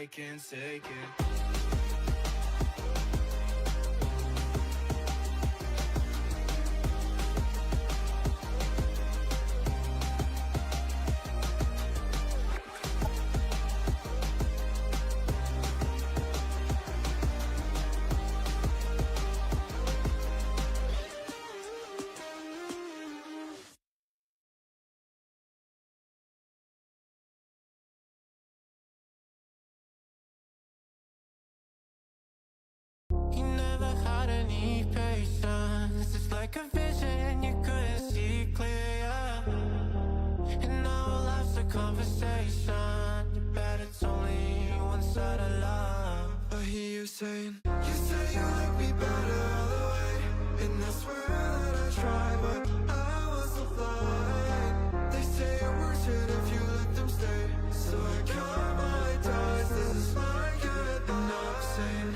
I can't take it. You never had any patience. It's like a vision you couldn't see clear. And now our life's a conversation. You bet it's only one side of love. I hear you saying, you say you like me better all the way, and I swear that I try, but I was so blind. They say it works it if you let them stay, so I count my ties. This is my good, and I'm saying,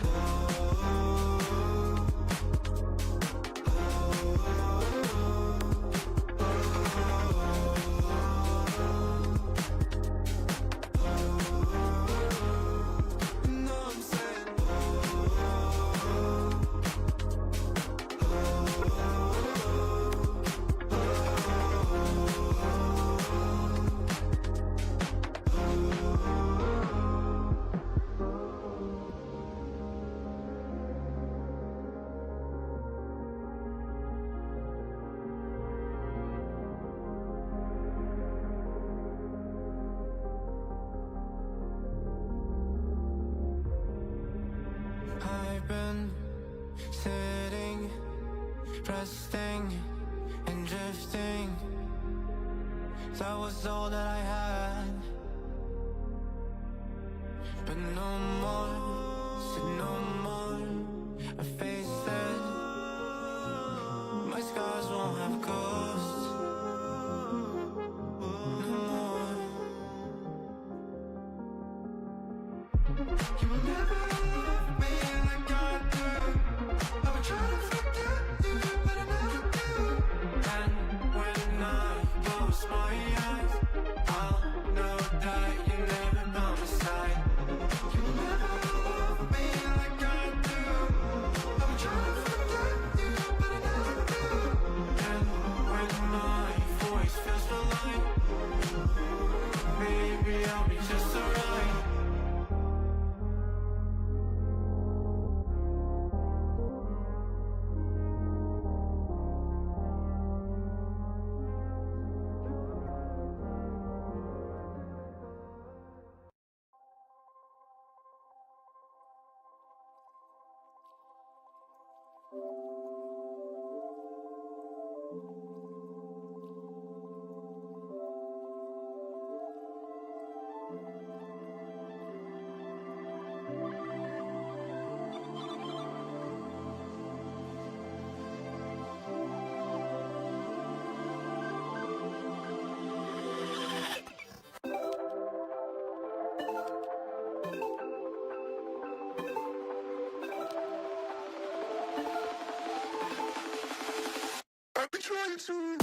I've been sitting, resting, and drifting. That was all that I had. But no more, said no more. I faced it. My scars won't have ghosts. No more. you will never love me like I do. I would try to forget you, but I never do. And when I close my eyes, I'll know that you're never by my side. You will never love me like I do. I would try to forget you, but I never do. And when my voice feels so light, maybe I'll be just alright. I've been trying to.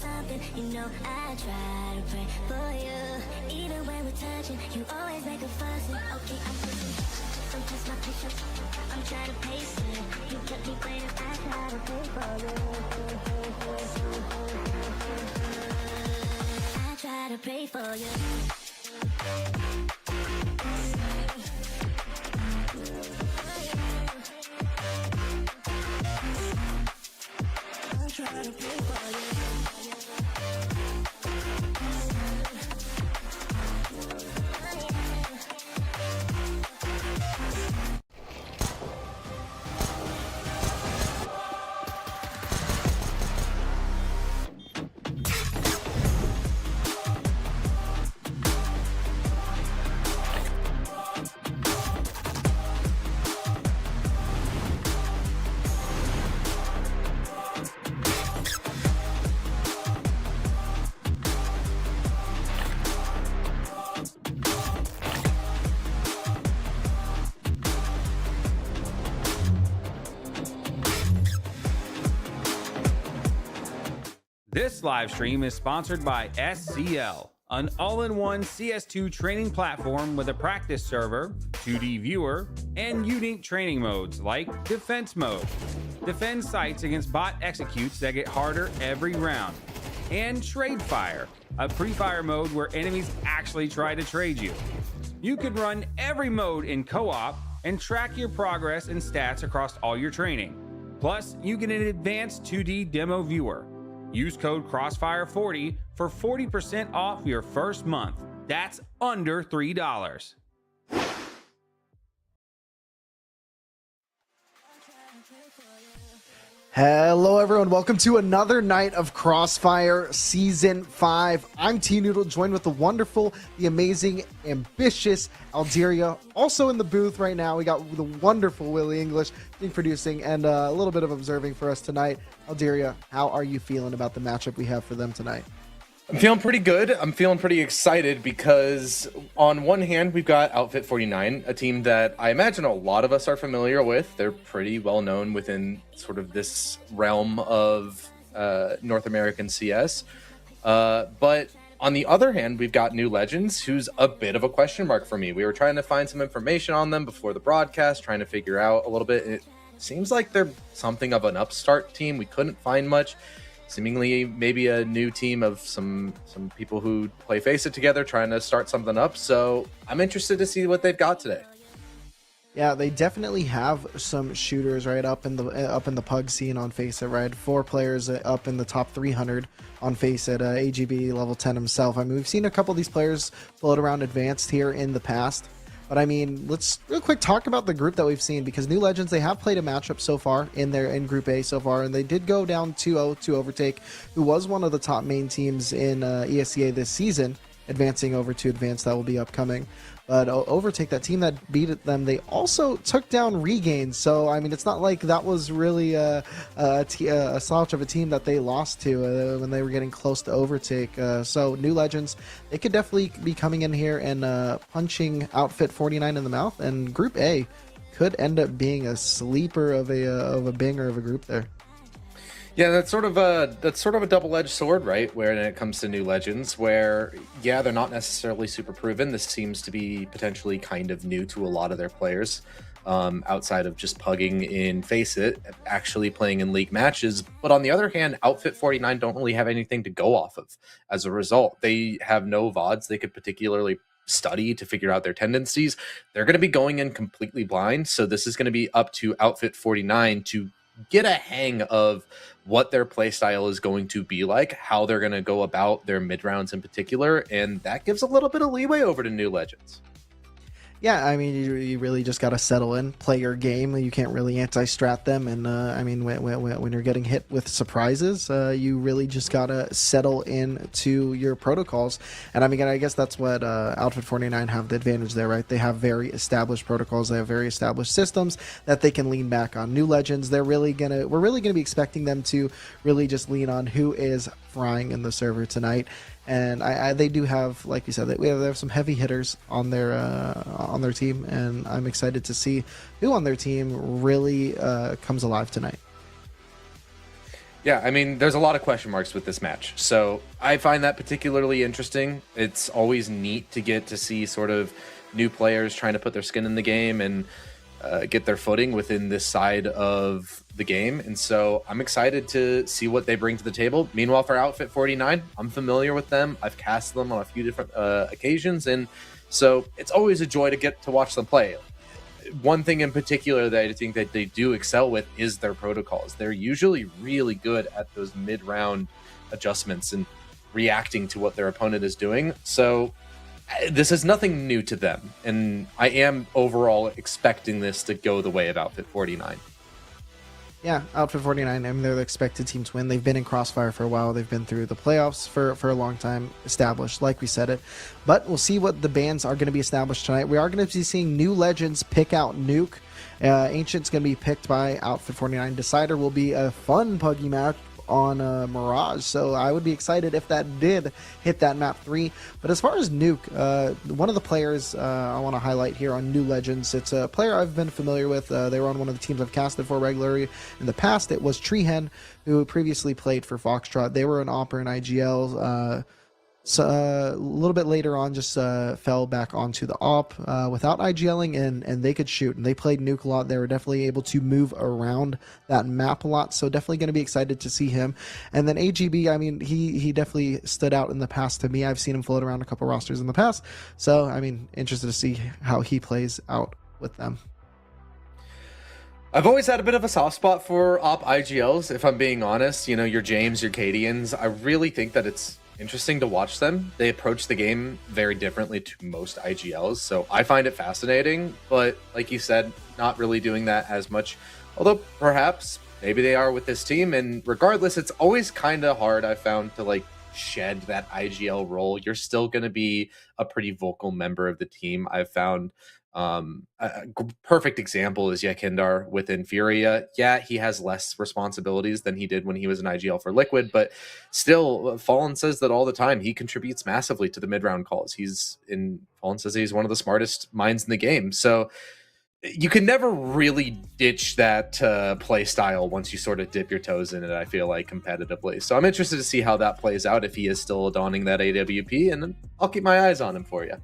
something, you know I try to pray for you. Even when we're touching, you always make a fuss. Okay, I'm pushing, don't touch my patience. I'm trying to pace it. You kept me waiting, I try to pray for you. I try to pray for you. Try to play for This live stream is sponsored by SCL, an all-in-one CS2 training platform with a practice server, 2D viewer, and unique training modes like Defense Mode. Defend sites against bot executes that get harder every round. And Trade Fire, a pre-fire mode where enemies actually try to trade you. You can run every mode in co-op and track your progress and stats across all your training. Plus, you get an advanced 2D demo viewer. Use code Crossfire40 for 40% off your first month. That's under $3. Hello everyone, welcome to another night of Crossfire Season 5. I'm T-Noodle, joined with the wonderful, the amazing, ambitious Alderia. Also in the booth right now, we got the wonderful Willie English being producing and a little bit of observing for us tonight. Alderia, how are you feeling about the matchup we have for them tonight? I'm feeling pretty good. I'm feeling pretty excited because on one hand, we've got Outfit49, a team that I imagine a lot of us are familiar with. They're pretty well known within sort of this realm of North American CS. But on the other hand, we've got New Legends, who's a bit of a question mark for me. We were trying to find some information on them before the broadcast, trying to figure out a little bit. It seems like they're something of an upstart team. We couldn't find much. Seemingly maybe a new team of some people who play Face-It together trying to start something up. So I'm interested to see what they've got today. Yeah, they definitely have some shooters right up in the pug scene on Face-It, right? 4 players up in the top 300 on Face-It. AGB level 10 himself. I mean, we've seen a couple of these players float around advanced here in the past. But I mean, let's real quick talk about the group that we've seen, because New Legends, they have played a matchup so far in Group A so far, and they did go down 2-0 to Overtake, who was one of the top main teams in ESEA this season, advancing over to Advanced. That will be upcoming. But Overtake, that team that beat them, they also took down Regain. So, I mean, it's not like that was really a slouch of a team that they lost to when they were getting close to Overtake. So, New Legends, they could definitely be coming in here and punching Outfit49 in the mouth. And Group A could end up being a sleeper of a banger of a group there. Yeah, that's sort of a double-edged sword, right? When it comes to New Legends, where yeah, they're not necessarily super proven. This seems to be potentially kind of new to a lot of their players, outside of just pugging in Face-It, actually playing in league matches. But on the other hand, Outfit49 don't really have anything to go off of. As a result, they have no VODs they could particularly study to figure out their tendencies. They're going to be going in completely blind, so this is going to be up to Outfit49 to get a hang of what their play style is going to be like, how they're going to go about their mid rounds in particular, and that gives a little bit of leeway over to New Legends. Yeah, I mean, you really just got to settle in, play your game. You can't really anti-strat them. And, I mean, when you're getting hit with surprises, you really just got to settle into your protocols. And, I mean, I guess that's what Outfit49 have the advantage there, right? They have very established protocols. They have very established systems that they can lean back on. New Legends, we're really going to be expecting them to really just lean on who is frying in the server tonight. And they do have, like you said, they have some heavy hitters on their team, and I'm excited to see who on their team really comes alive tonight. Yeah, I mean, there's a lot of question marks with this match. So I find that particularly interesting. It's always neat to get to see sort of new players trying to put their skin in the game and get their footing within this side of the game. And so I'm excited to see what they bring to the table. Meanwhile, for Outfit 49, I'm familiar with them. I've cast them on a few different occasions. And so it's always a joy to get to watch them play. One thing in particular that I think that they do excel with is their protocols. They're usually really good at those mid-round adjustments and reacting to what their opponent is doing. So this is nothing new to them, and I am overall expecting this to go the way of Outfit 49. Yeah, Outfit 49, I mean, they're the expected team to win. They've been in Crossfire for a while. They've been through the playoffs for a long time, established, like we said it. But we'll see what the bans are going to be established tonight. We are going to be seeing new legends pick out Nuke. Ancient's going to be picked by Outfit 49. Decider will be a fun Puggy match on Mirage, so I would be excited if that did hit that map 3. But as far as Nuke, one of the players I want to highlight here on New Legends, it's a player I've been familiar with. They were on one of the teams I've casted for regularly in the past. It was Treehen, who previously played for Foxtrot. They were an Opera in IGL. So a little bit later on, just fell back onto the op without IGLing, and they could shoot, and they played Nuke a lot. They were definitely able to move around that map a lot, so definitely going to be excited to see him. And then AGB, I mean, he definitely stood out in the past to me. I've seen him float around a couple rosters in the past, so I mean, interested to see how he plays out with them. I've always had a bit of a soft spot for op IGLs, if I'm being honest. You know, your James, your Cadians. I really think that it's interesting to watch them. They approach the game very differently to most IGLs, so I find it fascinating, but like you said, not really doing that as much, although perhaps maybe they are with this team. And regardless, it's always kind of hard, I found, to like shed that IGL role. You're still going to be a pretty vocal member of the team. I've found a perfect example is Yakindar with Infuria. Yeah, he has less responsibilities than he did when he was an IGL for Liquid, but still, Fallen says that all the time. He contributes massively to the mid-round calls. Fallen says he's one of the smartest minds in the game. So you can never really ditch that play style once you sort of dip your toes in it, I feel like, competitively. So I'm interested to see how that plays out, if he is still donning that AWP, and then I'll keep my eyes on him for you.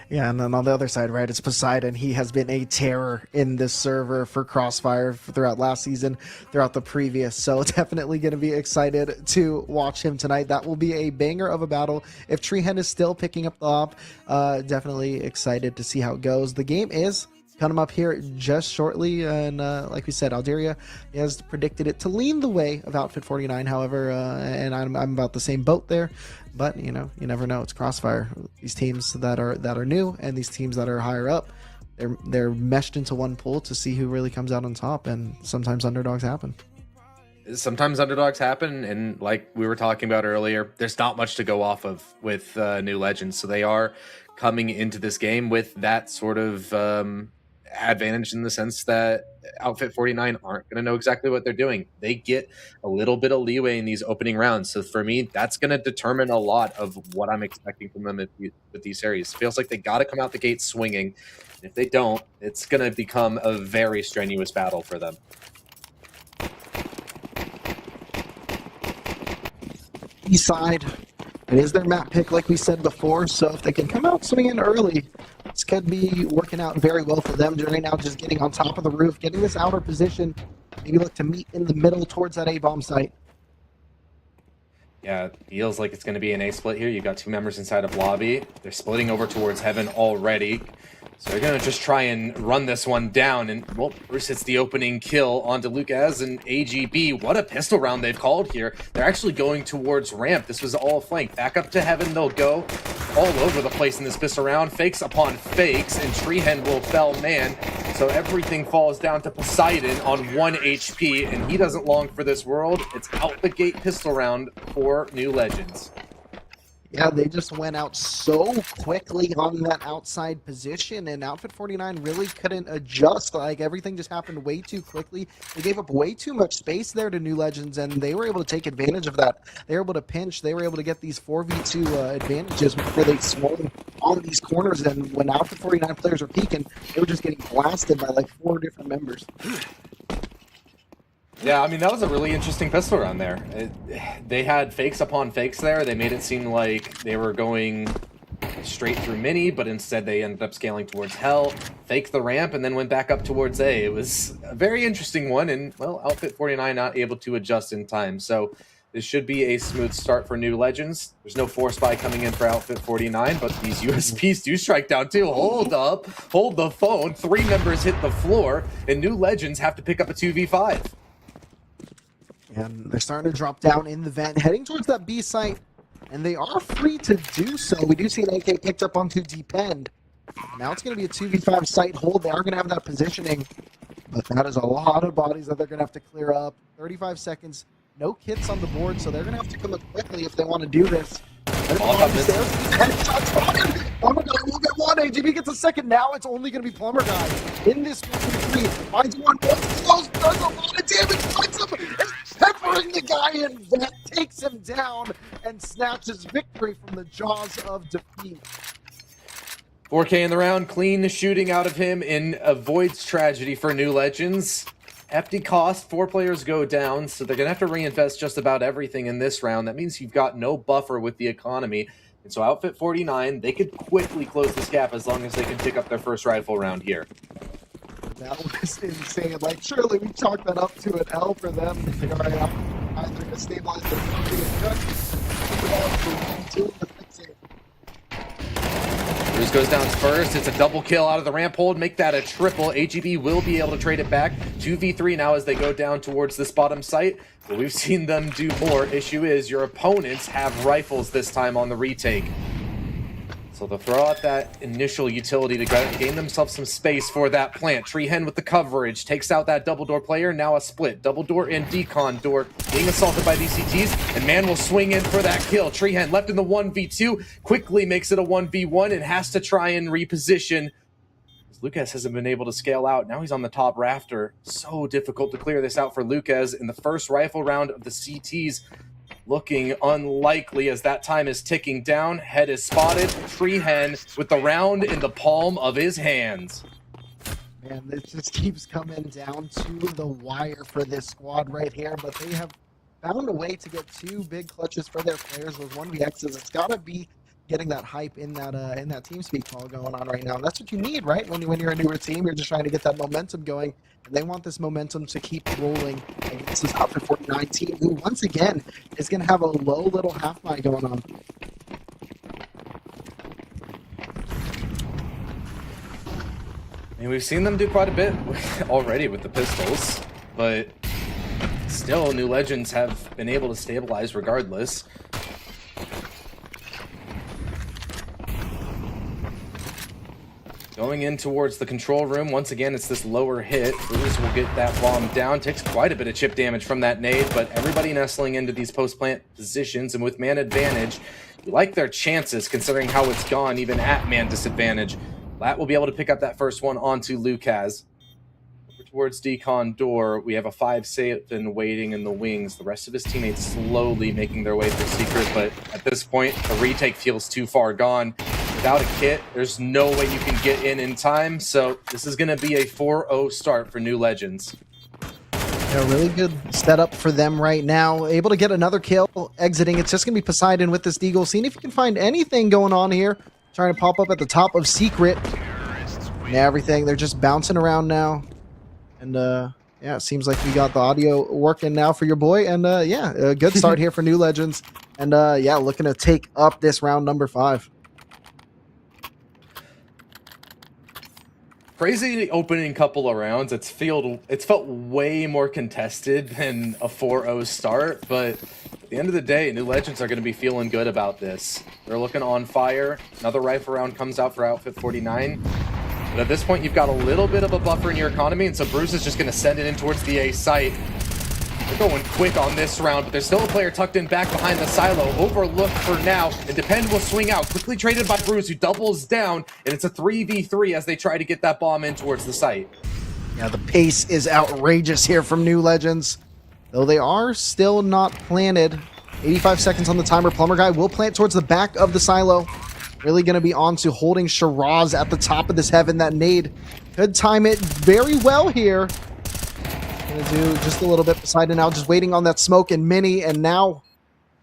Yeah, and then on the other side, right, it's Poseidon. He has been a terror in this server for Crossfire throughout last season, throughout the previous. So definitely going to be excited to watch him tonight. That will be a banger of a battle. If Treehen is still picking up the op, definitely excited to see how it goes. The game is coming up here just shortly, and like we said, Algeria has predicted it to lean the way of Outfit 49. However, and I'm about the same boat there. But you know, you never know. It's Crossfire. These teams that are new and these teams that are higher up, they're meshed into one pool to see who really comes out on top. And sometimes underdogs happen. Sometimes underdogs happen, and like we were talking about earlier, there's not much to go off of with New Legends. So they are coming into this game with that sort of advantage, in the sense that Outfit 49 aren't going to know exactly what they're doing. They get a little bit of leeway in these opening rounds. So for me, that's going to determine a lot of what I'm expecting from them with these series. Feels like they got to come out the gate swinging. And if they don't, it's going to become a very strenuous battle for them. East side, it is their map pick, like we said before. So if they can come out swinging early, this could be working out very well for them right now, just getting on top of the roof, getting this outer position, maybe look to meet in the middle towards that A-bomb site. Yeah, it feels like it's going to be an A split here. You've got two members inside of lobby. They're splitting over towards heaven already. So they're going to just try and run this one down. And, well, Bruce hits the opening kill onto Lucas and AGB. What a pistol round they've called here. They're actually going towards ramp. This was all flank. Back up to heaven they'll go. All over the place in this pistol round. Fakes upon fakes, and Treehen will fell man. So everything falls down to Poseidon on 1 HP, and he doesn't long for this world. It's out the gate pistol round for New Legends. Yeah, they just went out so quickly on that outside position, and Outfit 49 really couldn't adjust. Like, everything just happened way too quickly. They gave up way too much space there to New Legends, and they were able to take advantage of that. They were able to pinch. They were able to get these 4v2 advantages before they swung on these corners, and when Outfit 49 players were peeking, they were just getting blasted by like 4 different members. Yeah, I mean, that was a really interesting pistol round there. They had fakes upon fakes there. They made it seem like they were going straight through mini, but instead they ended up scaling towards hell, faked the ramp, and then went back up towards A. It was a very interesting one, and, well, Outfit49 not able to adjust in time. So this should be a smooth start for New Legends. There's no force buy coming in for Outfit49, but these USPs do strike down too. Hold up, hold the phone. 3 members hit the floor, and New Legends have to pick up a 2v5. And they're starting to drop down in the vent, heading towards that B site, and they are free to do so. We do see an AK picked up onto Depend. Now it's going to be a 2v5 site hold. They are going to have that positioning, but that is a lot of bodies that they're going to have to clear up. 35 seconds, no kits on the board, so they're going to have to come up quickly if they want to do this. Plumber Guy will get one. AGB gets a second. Now it's only going to be Plumber Guy in this 1v3. Finds one. Close, does a lot of damage. Finds him. Is peppering the guy in. That takes him down and snatches victory from the jaws of defeat. 4K in the round. Clean shooting out of him and avoids tragedy for New Legends. Hefty cost, 4 players go down, so they're going to have to reinvest just about everything in this round. That means you've got no buffer with the economy. And so Outfit49, they could quickly close this gap as long as they can pick up their first rifle round here. That was insane. Like, surely we chalked that up to an L for them. They're going to stabilize the Bruce goes down first. It's a double kill out of the ramp hold. Make that a triple. AGB will be able to trade it back. 2v3 now as they go down towards this bottom site. But we've seen them do more. Issue is your opponents have rifles this time on the retake. So they'll throw out that initial utility to gain themselves some space for that plant. Treehen with the coverage. Takes out that double door player. Now a split. Double door and decon door being assaulted by these CTs. And man will swing in for that kill. Treehen left in the 1v2. Quickly makes it a 1v1 and has to try and reposition. Lucas hasn't been able to scale out. Now he's on the top rafter. So difficult to clear this out for Lucas in the first rifle round of the CTs. Looking unlikely as that time is ticking down. Head is spotted. Treehen with the round in the palm of his hands. Man, this just keeps coming down to the wire for this squad right here, but they have found a way to get 2 big clutches for their players. Those 1vx's, it's got to be getting that hype in that TeamSpeak call going on right now. And that's what you need, right? When you're a newer team, you're just trying to get that momentum going. And they want this momentum to keep rolling against this Outfit49 team, who once again is going to have a low little half mine going on. I mean, we've seen them do quite a bit already with the pistols, but still, New Legends have been able to stabilize regardless. Going in towards the control room. Once again, it's this lower hit. Bruce will get that bomb down. Takes quite a bit of chip damage from that nade, but everybody nestling into these post-plant positions, and with man advantage, you like their chances considering how it's gone, even at man disadvantage. Lat will be able to pick up that first one onto Lucas. Over towards Decon door, we have a 5-7 waiting in the wings. The rest of his teammates slowly making their way through secret, but at this point, the retake feels too far gone. Without a kit, there's no way you can get in time, so this is going to be a 4-0 start for New Legends. A really good setup for them right now. Able to get another kill, exiting. It's just going to be Poseidon with this Deagle. Seeing if you can find anything going on here. Trying to pop up at the top of Secret. And everything. They're just bouncing around now. And, yeah, it seems like we got the audio working now for your boy. And, yeah, a good start here for New Legends. And, yeah, looking to take up this round number 5. Crazy opening couple of rounds. It's felt way more contested than a 4-0 start, but at the end of the day, New Legends are going to be feeling good about this. They're looking on fire. Another rifle round comes out for Outfit49. But at this point, you've got a little bit of a buffer in your economy, and so Bruce is just going to send it in towards the A site. They're going quick on this round, but there's still a player tucked in back behind the silo. Overlooked for now, and Depend will swing out. Quickly traded by Bruce, who doubles down, and it's a 3v3 as they try to get that bomb in towards the site. Yeah, the pace is outrageous here from New Legends. Though they are still not planted. 85 seconds on the timer. Plumber Guy will plant towards the back of the silo. Really going to be on to holding Shiraz at the top of this heaven. That nade could time it very well here. Gonna do just a little bit. Poseidon now just waiting on that smoke and Mini, and now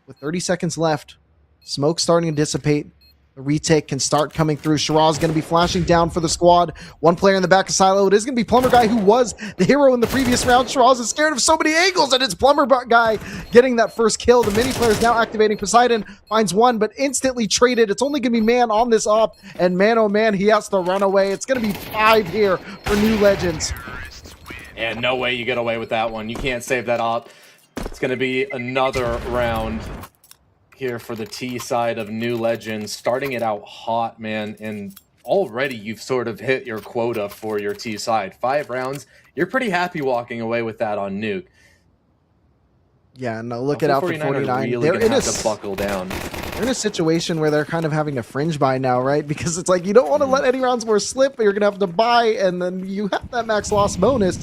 with 30 seconds left, smoke starting to dissipate. The retake can start coming through. Shiraz going to be flashing down for the squad. One player in the back of Silo. It is going to be Plumber Guy, who was the hero in the previous round. Shiraz is scared of so many angles, and it's Plumber Guy getting that first kill. The mini player is now activating. Poseidon finds one, but instantly traded. It's only going to be Man on this op, and man, oh man, he has to run away. It's going to be 5 here for New Legends. Yeah, no way you get away with that one. You can't save that op. It's going to be another round here for the T side of New Legends, starting it out hot, man, and already you've sort of hit your quota for your T side. 5 rounds, you're pretty happy walking away with that on Nuke. Yeah, no, look at Outfit49. Really they're gonna have to buckle down. They're in a situation where they're kind of having to fringe buy now, right? Because it's like you don't want to let any rounds more slip, but you're gonna have to buy, and then you have that max loss bonus.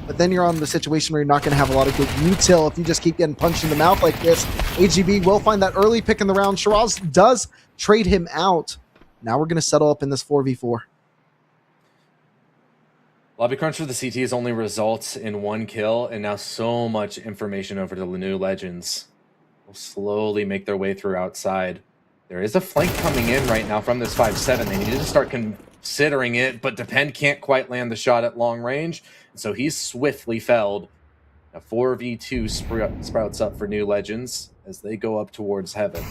But then you're on the situation where you're not going to have a lot of good util if you just keep getting punched in the mouth like this. AGB will find that early pick in the round. Shiraz does trade him out. Now we're going to settle up in this 4v4. Lobby crunch for the CTs only results in 1 kill, and now so much information over to the New Legends. Will slowly make their way through outside. There is a flank coming in right now from this 5-7. They need to start considering it, but Depend can't quite land the shot at long range. So he's swiftly felled. A 4v2 sprouts up for New Legends as they go up towards heaven.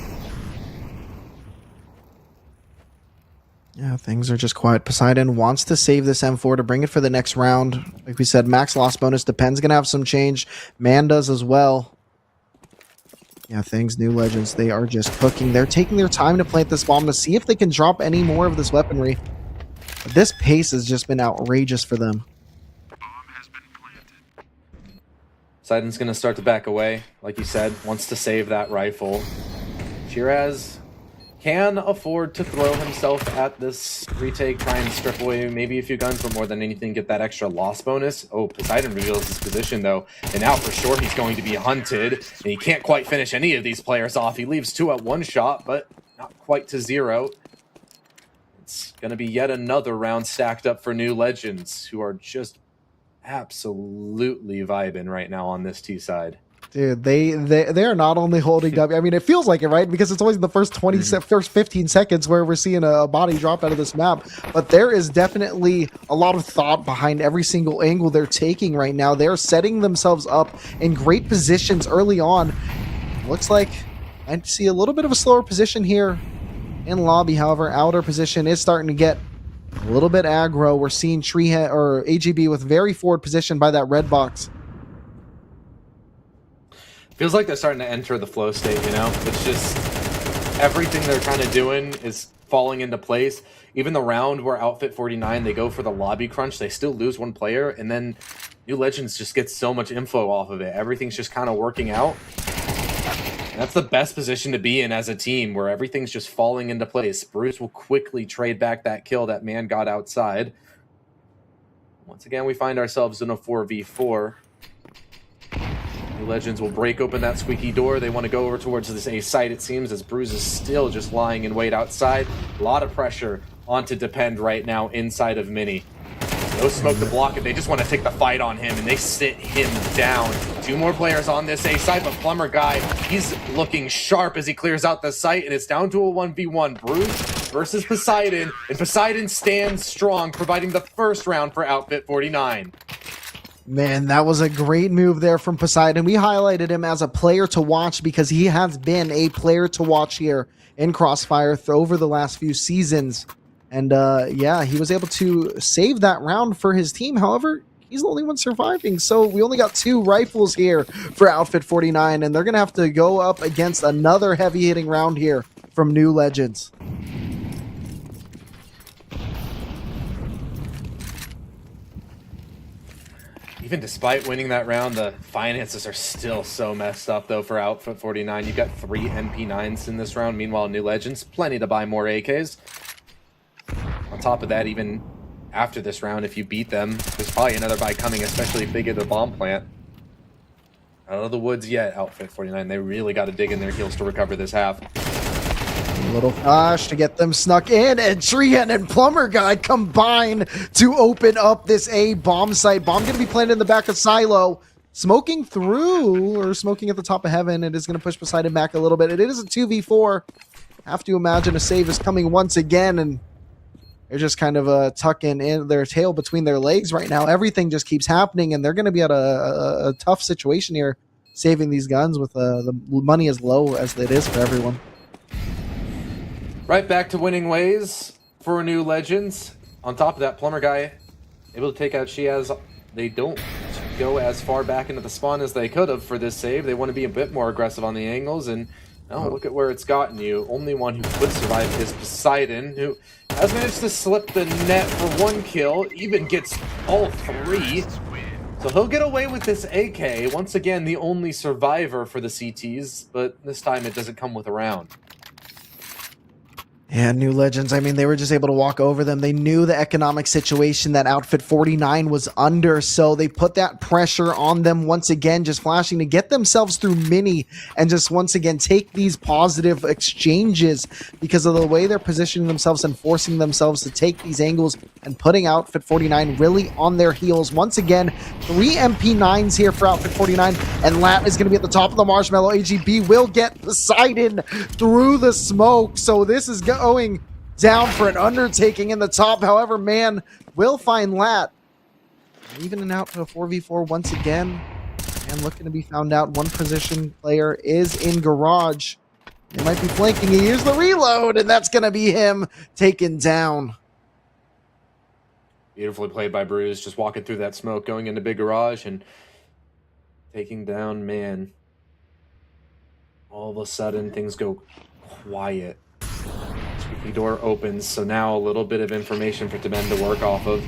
Yeah, things are just quiet. Poseidon wants to save this M4 to bring it for the next round. Like we said, max loss bonus. Depend's going to have some change. Man does as well. Yeah, things, New Legends, they are just cooking. They're taking their time to plant this bomb to see if they can drop any more of this weaponry. But this pace has just been outrageous for them. Poseidon's going to start to back away, like you said, wants to save that rifle. Shiraz can afford to throw himself at this retake, try and strip away maybe a few guns, but more than anything, get that extra loss bonus. Oh, Poseidon reveals his position, though, and now for sure he's going to be hunted, and he can't quite finish any of these players off. He leaves 2 at 1 shot, but not quite to 0. It's going to be yet another round stacked up for New Legends, who are just absolutely vibing right now on this T side. Dude, they are not only holding W. I mean, it feels like it, right? Because it's always in the first first 15 seconds where we're seeing a body drop out of this map. But there is definitely a lot of thought behind every single angle they're taking right now. They're setting themselves up in great positions early on. Looks like I see a little bit of a slower position here in lobby. However, outer position is starting to get a little bit aggro. We're seeing or AGB with very forward position by that red box. Feels like they're starting to enter the flow state, you know? It's just everything they're kind of doing is falling into place. Even the round where Outfit49, they go for the lobby crunch, they still lose 1 player, and then New Legends just gets so much info off of it. Everything's just kind of working out. And that's the best position to be in as a team, where everything's just falling into place. Bruce will quickly trade back that kill that Man got outside. Once again, we find ourselves in a 4v4. New Legends will break open that squeaky door. They want to go over towards this A site, it seems, as Bruce is still just lying in wait outside. A lot of pressure onto Depend right now inside of Mini. No smoke to block it. They just want to take the fight on him, and they sit him down. 2 more players on this A site, but Plumber Guy, he's looking sharp as he clears out the site, and it's down to a 1v1. Bruce versus Poseidon, and Poseidon stands strong, providing the first round for Outfit49. Man, that was a great move there from Poseidon. We highlighted him as a player to watch because he has been a player to watch here in Crossfire over the last few seasons. And yeah, he was able to save that round for his team. However, he's the only one surviving. So we only got 2 rifles here for Outfit49, and they're going to have to go up against another heavy-hitting round here from New Legends. Even despite winning that round, the finances are still so messed up, though, for Outfit49. You've got 3 MP9s in this round. Meanwhile, New Legends, plenty to buy more AKs. On top of that, even after this round, if you beat them, there's probably another buy coming, especially if they get the bomb plant. Out of the woods yet, Outfit49. They really got to dig in their heels to recover this half. A little flash to get them snuck in, and Treehan and Plumber Guy combine to open up this A bomb site. Bomb going to be planted in the back of Silo. Smoking through, or smoking at the top of heaven. It is going to push Poseidon back a little bit. It is a 2v4. Have to imagine a save is coming once again, and they're just kind of tucking in their tail between their legs right now. Everything just keeps happening, and they're going to be at a tough situation here, saving these guns with the money as low as it is for everyone. Right back to winning ways for New Legends. On top of that, Plumber Guy able to take out Shiaz. They don't go as far back into the spawn as they could have for this save. They want to be a bit more aggressive on the angles, and look at where it's gotten you. Only one who could survive is Poseidon, who has managed to slip the net for 1 kill, even gets all 3. So he'll get away with this AK. Once again, the only survivor for the CTs, but this time it doesn't come with a round. Yeah, New Legends, I mean, they were just able to walk over them. They knew the economic situation that Outfit 49 was under, so they put that pressure on them once again, just flashing to get themselves through Mini and just once again take these positive exchanges because of the way they're positioning themselves and forcing themselves to take these angles and putting Outfit 49 really on their heels. Once again, 3 MP9s here for Outfit 49, and Lat is going to be at the top of the marshmallow. AGB will get Poseidon through the smoke, so this is going down for an undertaking in the top. However, man will find Lat. Even an out to a 4v4 once again. And looking to be found out. One position player is in garage. They might be flanking. He hears the reload, and that's going to be him taken down. Beautifully played by Bruce, just walking through that smoke, going into big garage and taking down man. All of a sudden, things go quiet. The door opens, so now a little bit of information for Demen to work off of.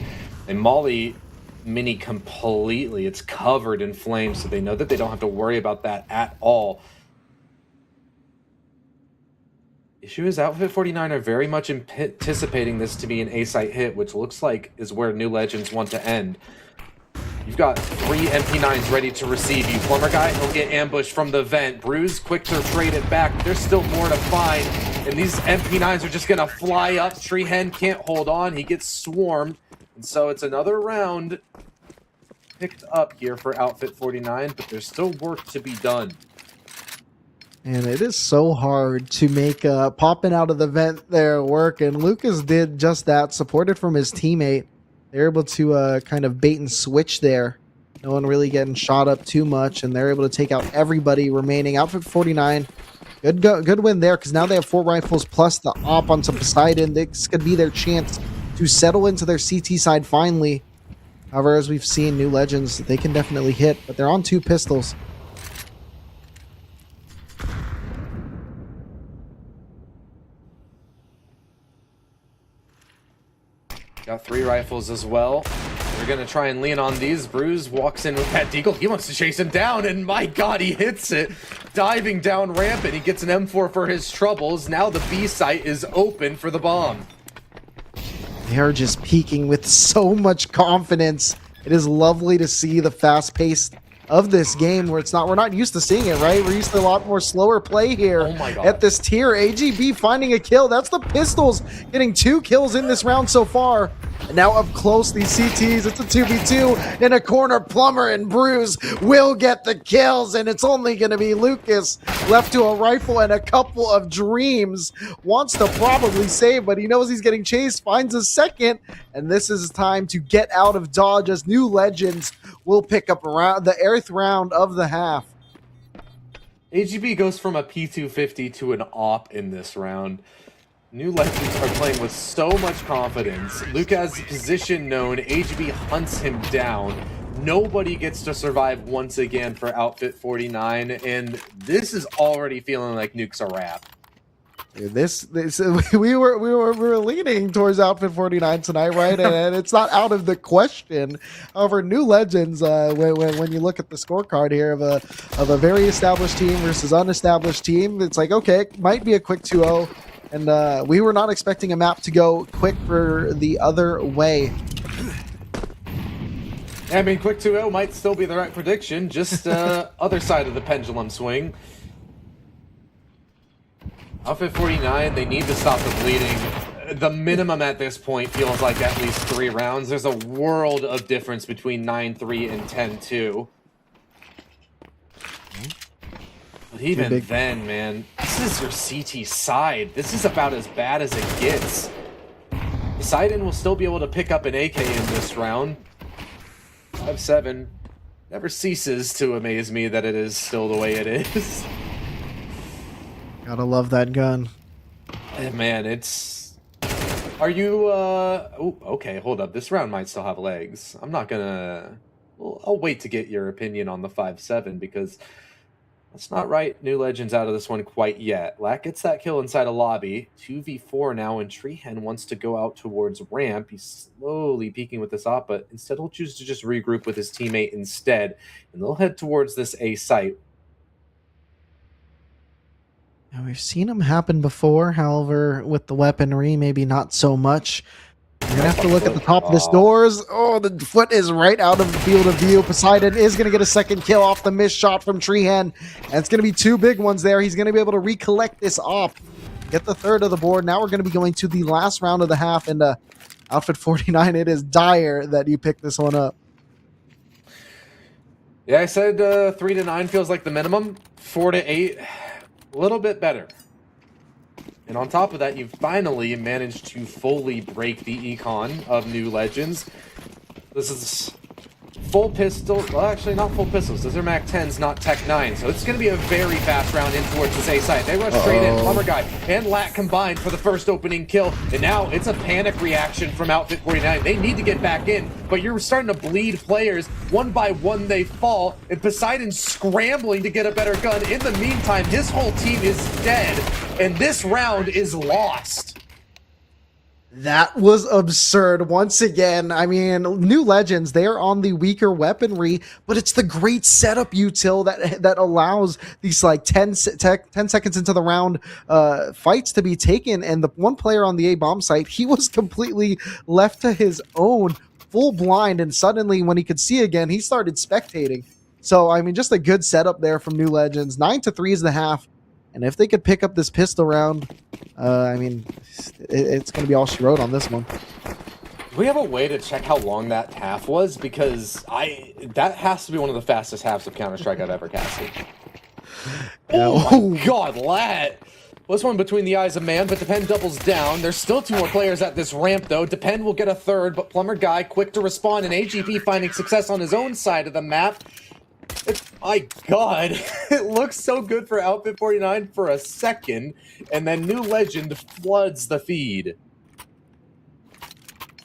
And Molly Mini completely, it's covered in flames, so they know that they don't have to worry about that at all. Issue is Outfit 49 are very much anticipating this to be an A-site hit, which looks like is where New Legends want to end. You've got 3 MP9s ready to receive you. Plumber Guy, he'll get ambushed from the vent. Bruise, quick to trade it back, but there's still more to find. And these MP9s are just going to fly up. Treehan can't hold on. He gets swarmed. And so it's another round picked up here for Outfit 49, but there's still work to be done. And it is so hard to make popping out of the vent there work. And Lucas did just that, supported from his teammate. They're able to kind of bait and switch there. No one really getting shot up too much, and they're able to take out everybody remaining. Outfit 49, good win there, because now they have 4 rifles plus the op onto Poseidon. This could be their chance to settle into their CT side finally. However, as we've seen, New Legends, they can definitely hit, but they're on 2 pistols. Got 3 rifles as well. We're going to try and lean on these. Bruise walks in with that deagle. He wants to chase him down, and my God, he hits it. Diving down rampant. He gets an M4 for his troubles. Now the B site is open for the bomb. They are just peaking with so much confidence. It is lovely to see the fast pace of this game where we're not used to seeing it, right? We're used to a lot more slower play here at this tier. AGB finding a kill. That's the pistols getting 2 kills in this round so far. And now up close, these CTs, it's a 2v2 in a corner. Plumber and Bruise will get the kills, and it's only going to be Lucas left to a rifle and a couple of dreams. Wants to probably save, but he knows he's getting chased, finds a second, and this is time to get out of dodge as New Legends will pick up around the 8th round of the half. AGB goes from a P250 to an op in this round. New Legends are playing with so much confidence. Lucas' position known, AGB hunts him down. Nobody gets to survive once again for Outfit 49, and this is already feeling like Nuke's a wrap. We were leaning towards Outfit 49 tonight, right? And it's not out of the question. However, New Legends, when you look at the scorecard here of a very established team versus unestablished team, it's like, okay, it might be a quick 2-0. And we were not expecting a map to go quick for the other way. I mean, quick 2-0 might still be the right prediction, just other side of the pendulum swing. Outfit 49, they need to stop the bleeding. The minimum at this point feels like at least 3 rounds. There's a world of difference between 9-3 and 10-2. But even then, man, this is your CT side. This is about as bad as it gets. Poseidon will still be able to pick up an AK in this round. 5-7. Never ceases to amaze me that it is still the way it is. Gotta love that gun. Man, it's... Are you, Oh, okay, hold up. This round might still have legs. I'm not gonna... Well, I'll wait to get your opinion on the 5-7, because let's not write New Legends out of this one quite yet. Lack gets that kill inside a lobby. 2v4 now, and Treehen wants to go out towards ramp. He's slowly peeking with this op, but instead he'll choose to just regroup with his teammate instead, and they'll head towards this A site. Now, we've seen them happen before, however, with the weaponry, maybe not so much. You're going to have to look at the top of this doors. Oh, the foot is right out of the field of view. Poseidon is going to get a second kill off the missed shot from Treehen. And it's going to be 2 big ones there. He's going to be able to recollect this op, get the third of the board. Now we're going to be going to the last round of the half. And Outfit 49, it is dire that you picked this one up. Yeah, I said 3-9 feels like the minimum. 4-8, a little bit better. And on top of that, you've finally managed to fully break the econ of New Legends. This is full pistol. Well, actually, not full pistols. Those are Mac 10s, not Tech 9. So it's going to be a very fast round in towards this A side. They rush straight in. Plumber Guy and Lat combined for the first opening kill. And now it's a panic reaction from Outfit 49. They need to get back in, but you're starting to bleed players. One by one, they fall. And Poseidon's scrambling to get a better gun. In the meantime, his whole team is dead. And this round is lost. That was absurd. Once again, I mean, New Legends, they are on the weaker weaponry, but it's the great setup util that allows these like 10 seconds into the round fights to be taken. And the one player on the A bomb site, he was completely left to his own, full blind. And suddenly when he could see again, he started spectating. So, I mean, just a good setup there from New Legends. 9-3 is the half. And if they could pick up this pistol round, I mean, it's going to be all she wrote on this one. Do we have a way to check how long that half was? Because that has to be one of the fastest halves of Counter-Strike I've ever casted. Oh my god, Lat! This one between the eyes of man, but Depend doubles down. There's still 2 more players at this ramp, though. Depend will get a third, but Plumber Guy quick to respond, and AGP finding success on his own side of the map. My god, it looks so good for Outfit 49 for a second, and then New Legend floods the feed.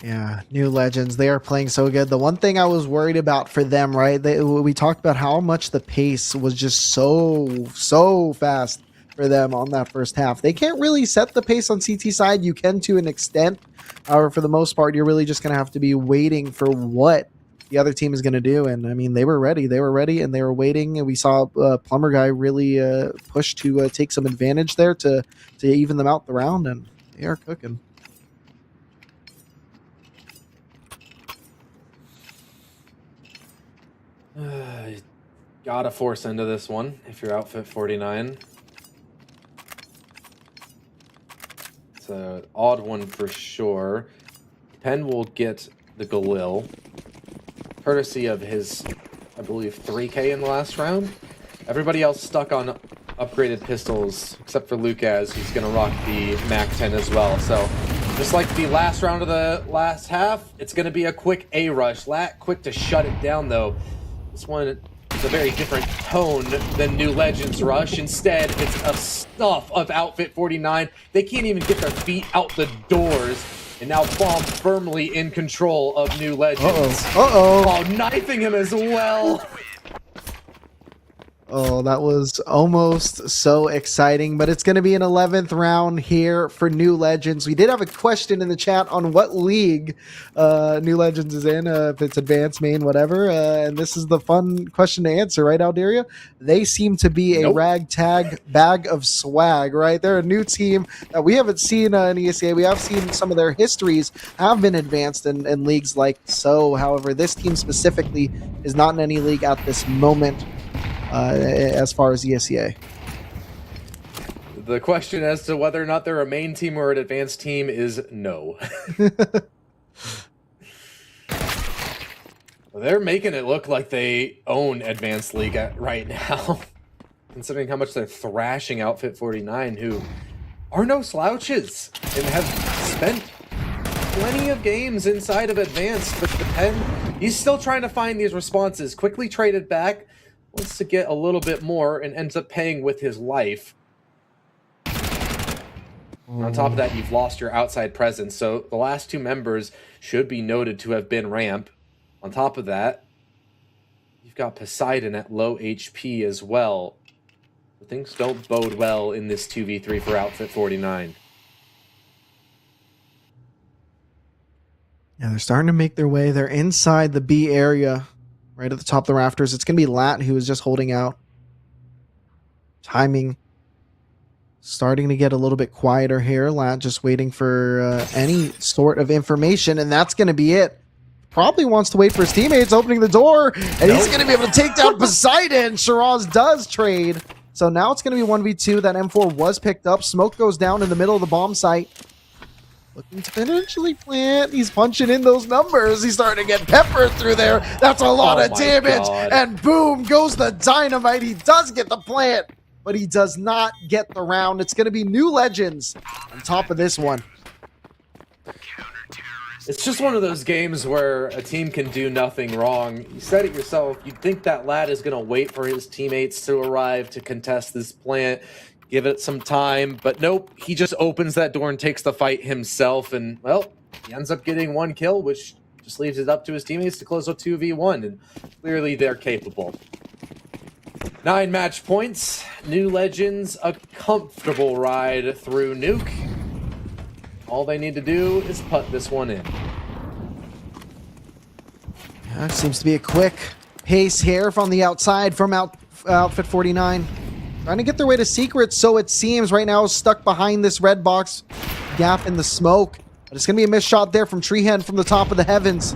Yeah, New Legends, they are playing so good. The one thing I was worried about for them, right, we talked about how much the pace was just so fast for them on that first half. They can't really set the pace on CT side. You can to an extent. However, for the most part, you're really just going to have to be waiting for what the other team is going to do. And I mean, they were ready, and they were waiting, and we saw Plumber Guy really push to take some advantage there to even them out the round, and they are cooking. Gotta force into this one if you're Outfit 49. It's an odd one for sure. Penn will get the Galil, courtesy of his, I believe, 3K in the last round. Everybody else stuck on upgraded pistols, except for Lucas, who's going to rock the Mac 10 as well. So, just like the last round of the last half, it's going to be a quick A rush. Lat quick to shut it down, though. This one is a very different tone than New Legends rush. Instead, it's a stuff of Outfit 49. They can't even get their feet out the doors. And now Bomb firmly in control of New Legends. Oh, knifing him as well. Oh, that was almost so exciting, but it's going to be an 11th round here for New Legends. We did have a question in the chat on what league New Legends is in, if it's advanced, main, whatever, and this is the fun question to answer, right, Alderia? They seem to be a ragtag bag of swag, right? They're a new team that we haven't seen in ESEA. We have seen some of their histories have been advanced in leagues like so. However, this team specifically is not in any league at this moment. As far as ESEA. The question as to whether or not they're a main team or an advanced team is no. They're making it look like they own Advanced League right now, considering how much they're thrashing Outfit49, who are no slouches and have spent plenty of games inside of Advanced, but the Pen, he's still trying to find these responses. Quickly traded back, wants to get a little bit more, and ends up paying with his life. On top of that, you've lost your outside presence, so the last two members should be noted to have been ramp. On top of that, you've got Poseidon at low HP as well. Things don't bode well in this 2v3 for Outfit49. Yeah, they're starting to make their way. They're inside the B area, right at the top of the rafters. It's going to be Lat who is just holding out. Timing starting to get a little bit quieter here. Lat just waiting for any sort of information, and that's going to be it. Probably wants to wait for his teammates opening the door, and he's going to be able to take down Poseidon. Shiraz does trade. So now it's going to be 1v2. That M4 was picked up. Smoke goes down in the middle of the bomb site. Looking to potentially plant. He's punching in those numbers. He's starting to get peppered through there. That's a lot of damage. God. And boom goes the dynamite. He does get the plant, but he does not get the round. It's going to be New Legends on top of this one. It's just one of those games where a team can do nothing wrong. You said it yourself. You'd think that Lad is going to wait for his teammates to arrive to contest this plant, give it some time. But nope, he just opens that door and takes the fight himself. And, well, he ends up getting one kill, which just leaves it up to his teammates to close a 2v1. And clearly they're capable. 9 match points. New Legends, a comfortable ride through Nuke. All they need to do is putt this one in. Yeah, seems to be a quick pace here from the outside from Outfit49. Trying to get their way to secret, so it seems right now stuck behind this red box gap in the smoke. But it's going to be a missed shot there from Treehead from the top of the heavens.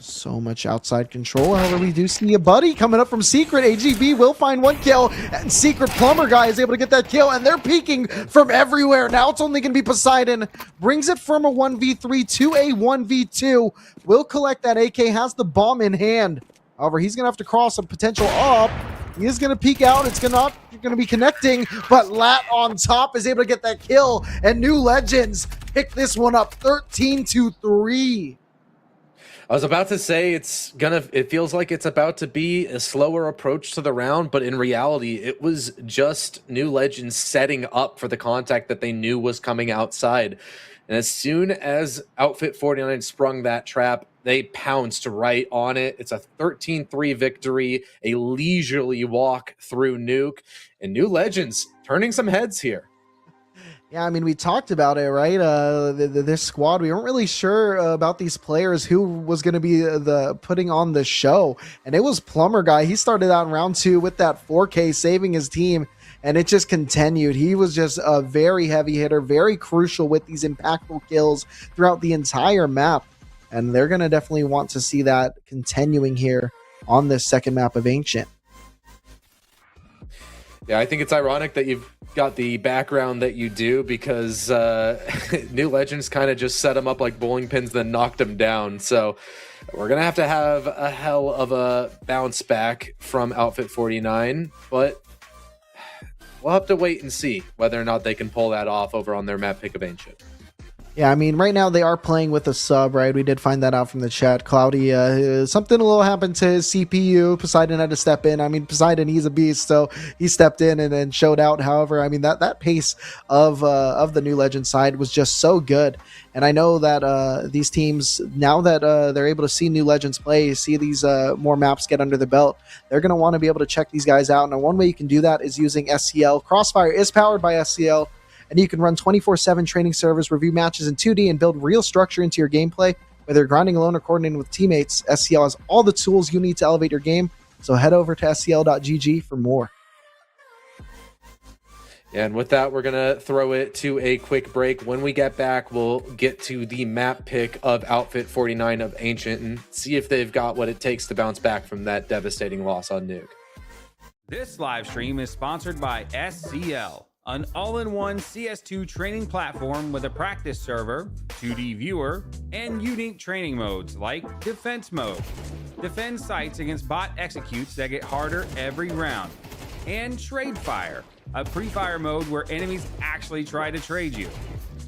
So much outside control. However, we do see a buddy coming up from Secret. AGB will find one kill, and Secret Plumber Guy is able to get that kill, and they're peeking from everywhere. Now it's only going to be Poseidon. Brings it from a 1v3 to a 1v2. Will collect that AK, has the bomb in hand. However, he's going to have to cross a potential up. He is going to peek out. It's not going to be connecting, but Lat on top is able to get that kill, and New Legends pick this one up 13-3. I was about to say it feels like it's about to be a slower approach to the round, but in reality, it was just New Legends setting up for the contact that they knew was coming outside. And as soon as Outfit49 sprung that trap, they pounced right on it. It's a 13-3 victory, a leisurely walk through Nuke, and New Legends turning some heads here. Yeah, I mean, we talked about it, right? This squad, we weren't really sure about these players, who was going to be putting on the show. And it was Plumber Guy. He started out in round 2 with that 4K, saving his team, and it just continued. He was just a very heavy hitter, very crucial with these impactful kills throughout the entire map. And they're going to definitely want to see that continuing here on this second map of Ancient. Yeah, I think it's ironic that you've got the background that you do, because New Legends kind of just set them up like bowling pins, then knocked them down. So we're going to have a hell of a bounce back from Outfit49, but we'll have to wait and see whether or not they can pull that off over on their map pick of Ancient. Yeah, I mean, right now they are playing with a sub, right? We did find that out from the chat. Cloudy, something a little happened to his CPU. Poseidon had to step in. I mean, Poseidon, he's a beast, so he stepped in and showed out. However, I mean, that pace of the New Legend side was just so good. And I know that these teams, now that they're able to see New Legends play, see these more maps get under the belt, they're going to want to be able to check these guys out. And one way you can do that is using SCL. Crossfire is powered by SCL. And you can run 24/7 training servers, review matches in 2D, and build real structure into your gameplay. Whether you're grinding alone or coordinating with teammates, SCL has all the tools you need to elevate your game. So head over to scl.gg for more. And with that, we're going to throw it to a quick break. When we get back, we'll get to the map pick of Outfit49 of Ancient and see if they've got what it takes to bounce back from that devastating loss on Nuke. This live stream is sponsored by SCL, an all-in-one CS2 training platform with a practice server, 2D viewer, and unique training modes like Defense Mode. Defend sites against bot executes that get harder every round. And Trade Fire, a pre-fire mode where enemies actually try to trade you.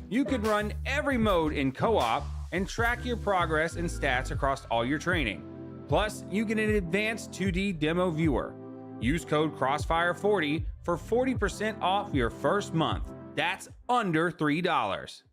You could run every mode in co-op and track your progress and stats across all your training. Plus, you get an advanced 2D demo viewer. Use code Crossfire40 for 40% off your first month. That's under $3.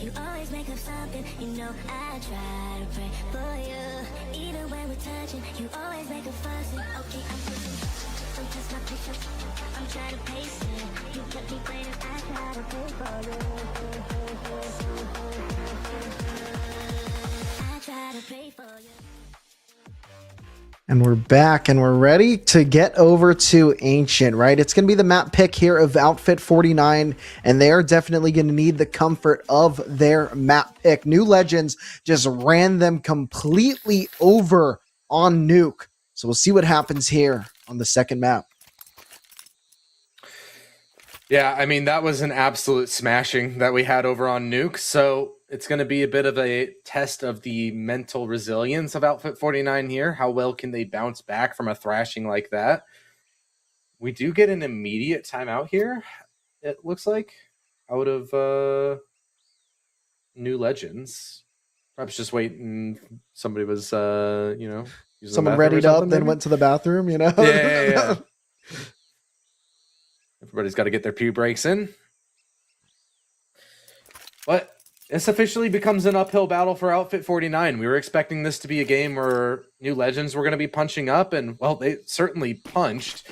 You always make up something, you know I try to pray for you. Even when we're touching, you always make a fuss. Okay, I'm pushing. Don't touch my picture. I'm trying to pace it. You kept me waiting, I try to pray for you. I try to pray for you. And we're back and we're ready to get over to Ancient, right? It's going to be the map pick here of Outfit49, and they are definitely going to need the comfort of their map pick. New Legends just ran them completely over on Nuke. So we'll see what happens here on the second map. Yeah, I mean, that was an absolute smashing that we had over on Nuke. So it's going to be a bit of a test of the mental resilience of Outfit49 here. How well can they bounce back from a thrashing like that? We do get an immediate timeout here, it looks like, out of New Legends. Perhaps just waiting. Somebody was, using Someone readied up, then went to the bathroom, Yeah. Everybody's got to get their pee breaks in. But this officially becomes an uphill battle for Outfit49. We were expecting this to be a game where New Legends were going to be punching up, and, well, they certainly punched.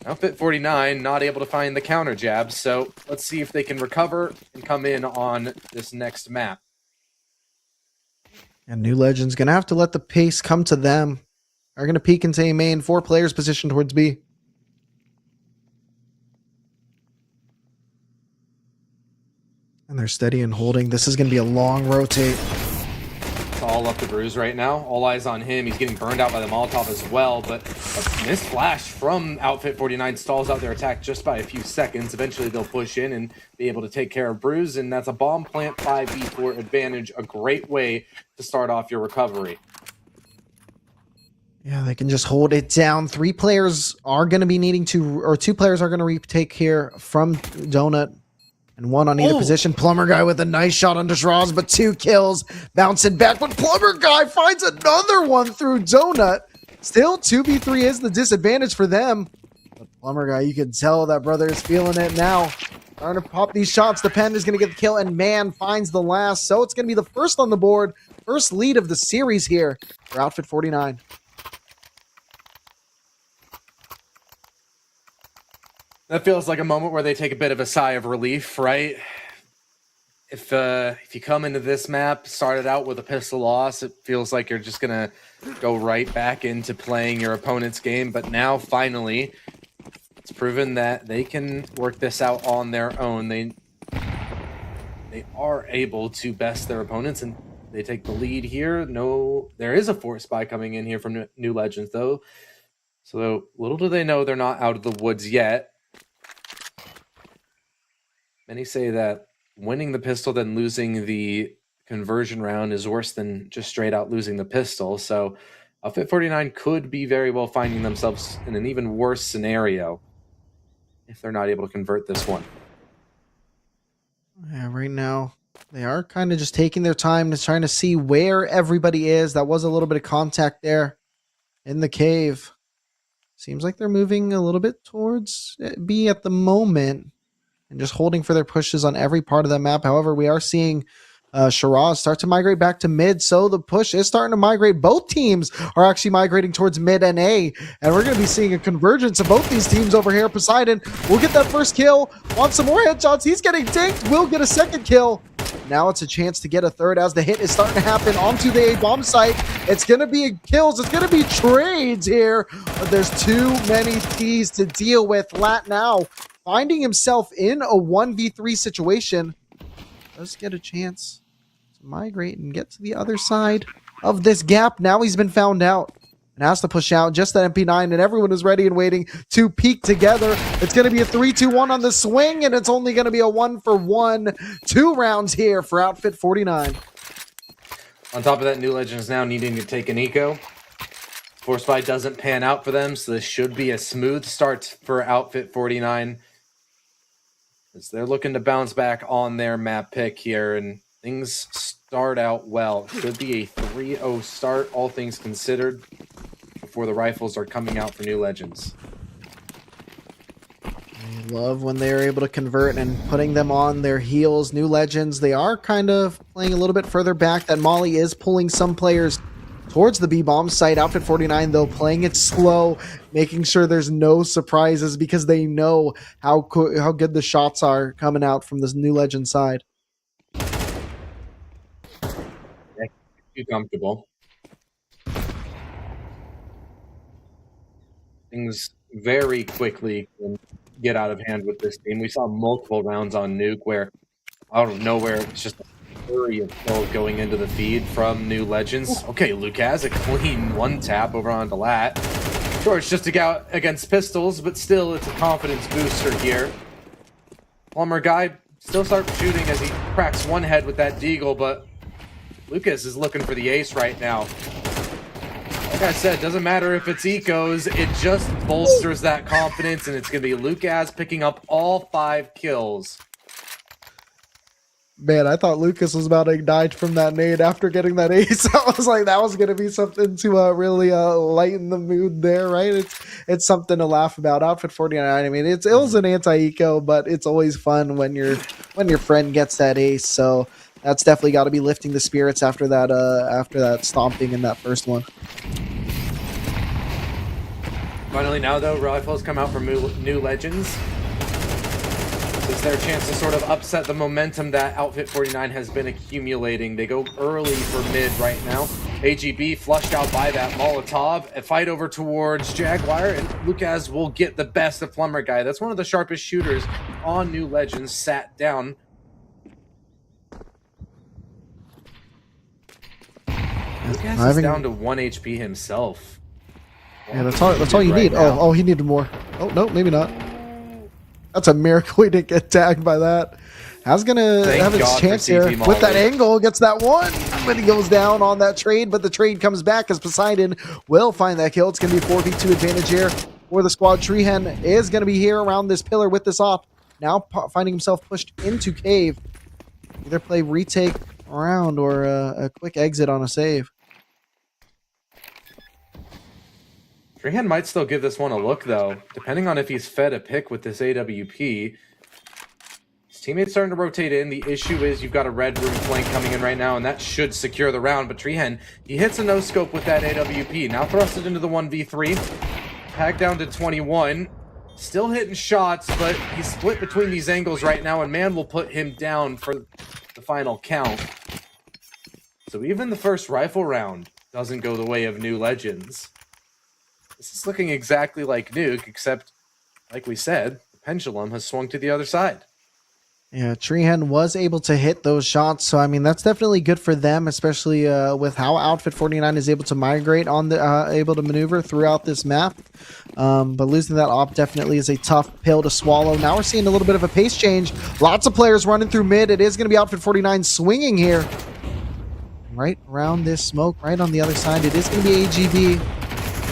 Outfit49 not able to find the counter jabs, so let's see if they can recover and come in on this next map. And New Legends going to have to let the pace come to them. Are going to peek into A main. 4 players positioned towards B. And they're steady and holding. This is going to be a long rotate. It's all up to Bruise right now. All eyes on him. He's getting burned out by the Molotov as well, but a missed flash from Outfit49 stalls out their attack just by a few seconds. Eventually they'll push in and be able to take care of Bruise, and that's a bomb plant 5v4 advantage. A great way to start off your recovery. Yeah, they can just hold it down. 3 players are going to be needing to, or 2 players are going to retake here from Donut. And 1 on either position. Plumber Guy with a nice shot under Shiraz, but 2 kills. Bouncing back, but Plumber Guy finds another one through Donut. Still, 2v3 is the disadvantage for them. But Plumber Guy, you can tell that brother is feeling it now. Starting to pop these shots. The Pen is going to get the kill, and Man finds the last. So it's going to be the first on the board. First lead of the series here for Outfit49. That feels like a moment where they take a bit of a sigh of relief, right? If you come into this map, started out with a pistol loss, it feels like you're just going to go right back into playing your opponent's game. But now, finally, it's proven that they can work this out on their own. They are able to best their opponents, and they take the lead here. No, there is a force spy coming in here from New Legends, though. So little do they know they're not out of the woods yet. Many say that winning the pistol then losing the conversion round is worse than just straight out losing the pistol. So Outfit49 could be very well finding themselves in an even worse scenario if they're not able to convert this one. Yeah, right now they are kind of just taking their time to trying to see where everybody is. That was a little bit of contact there in the cave. Seems like they're moving a little bit towards B at the moment and just holding for their pushes on every part of the map. However, we are seeing Shiraz start to migrate back to mid, so the push is starting to migrate. Both teams are actually migrating towards mid and A, and we're going to be seeing a convergence of both these teams over here. Poseidon will get that first kill, wants some more headshots. He's getting dinked, will get a second kill. Now it's a chance to get a third as the hit is starting to happen onto the A bomb site. It's going to be kills. It's going to be trades here, but there's too many T's to deal with. Lat now finding himself in a 1v3 situation. Does get a chance to migrate and get to the other side of this gap. Now he's been found out and has to push out just that MP9, and everyone is ready and waiting to peek together. It's going to be a 3-2-1 on the swing, and it's only going to be a 1-for-1. 2 rounds here for Outfit49. On top of that, New Legends now needing to take an eco. Force Spy doesn't pan out for them, so this should be a smooth start for Outfit49. As they're looking to bounce back on their map pick here, and things start out well. It should be a 3-0 start, all things considered, before the rifles are coming out for New Legends. Love when they're able to convert and putting them on their heels. New Legends, they are kind of playing a little bit further back. That Molly is pulling some players towards the B-bomb site. Outfit49, though, playing it slow, making sure there's no surprises because they know how good the shots are coming out from this New Legend side. Too comfortable. Things very quickly can get out of hand with this team. We saw multiple rounds on Nuke where out of nowhere it's just a flurry of kills going into the feed from New Legends. Okay, Luke has a clean one tap over onto Lat. Sure, it's just a go against pistols, but still it's a confidence booster here. Plumber guy still starts shooting as he cracks one head with that deagle, but Lucas is looking for the ace right now. Like I said, doesn't matter if it's ecos, it just bolsters that confidence, and it's going to be Lucas picking up all 5 kills. Man, I thought Lucas was about to ignite from that nade after getting that ace. I was like, that was going to be something to really lighten the mood there, right? It's something to laugh about. Outfit49, I mean, it was an anti-eco, but it's always fun when your friend gets that ace. So that's definitely got to be lifting the spirits after that stomping in that first one. Finally now, though, rifles come out from New Legends. This is their chance to sort of upset the momentum that Outfit49 has been accumulating. They go early for mid right now. AGB flushed out by that Molotov. A fight over towards Jaguar, and Lucas will get the best of Plumber Guy. That's one of the sharpest shooters on New Legends, sat down. Lucas is down to 1 HP himself. Yeah, that's all you need. Oh, he needed more. Oh, no, maybe not. That's a miracle he didn't get tagged by that. Has gonna have his chance here with that angle. Gets that one, but he goes down on that trade. But the trade comes back as Poseidon will find that kill. It's gonna be a 4v2 advantage here for the squad. Treehen is gonna be here around this pillar with this op. Now finding himself pushed into cave. Either play retake around or a quick exit on a save. Treehen might still give this one a look, though, depending on if he's fed a pick with this AWP. His teammates starting to rotate in. The issue is you've got a red room flank coming in right now, and that should secure the round. But Treehen, he hits a no-scope with that AWP. Now thrusted into the 1v3. Tag down to 21. Still hitting shots, but he's split between these angles right now, and man will put him down for the final count. So even the first rifle round doesn't go the way of New Legends. This is looking exactly like Nuke, except, like we said, the pendulum has swung to the other side. Yeah, Treehen was able to hit those shots, so I mean that's definitely good for them, especially with how Outfit49 is able to migrate on the able to maneuver throughout this map. But losing that op definitely is a tough pill to swallow. Now we're seeing a little bit of a pace change. Lots of players running through mid. It is going to be Outfit49 swinging here, right around this smoke, right on the other side. It is going to be AGB.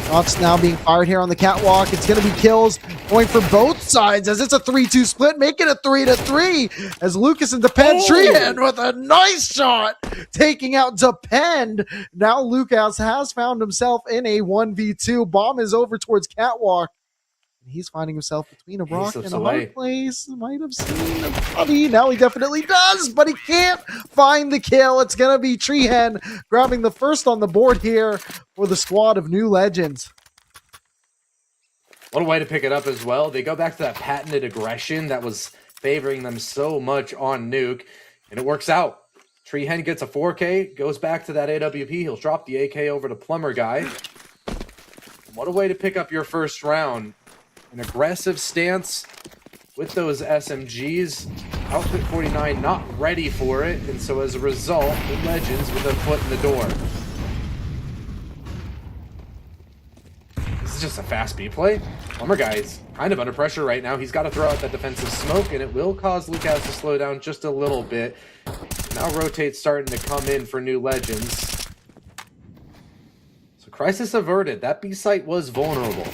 Shots now being fired here on the catwalk. It's going to be kills going for both sides as it's a 3-2 split, making it 3-3 as Lucas and Depend Treehen with a nice shot taking out Depend. Now Lucas has found himself in a 1v2. Bomb is over towards catwalk. He's finding himself between a rock and a hard place. Might have seen a buddy. Now he definitely does, but he can't find the kill. It's going to be Treehen grabbing the first on the board here for the squad of New Legends. What a way to pick it up as well. They go back to that patented aggression that was favoring them so much on Nuke, and it works out. Treehen gets a 4K, goes back to that AWP. He'll drop the AK over to Plumber Guy. What a way to pick up your first round. An aggressive stance with those SMGs. Outfit49 not ready for it, and so as a result, the Legends with a foot in the door. This is just a fast B play. Plumber Guy is kind of under pressure right now. He's got to throw out that defensive smoke, and it will cause Lucas to slow down just a little bit. Now rotate's starting to come in for New Legends. So crisis averted. That B site was vulnerable.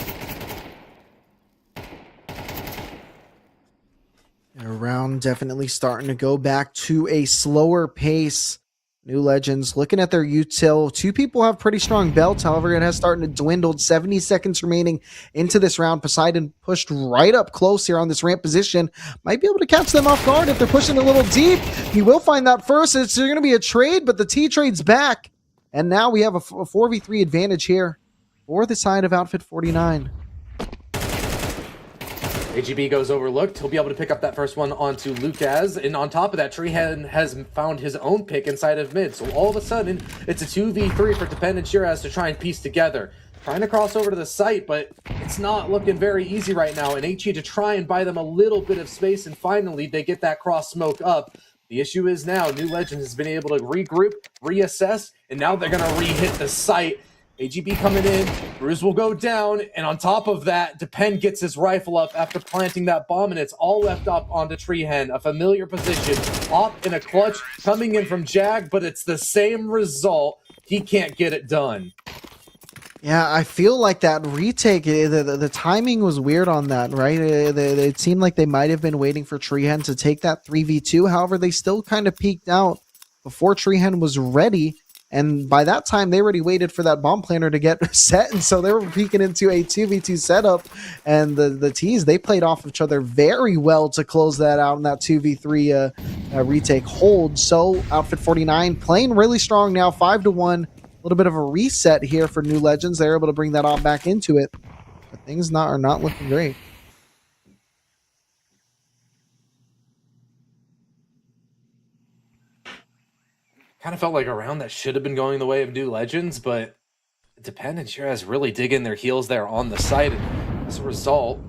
A round definitely starting to go back to a slower pace. New Legends looking at their util. Two people have pretty strong belts. However, it has started to dwindle. 70 seconds remaining into this round. Poseidon pushed right up close here on this ramp position. Might be able to catch them off guard if they're pushing a little deep. He will find that first. It's going to be a trade, but the T trade's back. And now we have a 4v3 advantage here for the side of Outfit 49. AGB goes overlooked. He'll be able to pick up that first one onto Lucas. And on top of that, Treehead has found his own pick inside of mid. So all of a sudden, it's a 2v3 for Depend and Shiraz to try and piece together. Trying to cross over to the site, but it's not looking very easy right now. And HE to try and buy them a little bit of space. And finally, they get that cross smoke up. The issue is now, New Legends has been able to regroup, reassess, and now they're going to re-hit the site. AGB coming in, Bruise will go down, and on top of that, Depend gets his rifle up after planting that bomb, and it's all left up onto Treehen, a familiar position, off in a clutch, coming in from Jag, but it's the same result. He can't get it done. Yeah, I feel like that retake, the timing was weird on that, right? It seemed like they might have been waiting for Treehen to take that 3v2. However, they still kind of peeked out before Treehen was ready. And by that time, they already waited for that bomb planter to get set. And so they were peeking into a 2v2 setup. And the T's, they played off each other very well to close that out in that 2v3 retake hold. So Outfit 49 playing really strong now, 5-1. A little bit of a reset here for New Legends. They're able to bring that all back into it. But things are not looking great. Kind of felt like a round that should have been going the way of New Legends, but Depend and Shiraz really dig in their heels there on the site. And as a result,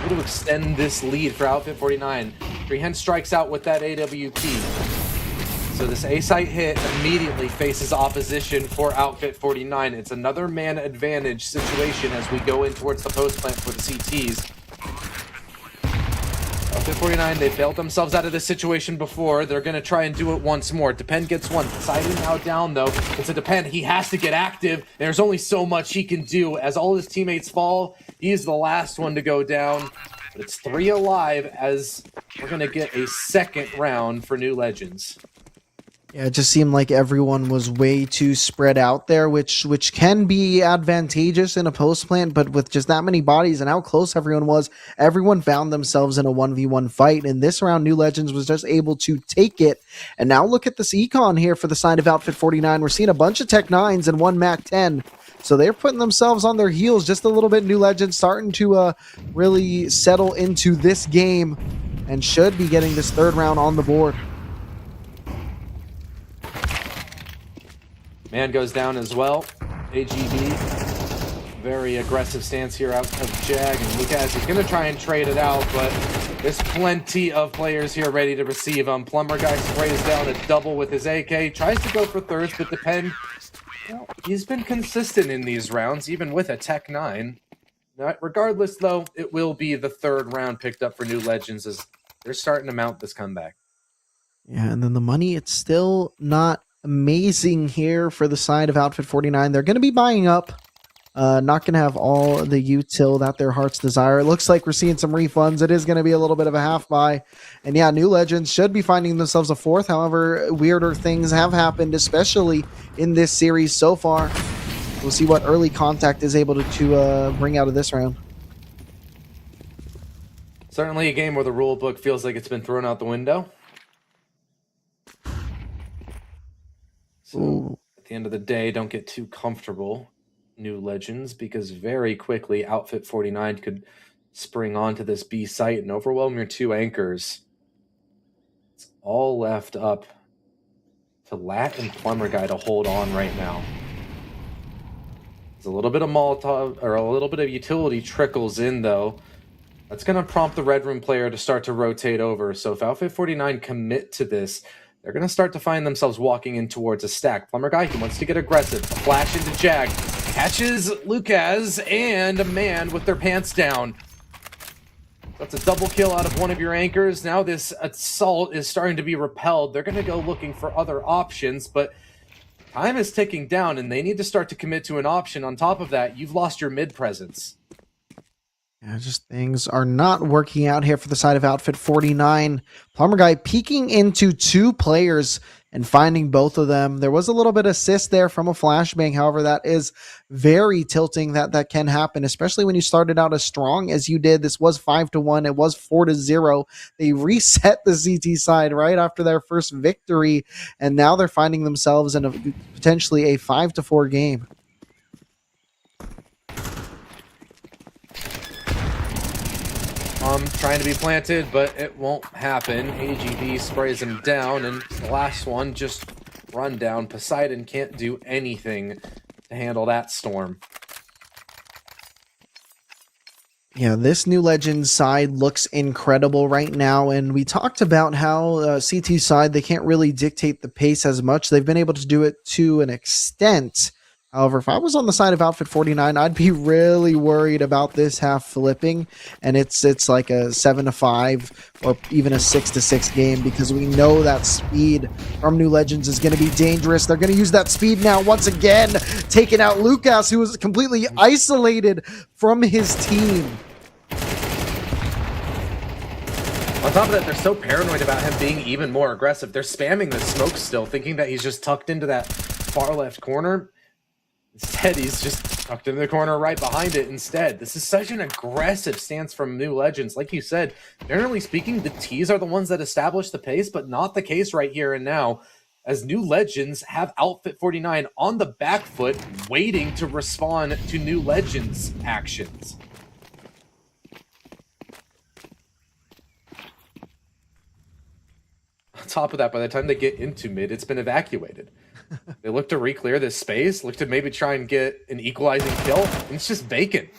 able to extend this lead for Outfit 49. Treehen strikes out with that AWP. So this A-site hit immediately faces opposition for Outfit 49. It's another man advantage situation as we go in towards the post plant for the CTs. Outfit 49, they bailed themselves out of this situation before. They're going to try and do it once more. Depend gets one. Poseidon now down, though. It's a Depend. He has to get active. There's only so much he can do. As all his teammates fall, he's the last one to go down. But it's 3 alive as we're going to get a second round for New Legends. Yeah, it just seemed like everyone was way too spread out there, which can be advantageous in a post plant, but with just that many bodies and how close everyone was, everyone found themselves in a 1v1 fight. And this round, New Legends was just able to take it. And now look at this econ here for the side of Outfit 49. We're seeing a bunch of Tech 9s and one Mac 10. So they're putting themselves on their heels just a little bit. New Legends starting to really settle into this game and should be getting this third round on the board. Man goes down as well. AGB, very aggressive stance here out of Jag, and Lucas is going to try and trade it out, but there's plenty of players here ready to receive him. Plumber guy sprays down a double with his AK, tries to go for thirst, but Depend, well, he's been consistent in these rounds, even with a Tech 9. Regardless, though, it will be the third round picked up for New Legends as they're starting to mount this comeback. Yeah, and then the money, it's still not amazing here for the side of Outfit 49. They're going to be buying up. Not going to have all the util that their hearts desire. It looks like we're seeing some refunds. It is going to be a little bit of a half buy. And yeah, New Legends should be finding themselves a fourth. However, weirder things have happened, especially in this series so far. We'll see what early contact is able to bring out of this round. Certainly a game where the rule book feels like it's been thrown out the window. So at the end of the day, don't get too comfortable, New Legends, because very quickly Outfit 49 could spring onto this B site and overwhelm your two anchors. It's all left up to Lat and Plumber Guy to hold on right now. There's a little bit of Molotov, or a little bit of utility trickles in, though. That's going to prompt the Red Room player to start to rotate over. So if Outfit 49 commit to this, they're going to start to find themselves walking in towards a stack. Plumber Guy, he wants to get aggressive. A flash into Jag. Catches Lucas and a man with their pants down. That's a double kill out of one of your anchors. Now this assault is starting to be repelled. They're going to go looking for other options, but time is ticking down and they need to start to commit to an option. On top of that, you've lost your mid presence. Yeah, just things are not working out here for the side of Outfit 49. Plumber Guy peeking into two players and finding both of them. There was a little bit of assist there from a flashbang. However, that is very tilting that can happen, especially when you started out as strong as you did. This was 5-1. It was 4-0. They reset the CT side right after their first victory, and now they're finding themselves in potentially a 5-4 game. Trying to be planted, but it won't happen. AGB sprays him down, and the last one just run down. Poseidon can't do anything to handle that storm. Yeah, this New Legends side looks incredible right now, and we talked about how CT side, they can't really dictate the pace as much. They've been able to do it to an extent. However, if I was on the side of Outfit 49, I'd be really worried about this half flipping, and it's like a 7-5 or even a 6-6 game, because we know that speed from New Legends is going to be dangerous. They're going to use that speed now once again, taking out Lucas, who was completely isolated from his team. On top of that, they're so paranoid about him being even more aggressive. They're spamming the smoke still, thinking that he's just tucked into that far left corner. Instead, he's just tucked into the corner right behind it instead. This is such an aggressive stance from New Legends. Like you said, generally speaking, the Ts are the ones that establish the pace, but not the case right here and now, as New Legends have Outfit 49 on the back foot, waiting to respond to New Legends' actions. On top of that, by the time they get into mid, it's been evacuated. They look to re-clear this space, look to maybe try and get an equalizing kill, and it's just vacant.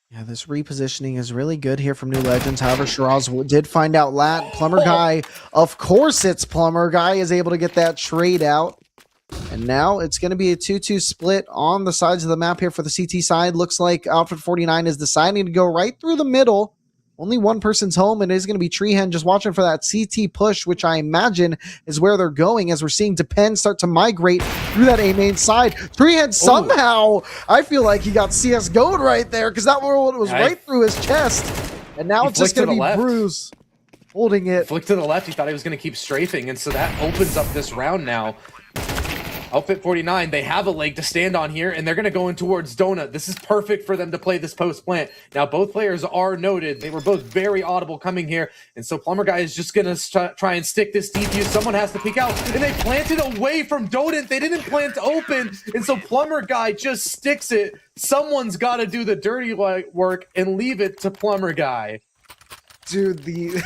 Yeah, this repositioning is really good here from New Legends. However, Shiraz did find out Lat. Plumber Guy, of course it's Plumber Guy, is able to get that trade out. And now it's going to be a 2-2 split on the sides of the map here for the CT side. Looks like Outfit 49 is deciding to go right through the middle. Only one person's home, and it is going to be Treehen just watching for that CT push, which I imagine is where they're going, as we're seeing Depend start to migrate through that A main side. Treehen somehow, I feel like he got CSGO'd right there, because that one was right through his chest. And now it's just going to be Bruce holding it. Flick to the left, he thought he was going to keep strafing, and so that opens up this round now. Outfit 49, they have a leg to stand on here, and they're going to go in towards Donut. This is perfect for them to play this post-plant. Now, both players are noted. They were both very audible coming here, and so Plumber Guy is just going to try and stick this defuse. Someone has to peek out, and they planted away from Donut. They didn't plant open, and so Plumber Guy just sticks it. Someone's got to do the dirty work and leave it to Plumber Guy. Dude, the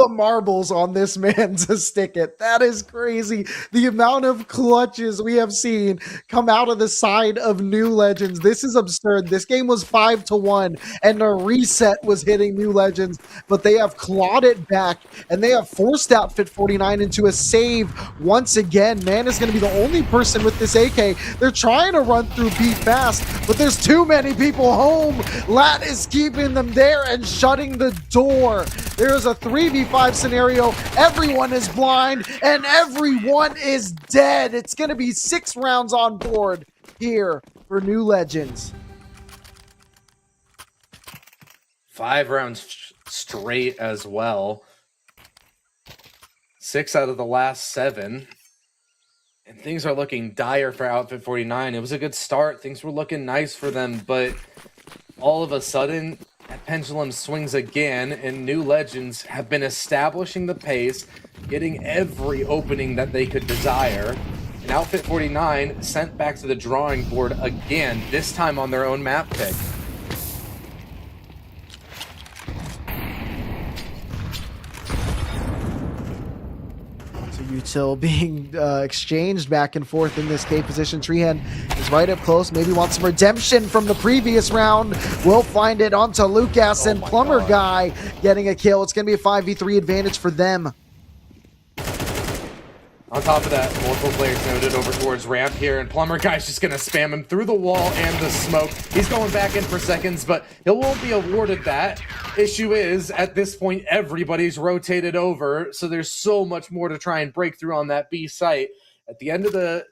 marbles on this man to stick it. That is crazy. The amount of clutches we have seen come out of the side of New Legends. This is absurd. This game was 5-1, and a reset was hitting New Legends, but they have clawed it back, and they have forced Outfit 49 into a save once again. Man is going to be the only person with this AK. They're trying to run through B fast, but there's too many people home. Lat is keeping them there and shutting the door. There is a 3v5 scenario. Everyone is blind and everyone is dead. It's going to be 6 rounds on board here for New Legends. 5 rounds straight as well. 6 out of the last 7. And things are looking dire for Outfit 49. It was a good start. Things were looking nice for them, but all of a sudden, that pendulum swings again, and New Legends have been establishing the pace, getting every opening that they could desire. And Outfit 49 sent back to the drawing board again, this time on their own map pick. Util being exchanged back and forth in this K position. Treehead is right up close. Maybe wants some redemption from the previous round. We'll find it onto Lucas, and Plumber Guy getting a kill. It's going to be a 5v3 advantage for them. On top of that, multiple players noted over towards ramp here, and Plumber Guy's just going to spam him through the wall and the smoke. He's going back in for seconds, but he won't be awarded that. Issue is, at this point, everybody's rotated over, so there's so much more to try and break through on that B site. At the end of the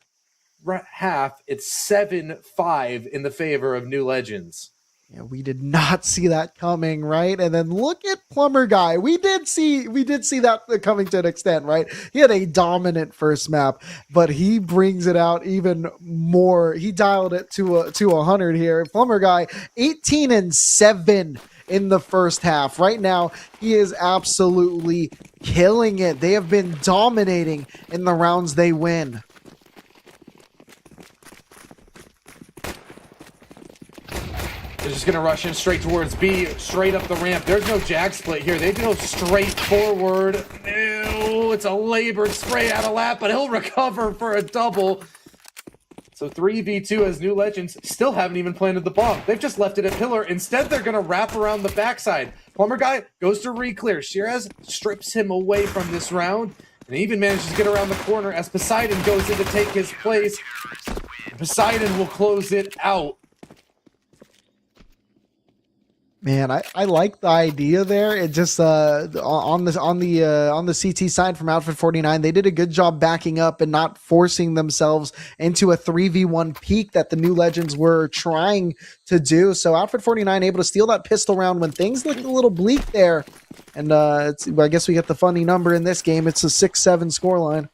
half, it's 7-5 in the favor of New Legends. Yeah, we did not see that coming, right? And then look at Plumber Guy. We did see that coming to an extent, right? He had a dominant first map, but he brings it out even more. He dialed it to 100 here. Plumber Guy 18-7 in the first half. Right now, he is absolutely killing it. They have been dominating in the rounds they win. They're just going to rush in straight towards B, straight up the ramp. There's no jag split here. They go straight forward. Ew, it's a labored spray out of lap, but he'll recover for a double. So 3v2 as New Legends still haven't even planted the bomb. They've just left it at pillar. Instead, they're going to wrap around the backside. Plumber Guy goes to re-clear. Shiraz strips him away from this round, and he even manages to get around the corner as Poseidon goes in to take his place. Poseidon will close it out. Man, I like the idea there. It just on the CT side from Outfit49, they did a good job backing up and not forcing themselves into a 3v1 peak that the New Legends were trying to do. So Outfit49 able to steal that pistol round when things looked a little bleak there. And I guess we get the funny number in this game. It's a 6-7 scoreline.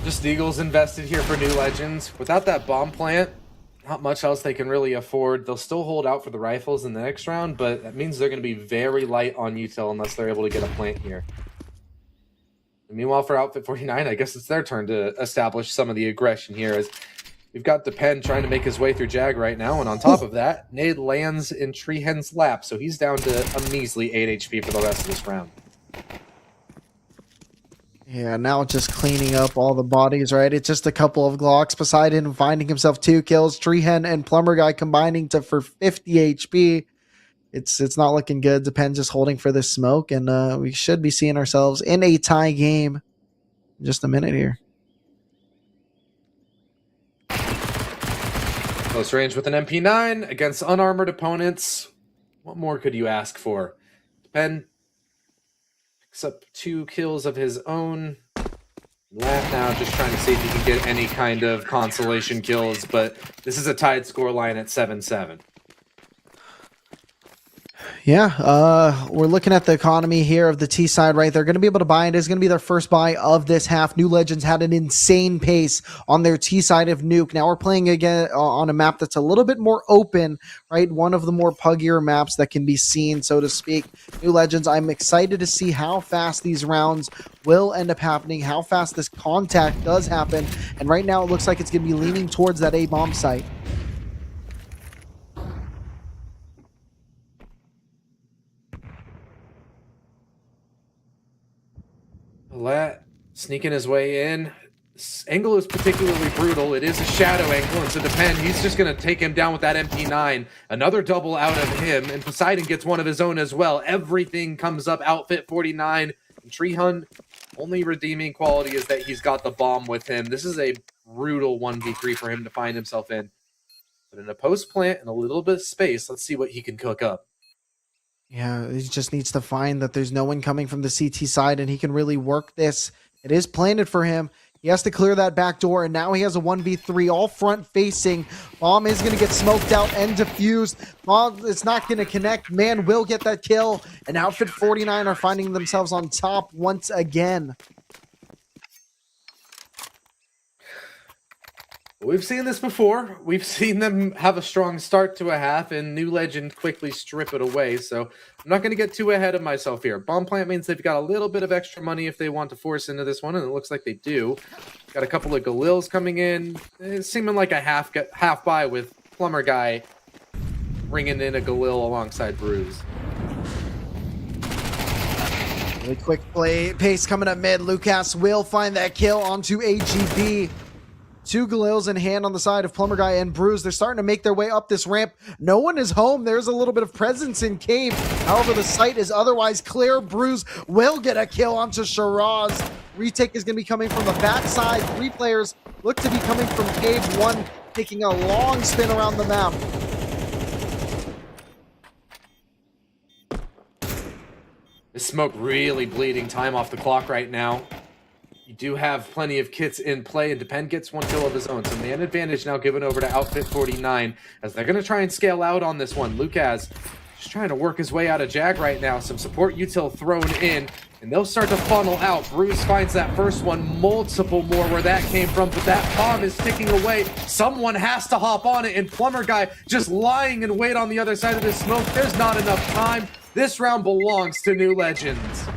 Just Eagles invested here for New Legends. Without that bomb plant, not much else they can really afford. They'll still hold out for the rifles in the next round, but that means they're going to be very light on util unless they're able to get a plant here. And meanwhile, for Outfit49, I guess it's their turn to establish some of the aggression here, as we've got Depend trying to make his way through Jag right now, and on top of that, Nade lands in Treehen's lap, so he's down to a measly 8 HP for the rest of this round. Yeah, now just cleaning up all the bodies, right? It's just a couple of Glocks. Poseidon finding himself 2 kills. Treehen and Plumber Guy combining for 50 HP. It's not looking good. Depends just holding for this smoke, and we should be seeing ourselves in a tie game in just a minute here. Close range with an MP9 against unarmored opponents. What more could you ask for? Depend picks up 2 kills of his own. Left now, just trying to see if he can get any kind of consolation kills, but this is a tied scoreline at 7-7. Yeah, we're looking at the economy here of the T side, right? They're going to be able to buy it. It's going to be their first buy of this half. New Legends had an insane pace on their T side of Nuke. Now we're playing again on a map that's a little bit more open, right? One of the more puggier maps that can be seen, so to speak. New Legends, I'm excited to see how fast these rounds will end up happening, how fast this contact does happen. And right now it looks like it's going to be leaning towards that A-bomb site. Lat sneaking his way in. This angle is particularly brutal. It is a shadow angle, and so Depend, he's just going to take him down with that MP9. Another double out of him, and Poseidon gets one of his own as well. Everything comes up Outfit49. And Treehun, only redeeming quality is that he's got the bomb with him. This is a brutal 1v3 for him to find himself in. But in a post plant and a little bit of space, let's see what he can cook up. Yeah, he just needs to find that there's no one coming from the CT side, and he can really work this. It is planted for him. He has to clear that back door, and now he has a 1v3 all front facing. Bomb is going to get smoked out and defused. Bomb is not going to connect. Man will get that kill, and Outfit49 are finding themselves on top once again. We've seen this before. We've seen them have a strong start to a half, and New Legend quickly strip it away. So I'm not going to get too ahead of myself here. Bomb plant means they've got a little bit of extra money if they want to force into this one, and it looks like they do. Got a couple of Galils coming in. It's seeming like a half buy with Plumber Guy bringing in a Galil alongside Bruise. Really quick pace coming up mid. Lucas will find that kill onto AGB. 2 Galils in hand on the side of Plumber Guy and Bruise. They're starting to make their way up this ramp. No one is home. There's a little bit of presence in Cave. However, the site is otherwise clear. Bruise will get a kill onto Shiraz. Retake is going to be coming from the backside. 3 players look to be coming from Cave. 1 taking a long spin around the map. This smoke really bleeding time off the clock right now. You do have plenty of kits in play, and Depend gets one kill of his own. So man advantage now given over to Outfit49 as they're going to try and scale out on this one. Lucas just trying to work his way out of Jag right now. Some support util thrown in, and they'll start to funnel out. Bruce finds that first one, multiple more where that came from, but that bomb is ticking away. Someone has to hop on it, and Plumber Guy just lying in wait on the other side of this smoke. There's not enough time. This round belongs to New Legends.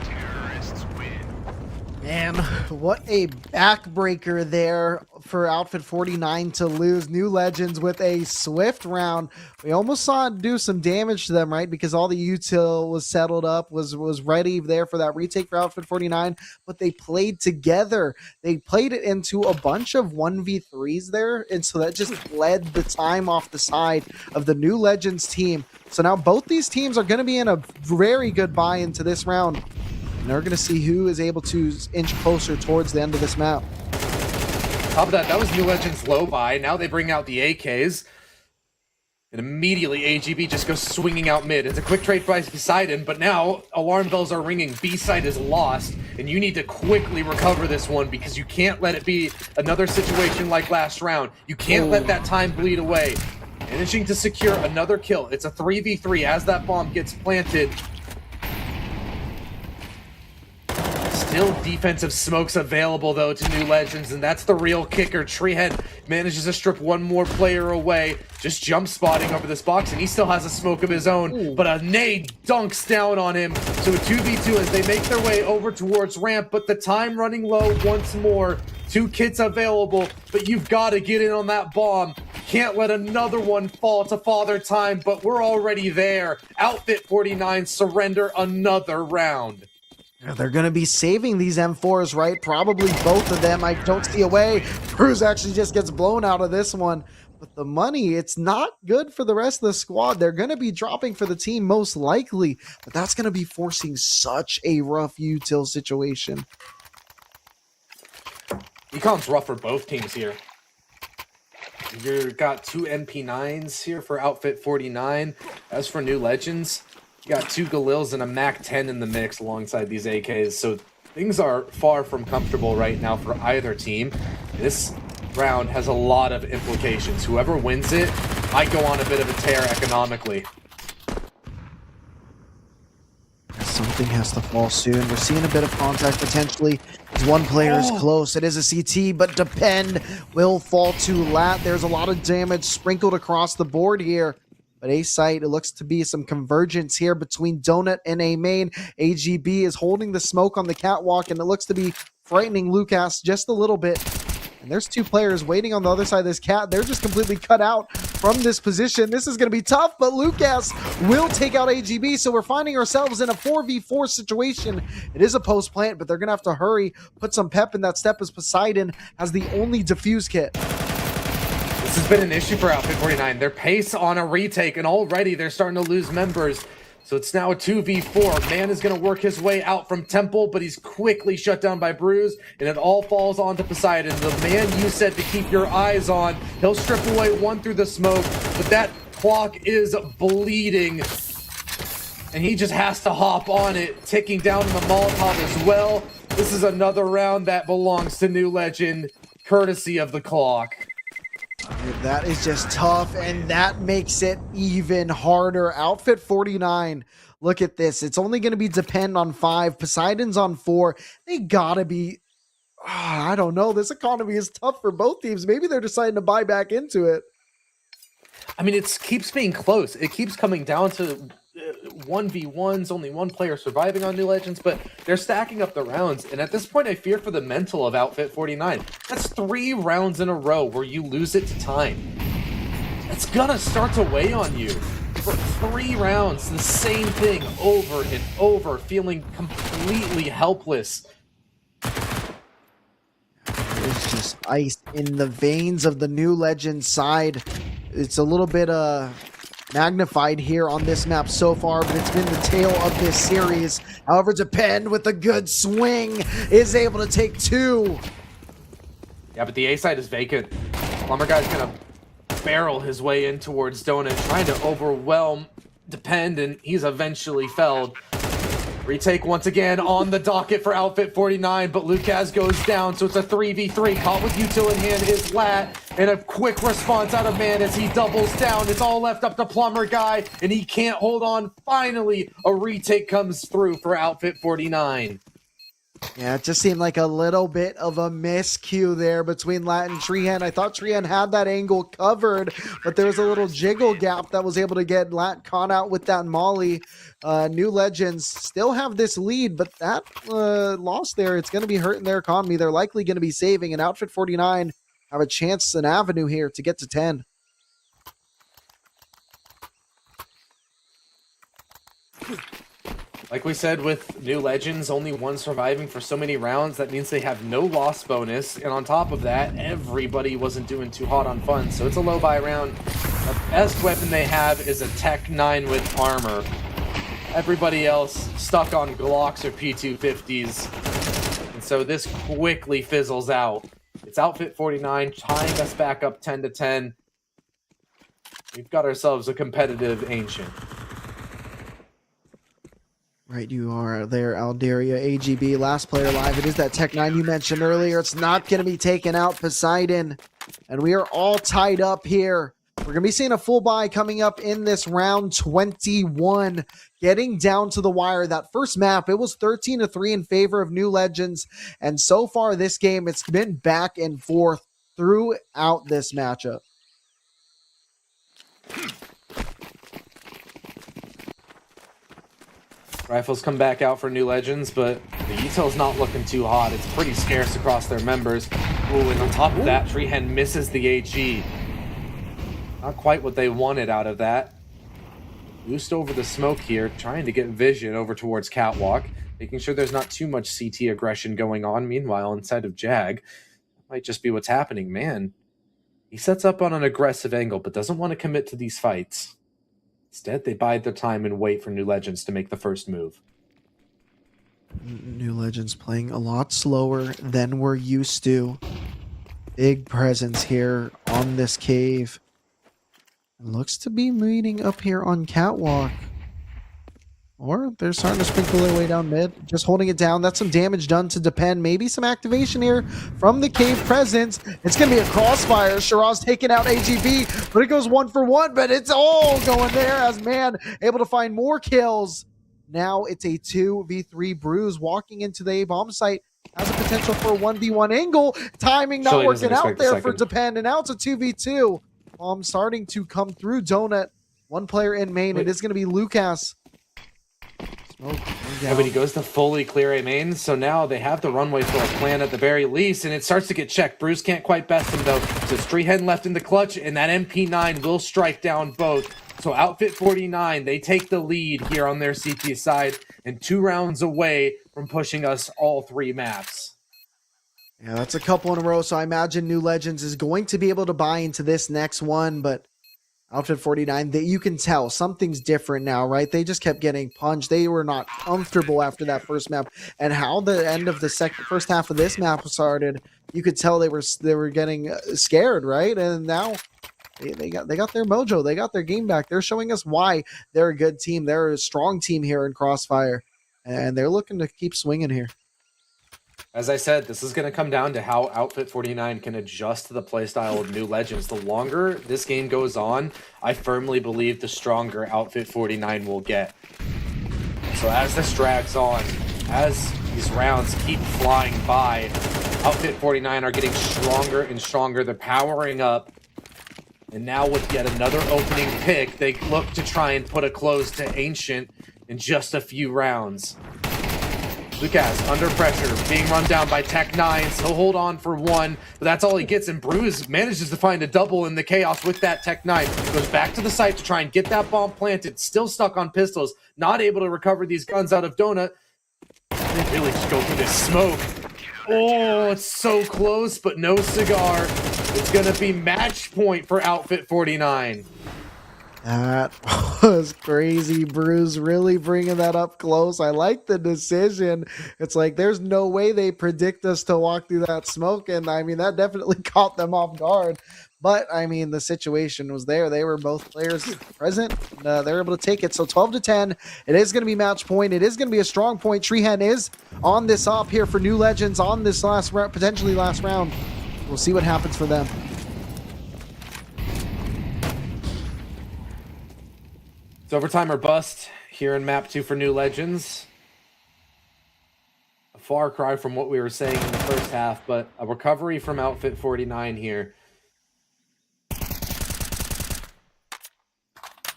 Man, what a backbreaker there for Outfit49 to lose. New Legends with a swift round. We almost saw it do some damage to them, right? Because all the util was settled up, was ready there for that retake for Outfit49, but they played together. They played it into a bunch of 1v3s there, and so that just led the time off the side of the New Legends team. So now both these teams are going to be in a very good buy into this round. And we're going to see who is able to inch closer towards the end of this map. Top of that, that was New Legends low buy. Now they bring out the AKs. And immediately AGB just goes swinging out mid. It's a quick trade by Poseidon, but now alarm bells are ringing. B-side is lost, and you need to quickly recover this one because you can't let it be another situation like last round. You can't let that time bleed away. Managing to secure another kill. It's a 3v3 as that bomb gets planted. Still defensive smokes available, though, to New Legends, and that's the real kicker. Treehead manages to strip one more player away, just jump spotting over this box, and he still has a smoke of his own, but a nade dunks down on him. So a 2v2 as they make their way over towards ramp, but the time running low once more. 2 kits available, but you've got to get in on that bomb. Can't let another one fall to father time, but we're already there. Outfit49 surrender another round. They're going to be saving these M4s, right? Probably both of them. I don't see a way. Cruz actually just gets blown out of this one. But the money, it's not good for the rest of the squad. They're going to be dropping for the team most likely. But that's going to be forcing such a rough util situation. Econ's rough for both teams here. You've got 2 MP9s here for Outfit49. As for New Legends, you got 2 Galils and a MAC-10 in the mix alongside these AKs, so things are far from comfortable right now for either team. This round has a lot of implications. Whoever wins it might go on a bit of a tear economically. Something has to fall soon. We're seeing a bit of contact potentially as one player is close. It is a CT, but Depend will fall to lat. There's a lot of damage sprinkled across the board here. But A site, it looks to be some convergence here between Donut and A main. AGB is holding the smoke on the catwalk, and it looks to be frightening Lucas just a little bit. And there's 2 players waiting on the other side of this cat. They're just completely cut out from this position. This is going to be tough, but Lucas will take out AGB. So we're finding ourselves in a 4v4 situation. It is a post plant, but they're going to have to hurry, put some pep in that step as Poseidon has the only defuse kit. This has been an issue for Outfit49. Their pace on a retake, and already they're starting to lose members. So it's now a 2v4. Man is going to work his way out from Temple, but he's quickly shut down by Bruise, and it all falls onto Poseidon. The man you said to keep your eyes on. He'll strip away one through the smoke, but that clock is bleeding. And he just has to hop on it, ticking down in the Molotov as well. This is another round that belongs to New Legend, courtesy of the clock. That is just tough, and that makes it even harder. Outfit49, look at this. It's only going to be Depend on 5. Poseidon's on 4. They got to be... I don't know. This economy is tough for both teams. Maybe they're deciding to buy back into it. I mean, it keeps being close. It keeps coming down to 1v1s, only one player surviving on New Legends, but they're stacking up the rounds, and at this point I fear for the mental of Outfit49. That's 3 rounds in a row where you lose it to time. It's gonna start to weigh on you. For 3 rounds, the same thing over and over, feeling completely helpless. There's just ice in the veins of the New Legends side. It's a little bit magnified here on this map so far, but it's been the tale of this series. However, Depend with a good swing is able to take 2. Yeah, but the A side is vacant. Plumber Guy's gonna barrel his way in towards Donut, trying to overwhelm Depend, and he's eventually felled. Retake once again on the docket for Outfit 49, but Lucas goes down, so it's a 3v3. Caught with util in hand is Lat, and a quick response out of Man as he doubles down. It's all left up to Plumber Guy, and he can't hold on. Finally, a retake comes through for Outfit 49. Yeah, it just seemed like a little bit of a miscue there between Lat and Treehan. I thought Treehan had that angle covered, but there was a little jiggle gap that was able to get Lat caught out with that molly. New Legends still have this lead, but that loss there, it's going to be hurting their economy. They're likely going to be saving, and Outfit 49 have a chance, an avenue here to get to 10. Like we said with New Legends, only one surviving for so many rounds. That means they have no loss bonus. And on top of that, everybody wasn't doing too hot on fun. So it's a low buy round. The best weapon they have is a Tech 9 with armor. Everybody else stuck on Glocks or P250s. And so this quickly fizzles out. It's Outfit 49 tying us back up 10-10. We've got ourselves a competitive Ancient. Right, you are there, Aldaria, AGB, last player alive. It is that Tech 9 you mentioned earlier. It's not going to be taken out, Poseidon. And we are all tied up here. We're going to be seeing a full buy coming up in this round 21. Getting down to the wire. That first map, it was 13-3 in favor of New Legends. And so far this game, it's been back and forth throughout this matchup. Rifles come back out for New Legends, but the util's not looking too hot. It's pretty scarce across their members. Ooh, and on top of that, Treehan misses the AG. Not quite what they wanted out of that. Boost over the smoke here, trying to get vision over towards Catwalk, making sure there's not too much CT aggression going on. Meanwhile, inside of Jag, might just be what's happening. Man, he sets up on an aggressive angle, but doesn't want to commit to these fights. Instead, they bide their time and wait for New Legends to make the first move. New Legends playing a lot slower than we're used to. Big presence here on this cave. Looks to be meeting up here on Catwalk. Or they're starting to sprinkle their way down mid. Just holding it down. That's some damage done to Depend. Maybe some activation here from the cave presence. It's going to be a Crossfire. Shiraz taking out AGB, but it goes 1-for-1. But it's all going there as Man able to find more kills. Now it's a 2v3 Bruise walking into the A-bomb site. Has a potential for a 1v1 angle. Timing not Surely working out there for second. Depend. And now it's a 2v2. Starting to come through Donut. One player in main. It is going to be Lucas. Yeah, but he goes to fully clear A main, so now they have the runway for a plan at the very least, and it starts to get checked. Bruce can't quite best him, though, so it's Treehan left in the clutch, and that MP9 will strike down both. So Outfit 49, they take the lead here on their CT side, and 2 rounds away from pushing us all 3 maps. Yeah, that's a couple in a row, so I imagine New Legends is going to be able to buy into this next one, but Outfit 49, you can tell something's different now, right? They just kept getting punched. They were not comfortable after that first map, and how the end of the first half of this map started, you could tell they were getting scared, right? And now they got their mojo, they got their game back. They're showing us why they're a good team. They're a strong team here in Crossfire, and they're looking to keep swinging here. As I said, this is going to come down to how Outfit 49 can adjust to the playstyle of New Legends. The longer this game goes on, I firmly believe the stronger Outfit 49 will get. So as this drags on, as these rounds keep flying by, Outfit 49 are getting stronger and stronger. They're powering up. And now with yet another opening pick, they look to try and put a close to Ancient in just a few rounds. Lucas under pressure, being run down by Tech 9. He'll hold on for 1, but that's all he gets. And Bruise manages to find a double in the chaos with that Tech 9. Goes back to the site to try and get that bomb planted. Still stuck on pistols. Not able to recover these guns out of Donut. They really just go through this smoke. Oh, it's so close, but no cigar. It's going to be match point for Outfit 49. That was crazy. Bruce really bringing that up close. I like the decision. It's like there's no way they predict us to walk through that smoke, and I mean that definitely caught them off guard. But I mean, the situation was there. They were both players present. They're able to take it. So 12-10. It is going to be match point. It is going to be a strong point. Treehan is on this op here for New Legends on this last round, potentially last round. We'll see what happens for them. It's overtime or bust here in map 2 for New Legends. A far cry from what we were saying in the first half, but a recovery from Outfit49 here.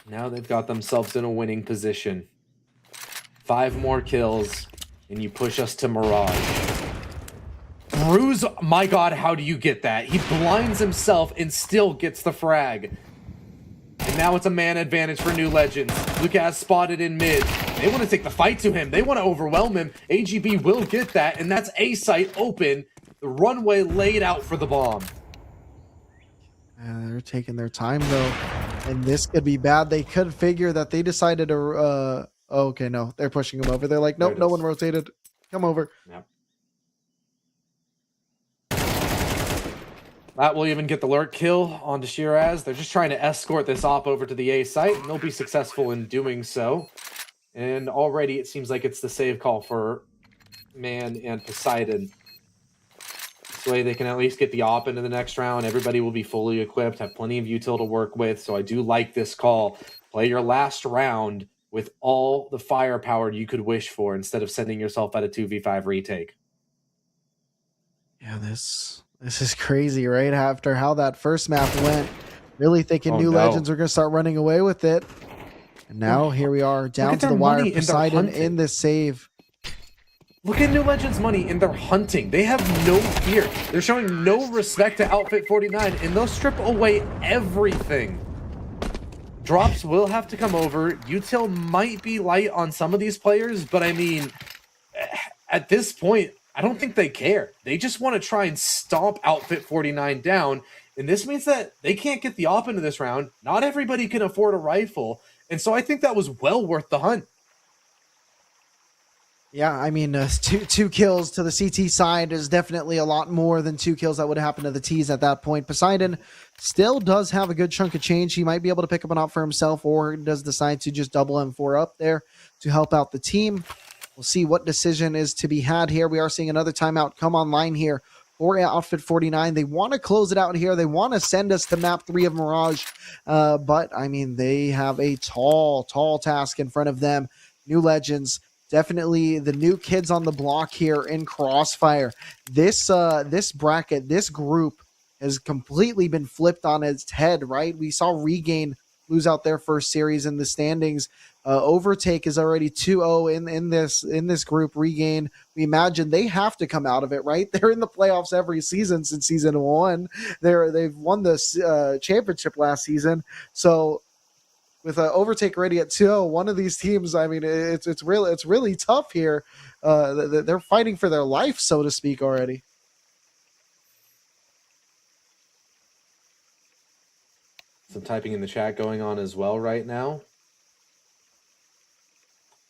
Now they've got themselves in a winning position. 5 more kills, and you push us to Mirage. Bruise, my god, how do you get that? He blinds himself and still gets the frag. And now it's a man advantage for New Legends. Lucas spotted in mid. They want to take the fight to him. They want to overwhelm him. AGB will get that, and that's A site open. The runway laid out for the bomb. They're taking their time, though. And this could be bad. They could figure that they decided to... okay, no. They're pushing him over. They're like, nope, no one rotated. Come over. Yep. That will even get the lurk kill onto Shiraz. They're just trying to escort this op over to the A site, and they'll be successful in doing so. And already it seems like it's the save call for Man and Poseidon. This way they can at least get the op into the next round. Everybody will be fully equipped, have plenty of util to work with. So I do like this call. Play your last round with all the firepower you could wish for instead of sending yourself at a 2v5 retake. Yeah, this is crazy, right? After how that first map went, really thinking New Legends were going to start running away with it. And now here we are down to the wire. Poseidon in this save. Look at New Legends money, and they're hunting. They have no fear. They're showing no respect to Outfit49, and they'll strip away everything. Drops will have to come over. Util might be light on some of these players, but I mean, at this point, I don't think they care. They just want to try and stomp Outfit49 down, and this means that they can't get the op into this round. Not everybody can afford a rifle, and so I think that was well worth the hunt. Yeah, I mean, two kills to the CT side is definitely a lot more than 2 kills that would happen to the Ts at that point. Poseidon still does have a good chunk of change. He might be able to pick up an op for himself, or does decide to just double M4 up there to help out the team. We'll see what decision is to be had here. We are seeing another timeout come online here for Outfit49. They want to close it out here. They want to send us to map 3 of Mirage. But, I mean, they have a tall task in front of them. New Legends, definitely the new kids on the block here in Crossfire. This bracket, this group has completely been flipped on its head, right? We saw Regain lose out their first series in the standings. Overtake is already 2-0 in this group. Regain, we imagine they have to come out of it, right? They're in the playoffs every season since season 1. They've won the championship last season. So with Overtake already at 2-0, one of these teams, I mean, it's really tough here. They're fighting for their life, so to speak, already. Some typing in the chat going on as well right now.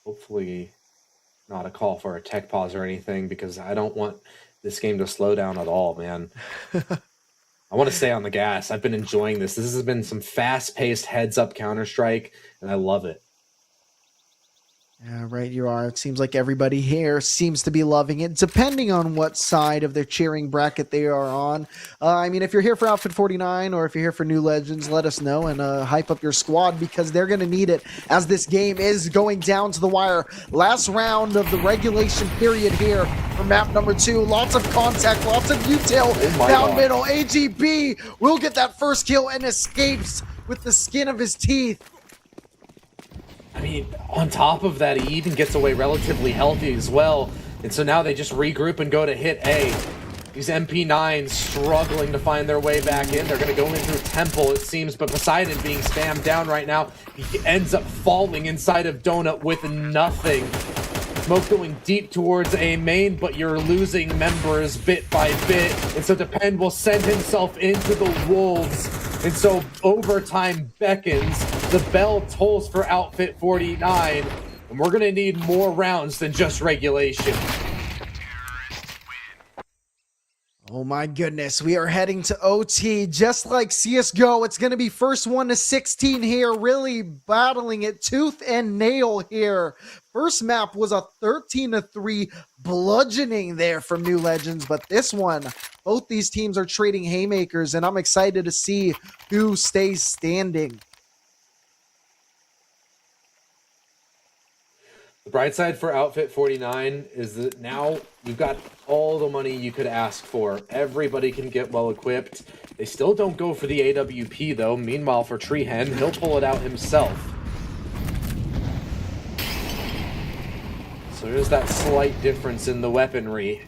Hopefully not a call for a tech pause or anything, because I don't want this game to slow down at all, man. I want to stay on the gas. I've been enjoying this. This has been some fast-paced heads-up Counter-Strike, and I love it. Yeah, right, you are. It seems like everybody here seems to be loving it, depending on what side of their cheering bracket they are on. I mean, if you're here for Outfit49 or if you're here for New Legends, let us know and hype up your squad, because they're going to need it as this game is going down to the wire. Last round of the regulation period here for map number 2. Lots of contact, lots of util down middle. AGB will get that first kill and escapes with the skin of his teeth. I mean, on top of that, he even gets away relatively healthy as well. And so now they just regroup and go to hit A. These MP9s struggling to find their way back in. They're going to go in through Temple, it seems, but Poseidon being spammed down right now. He ends up falling inside of Donut with nothing. Smoke going deep towards A main, but you're losing members bit by bit. And so Depend will send himself into the Wolves. And so overtime beckons. The bell tolls for Outfit49. And we're going to need more rounds than just regulation. Oh my goodness, we are heading to OT just like CSGO. It's going to be first 1 to 16 here, really battling it tooth and nail here. First map was a 13 to 3 bludgeoning there from New Legends, but this one, both these teams are trading haymakers, and I'm excited to see who stays standing. The bright side for Outfit49 is that now you've got all the money you could ask for. Everybody can get well equipped. They still don't go for the AWP though. Meanwhile, for Treehen, he'll pull it out himself. So there's that slight difference in the weaponry.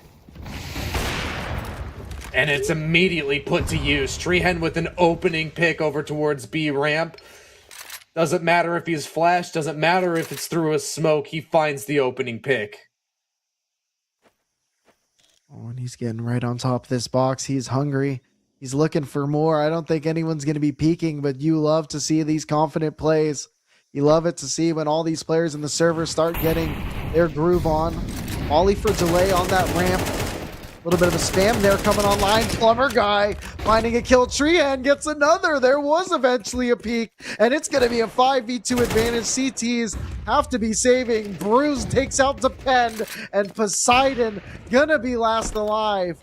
And it's immediately put to use. Treehen with an opening pick over towards B ramp. Doesn't matter if he's flashed, doesn't matter if it's through a smoke, he finds the opening pick. Oh, and he's getting right on top of this box. He's hungry. He's looking for more. I don't think anyone's going to be peeking, but you love to see these confident plays. You love it to see when all these players in the server start getting their groove on. Molly for delay on that ramp. A little bit of a spam there coming online. Plumber guy finding a kill. Treehen gets another. There was eventually a peek, and it's going to be a 5v2 advantage. CTs have to be saving. Bruise takes out Depend, and Poseidon gonna be last alive.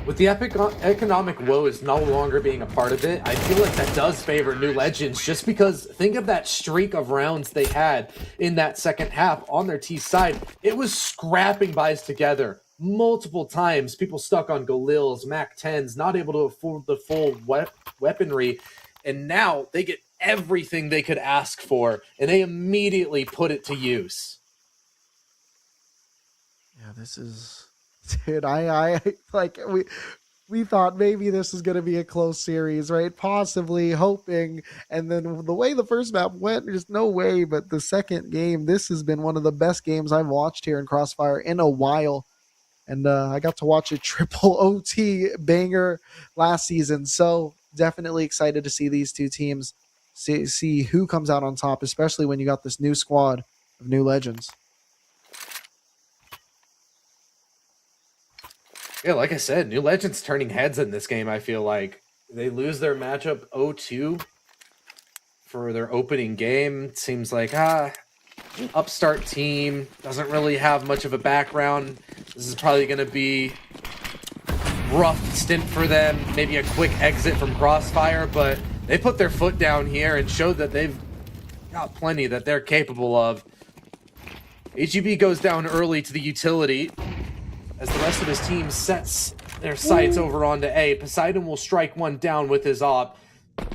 With the economic woes no longer being a part of it, I feel like that does favor New Legends, just because think of that streak of rounds they had in that second half on their T side. It was scrapping buys together. Multiple times, people stuck on Galils, MAC-10s, not able to afford the full weaponry, and now they get everything they could ask for, and they immediately put it to use. Yeah, this is, dude. I like we thought maybe this is going to be a close series, right? Possibly hoping, and then the way the first map went, there's no way. But the second game, this has been one of the best games I've watched here in Crossfire in a while. And I got to watch a triple OT banger last season. So definitely excited to see these two teams, see who comes out on top, especially when you got this new squad of New Legends. Yeah, like I said, New Legends turning heads in this game, I feel like. They lose their matchup 0-2 for their opening game. It seems like, upstart team, doesn't really have much of a background. This is probably going to be rough stint for them, maybe a quick exit from Crossfire, but they put their foot down here and showed that they've got plenty that they're capable of. HEB goes down early to the utility as the rest of his team sets their sights over onto A. Poseidon will strike one down with his op,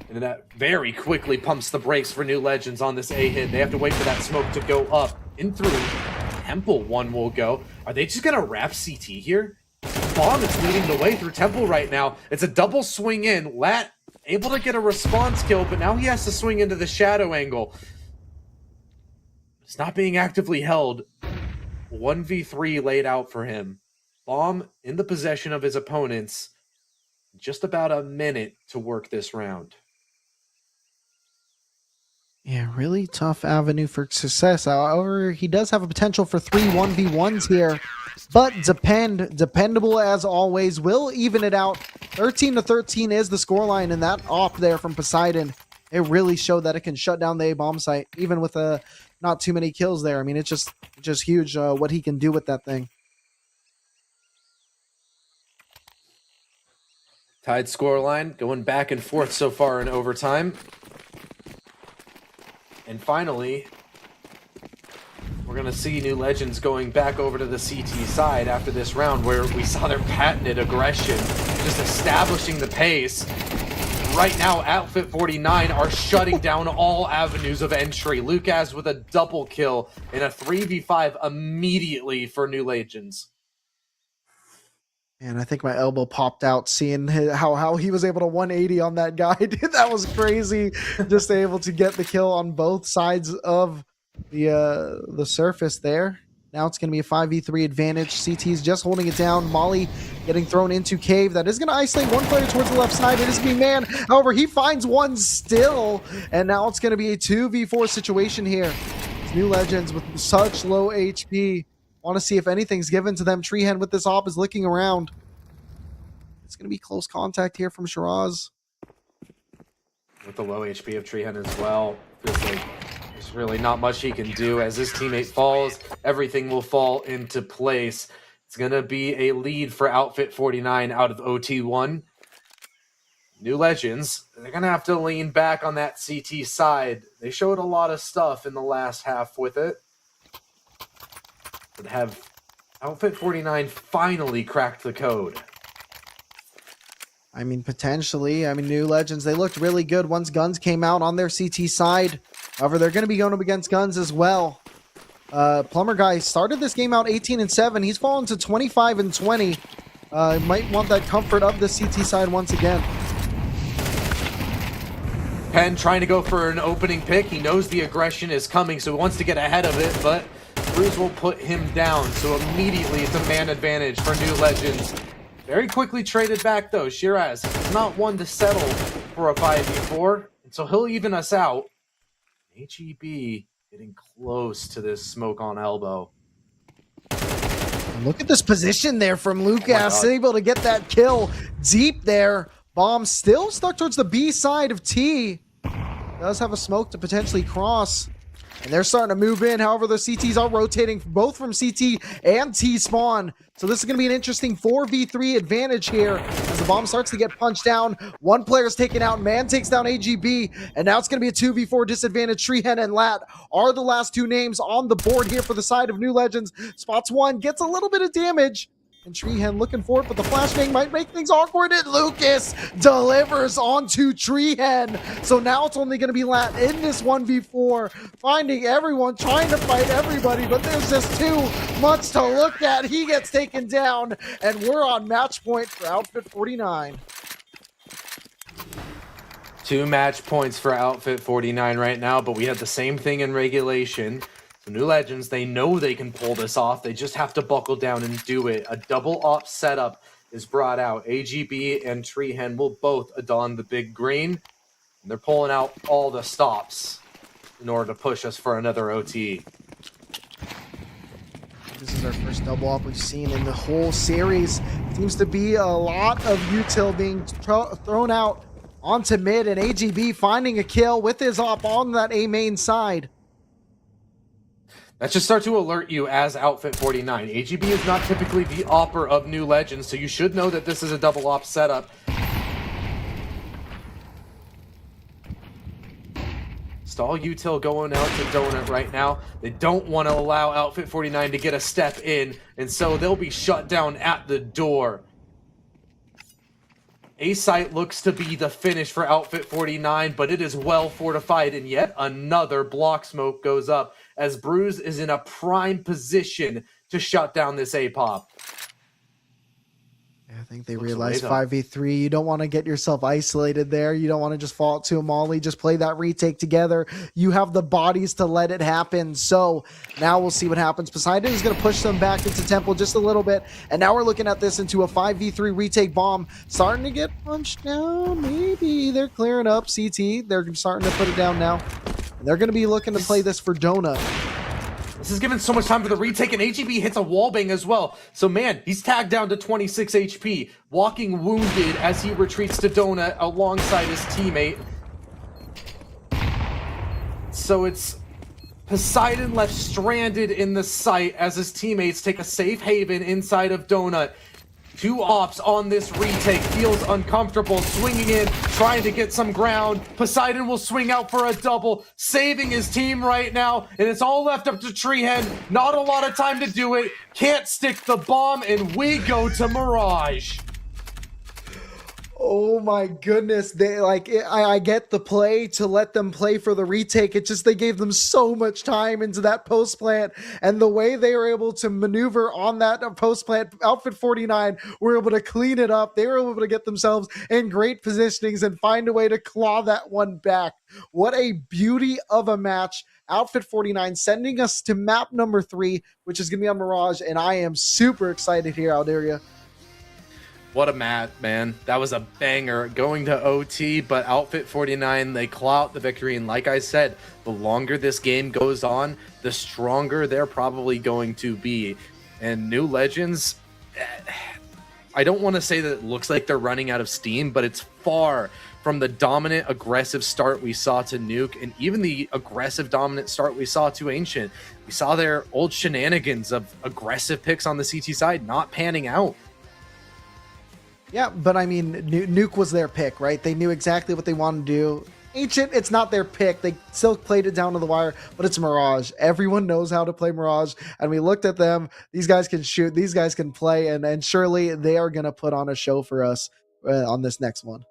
and that very quickly pumps the brakes for New Legends on this A hit. They have to wait for that smoke to go up and through. Temple one will go. Are they just going to wrap CT here? Bomb is leading the way through Temple right now. It's a double swing in. Lat able to get a response kill, but now he has to swing into the shadow angle. It's not being actively held. 1v3 laid out for him. Bomb in the possession of his opponents. Just about a minute to work this round. Yeah, really tough avenue for success. However, he does have a potential for 3 1v1s here. But dependable as always, will even it out. 13 to 13 is the scoreline, and that op there from Poseidon, it really showed that it can shut down the A-bomb site, even with not too many kills there. I mean, it's just huge what he can do with that thing. Tied scoreline, going back and forth so far in overtime. And finally, we're going to see New Legends going back over to the CT side after this round, where we saw their patented aggression, just establishing the pace. Right now, Outfit49 are shutting down all avenues of entry. Lucas with a double kill and a 3v5 immediately for New Legends. And I think my elbow popped out seeing how he was able to 180 on that guy. Dude, that was crazy. Just able to get the kill on both sides of the surface there. Now it's going to be a 5v3 advantage. CT's just holding it down. Molly getting thrown into cave. That is going to isolate one player towards the left side. It is B-Man. However, he finds one still. And now it's going to be a 2v4 situation here. It's New Legends with such low HP. Want to see if anything's given to them. Treehen with this op is looking around. It's going to be close contact here from Shiraz. With the low HP of Treehan as well, feels like there's really not much he can do. As his teammate falls, everything will fall into place. It's going to be a lead for Outfit49 out of OT1. New Legends, they're going to have to lean back on that CT side. They showed a lot of stuff in the last half with it. But have Outfit49 finally cracked the code? I mean, potentially. I mean, New Legends, they looked really good once Guns came out on their CT side. However, they're going to be going up against Guns as well. Plumber Guy started this game out 18-7. He's fallen to 25-20. Might want that comfort of the CT side once again. Penn trying to go for an opening pick. He knows the aggression is coming, so he wants to get ahead of it, but Bruce will put him down. So immediately it's a man advantage for New Legends. Very quickly traded back, though. Shiraz is not one to settle for a 5v4, and so he'll even us out. HEB getting close to this smoke on elbow. Look at this position there from Lucas, able to get that kill deep there. Bomb still stuck towards the B side of T. Does have a smoke to potentially cross. And they're starting to move in. However, the CTs are rotating both from CT and T spawn. So this is going to be an interesting 4v3 advantage here as the bomb starts to get punched down. One player's taken out. Man takes down AGB. And now it's going to be a 2v4 disadvantage. Treehan and Lat are the last two names on the board here for the side of New Legends. Spots one, gets a little bit of damage. And Treehan looking for it, but the flashbang might make things awkward. And Lucas delivers onto Treehan. So now it's only going to be Lat in this 1v4, finding everyone, trying to fight everybody, but there's just too much to look at. He gets taken down, and we're on match point for Outfit49. 2 match points for Outfit49 right now, but we had the same thing in regulation. So New Legends, they know they can pull this off. They just have to buckle down and do it. A double op setup is brought out. AGB and Treehan will both adorn the big green. And they're pulling out all the stops in order to push us for another OT. This is our first double op we've seen in the whole series. Seems to be a lot of util being thrown out onto mid, and AGB finding a kill with his op on that A main side. That should start to alert you as Outfit49. AGB is not typically the opper of New Legends, so you should know that this is a double op setup. Stall util going out to Donut right now. They don't want to allow Outfit49 to get a step in, and so they'll be shut down at the door. A-site looks to be the finish for Outfit49, but it is well fortified, and yet another block smoke goes up as Bruise is in a prime position to shut down this A-pop. I think they realize 5v3, you don't want to get yourself isolated there. You don't want to just fall to a molly, just play that retake together. You have the bodies to let it happen. So now we'll see what happens. Poseidon is going to push them back into Temple just a little bit. And now we're looking at this into a 5v3 retake bomb. Starting to get punched down. Maybe they're clearing up CT. They're starting to put it down now. And they're going to be looking to play this for Donut. This is given so much time for the retake, and AGB hits a wallbang as well. So, man, he's tagged down to 26 HP, walking wounded as he retreats to Donut alongside his teammate. So it's Poseidon left stranded in the site as his teammates take a safe haven inside of Donut. 2 ops on this retake, feels uncomfortable, swinging in, trying to get some ground. Poseidon will swing out for a double, saving his team right now, and it's all left up to Treehan. Not a lot of time to do it, can't stick the bomb, and we go to Mirage. Oh my goodness. They I get the play to let them play for the retake. It's just they gave them so much time into that post plant, and the way they were able to maneuver on that post plant, Outfit49 were able to clean it up. They were able to get themselves in great positionings and find a way to claw that one back. What a beauty of a match. Outfit49 sending us to map number 3, which is going to be on Mirage, and I am super excited here, Alderia. What a mat, man. That was a banger going to OT, but Outfit49, they claw out the victory. And like I said, the longer this game goes on, the stronger they're probably going to be. And New Legends, I don't want to say that it looks like they're running out of steam, but it's far from the dominant, aggressive start we saw to Nuke, and even the aggressive, dominant start we saw to Ancient. We saw their old shenanigans of aggressive picks on the CT side not panning out. Yeah, but I mean, Nuke was their pick, right? They knew exactly what they wanted to do. Ancient, it's not their pick. They still played it down to the wire, but it's Mirage. Everyone knows how to play Mirage, and we looked at them. These guys can shoot. These guys can play, and surely they are going to put on a show for us on this next one.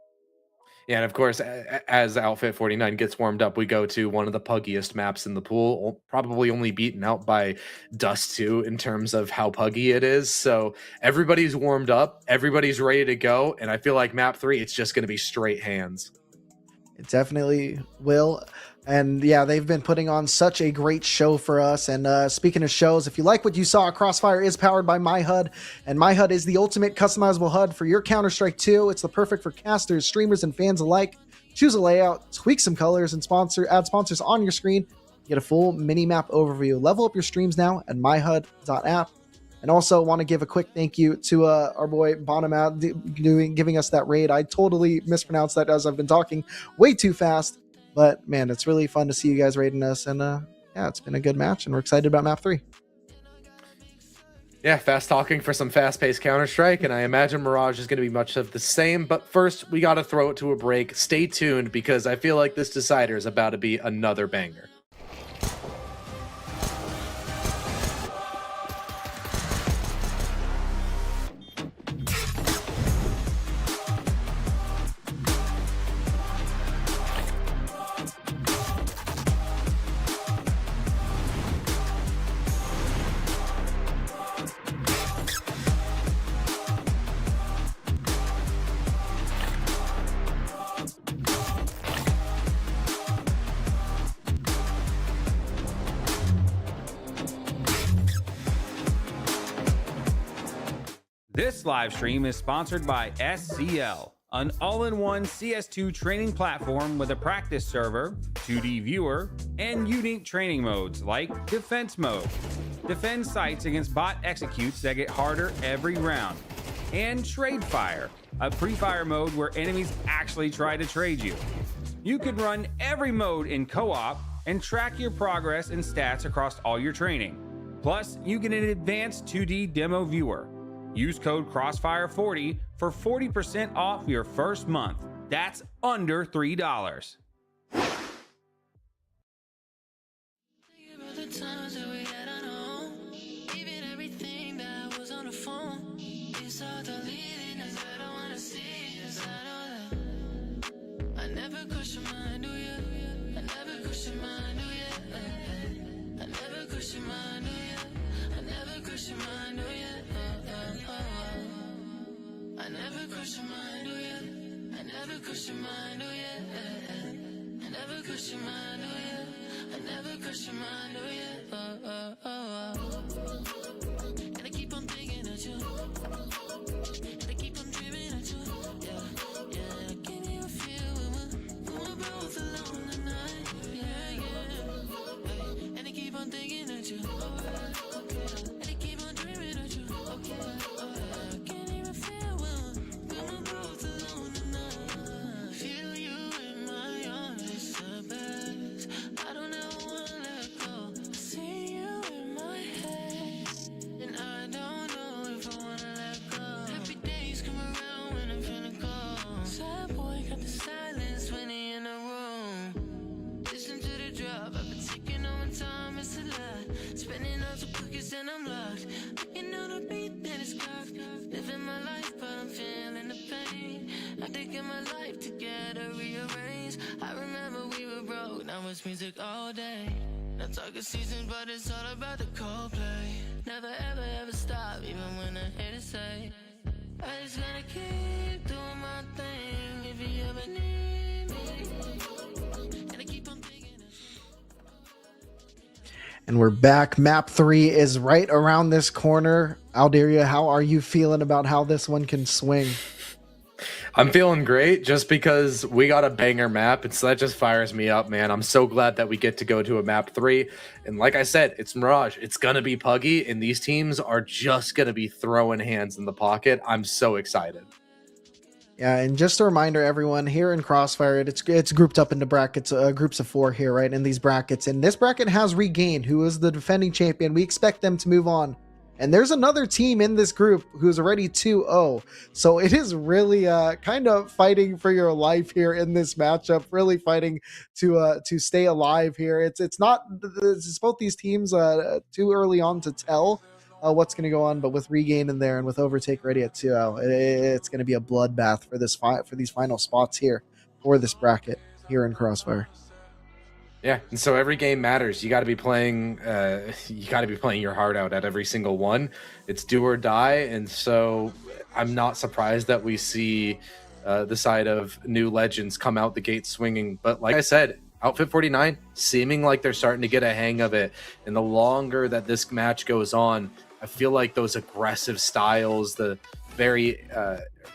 Yeah, and of course, as Outfit49 gets warmed up, we go to one of the puggiest maps in the pool, probably only beaten out by Dust 2 in terms of how puggy it is. So everybody's warmed up, everybody's ready to go, and I feel like map 3, it's just going to be straight hands. It definitely will. And yeah, they've been putting on such a great show for us. And speaking of shows, if you like what you saw, Crossfire is powered by myhud. And myhud is the ultimate customizable HUD for your Counter-Strike 2. It's the perfect for casters, streamers, and fans alike. Choose a layout, tweak some colors, and add sponsors on your screen. Get a full mini-map overview. Level up your streams now at myhud.app. And also want to give a quick thank you to our boy Bonamat giving us that raid. I totally mispronounced that as I've been talking way too fast. But man, it's really fun to see you guys raiding us. And yeah, it's been a good match, and we're excited about map 3. Yeah, fast talking for some fast-paced Counter-Strike, and I imagine Mirage is going to be much of the same. But first, we got to throw it to a break. Stay tuned, because I feel like this Decider is about to be another banger. This live stream is sponsored by SCL, an all-in-one CS2 training platform with a practice server, 2D viewer, and unique training modes like Defense Mode. Defend sites against bot executes that get harder every round. And Trade Fire, a pre-fire mode where enemies actually try to trade you. You can run every mode in co-op and track your progress and stats across all your training. Plus, you get an advanced 2D demo viewer. Use code Crossfire40 for 40% off your first month. That's under $3. I never cross your mind, oh yeah. I never cross your mind, oh yeah. I never cross your mind, oh yeah. I never cross your mind, oh yeah. Oh, oh, oh, oh. And I keep on thinking of you. And I keep on dreaming of you. Yeah, yeah. I can't even feel when we're both alone tonight. Yeah, yeah. Hey, and I keep on thinking of you. Okay. And I keep on dreaming of you. Okay. I can't even feel when we're both alone tonight. Feel you in my arms, it's the best. I don't ever wanna let go. I see you in my head, and I don't know if I wanna let go. Happy days come around when I'm feeling cold. Sad boy got the silence when he in the room. Listen to the drop, I've been taking on time, it's a lot. Spending all the cookies and I'm locked. Looking on the beat, then it's cocked. Living my life, but I'm feeling the pain. I think in my life together rearrange. I remember we were broke, now it's music all day. Not talking season, but it's all about the Coldplay. Never ever ever stop, even when I hate to say. I just gotta keep doing my thing if you ever need me. And I keep on thinking. And we're back. Map 3 is right around this corner. Alderia, how are you feeling about how this one can swing? I'm feeling great just because we got a banger map, and so that just fires me up, man. I'm so glad that we get to go to a map 3. And like I said, it's Mirage. It's going to be puggy, and these teams are just going to be throwing hands in the pocket. I'm so excited. Yeah, and just a reminder, everyone, here in Crossfire, it's grouped up into brackets, groups of 4 here, right, in these brackets. And this bracket has Regain, who is the defending champion. We expect them to move on. And there's another team in this group who's already 2-0. So it is really kind of fighting for your life here in this matchup, really fighting to stay alive here. It's both these teams too early on to tell what's going to go on, but with Regain in there and with Overtake ready at 2-0, it's going to be a bloodbath for these final spots here for this bracket here in Crossfire. Yeah, and so every game matters. You got to be playing. You got to be playing your heart out at every single one. It's do or die, and so I'm not surprised that we see the side of New Legends come out the gate swinging. But like I said, Outfit49 seeming like they're starting to get a hang of it. And the longer that this match goes on, I feel like those aggressive styles, the very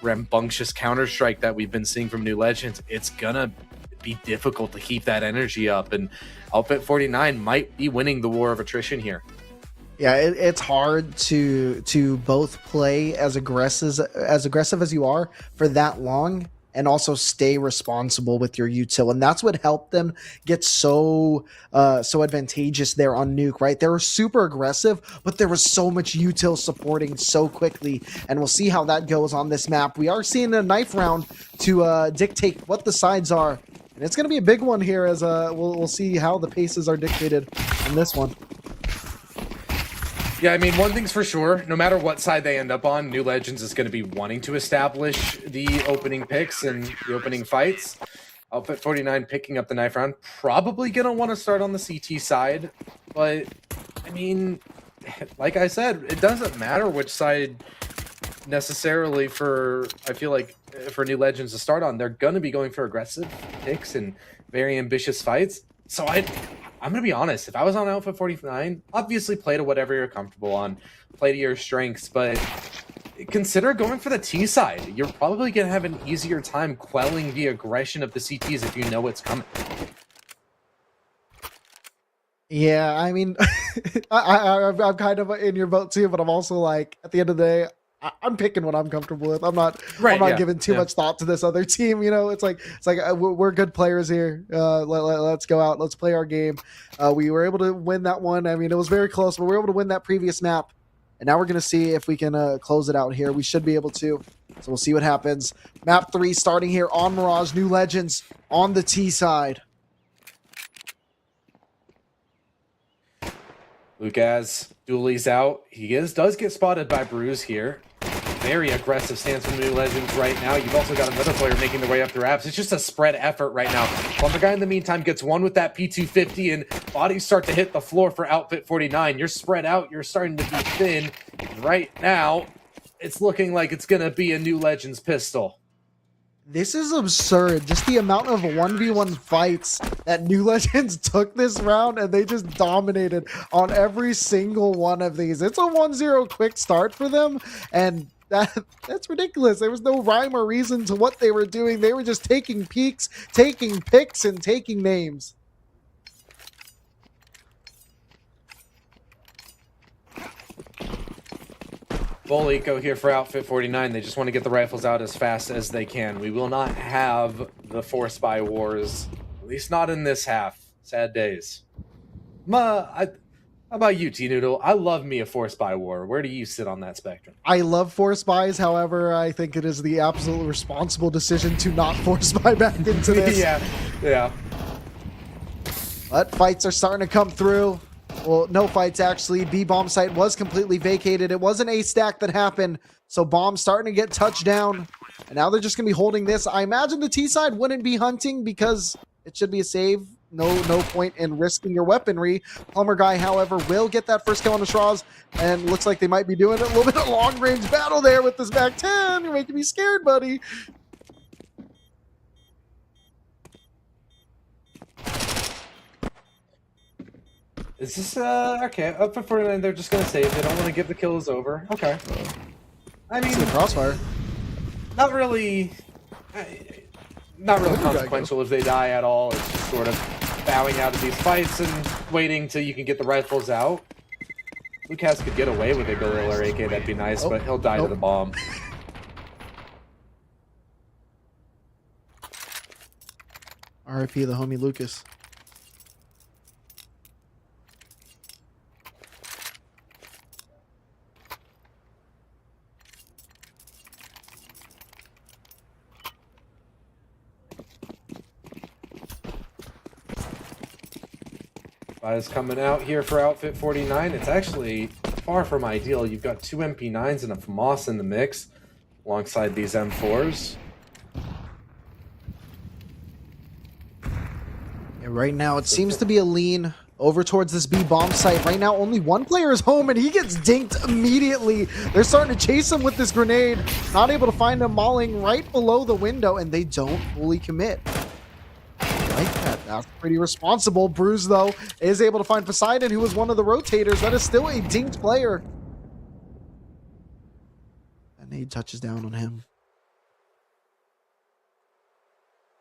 rambunctious Counter-Strike that we've been seeing from New Legends, it's gonna be difficult to keep that energy up, and Outfit49 might be winning the war of attrition here. Yeah, it's hard to both play as aggressive as you are for that long and also stay responsible with your util, and that's what helped them get so advantageous there on Nuke, right? They were super aggressive, but there was so much util supporting so quickly, and we'll see how that goes on this map. We are seeing a knife round to dictate what the sides are. And it's going to be a big one here as we'll see how the paces are dictated in this one. Yeah, I mean, one thing's for sure, no matter what side they end up on, New Legends is going to be wanting to establish the opening picks and the opening fights. Outfit49 picking up the knife round, probably going to want to start on the CT side. But, I mean, like I said, it doesn't matter which side necessarily I feel like, for New Legends to start on. They're going to be going for aggressive picks and very ambitious fights. So I'm going to be honest. If I was on Outfit49, obviously play to whatever you're comfortable on, play to your strengths, but consider going for the T side. You're probably going to have an easier time quelling the aggression of the CTs if you know what's coming. Yeah, I mean, I'm kind of in your boat too, but I'm also like, at the end of the day, I'm picking what I'm comfortable with. I'm not giving too much thought to this other team. You know, it's like we're good players here. Let's go out. Let's play our game. We were able to win that one. I mean, it was very close, but we were able to win that previous map. And now we're going to see if we can close it out here. We should be able to. So we'll see what happens. Map 3 starting here on Mirage. New Legends on the T side. Lucas, Dooley's out. He does get spotted by Bruise here. Very aggressive stance from New Legends right now. You've also got another player making their way up their apps. It's just a spread effort right now. Plumber Guy in the meantime gets one with that P250, and bodies start to hit the floor for Outfit49. You're spread out. You're starting to be thin. And right now, it's looking like it's going to be a New Legends pistol. This is absurd. Just the amount of 1v1 fights that New Legends took this round, and they just dominated on every single one of these. It's a 1-0 quick start for them, and that's ridiculous. There was no rhyme or reason to what they were doing. They were just taking peeks, taking picks, and taking names. Full eco here for Outfit49. They just want to get the rifles out as fast as they can. We will not have the Force Buy Wars, at least not in this half. Sad days. How about you, T-Noodle? I love me a Force Buy War. Where do you sit on that spectrum? I love Force Buys. However, I think it is the absolute responsible decision to not Force Buy back into this. Yeah. But fights are starting to come through. Well, no fights, actually. B bomb site was completely vacated. It was an A stack that happened. So bombs starting to get touched down. And now they're just going to be holding this. I imagine the T side wouldn't be hunting because it should be a save. No point in risking your weaponry. Plumber Guy, however, will get that first kill on the Shraz. And looks like they might be doing a little bit of long-range battle there with this back 10. You're making me scared, buddy. Is this, okay, Outfit49, they're just gonna save. They don't want to give the kills over. Okay. I mean, Crossfire. not really Not really consequential if they die at all. It's just sort of bowing out of these fights and waiting till you can get the rifles out. Lucas could get away with a Galil or AK, that'd be nice, but he'll die to the bomb. RIP the homie Lucas. Is coming out here for Outfit 49. It's actually far from ideal. You've got 2 MP9s and a FAMAS in the mix alongside these M4s. And right now, it seems to be a lean over towards this B bomb site. Right now, only one player is home, and he gets dinked immediately. They're starting to chase him with this grenade. Not able to find him, mauling right below the window, and they don't fully commit. Like that. That's pretty responsible. Bruise, though, is able to find Poseidon, who was one of the rotators. That is still a dinked player. And he touches down on him.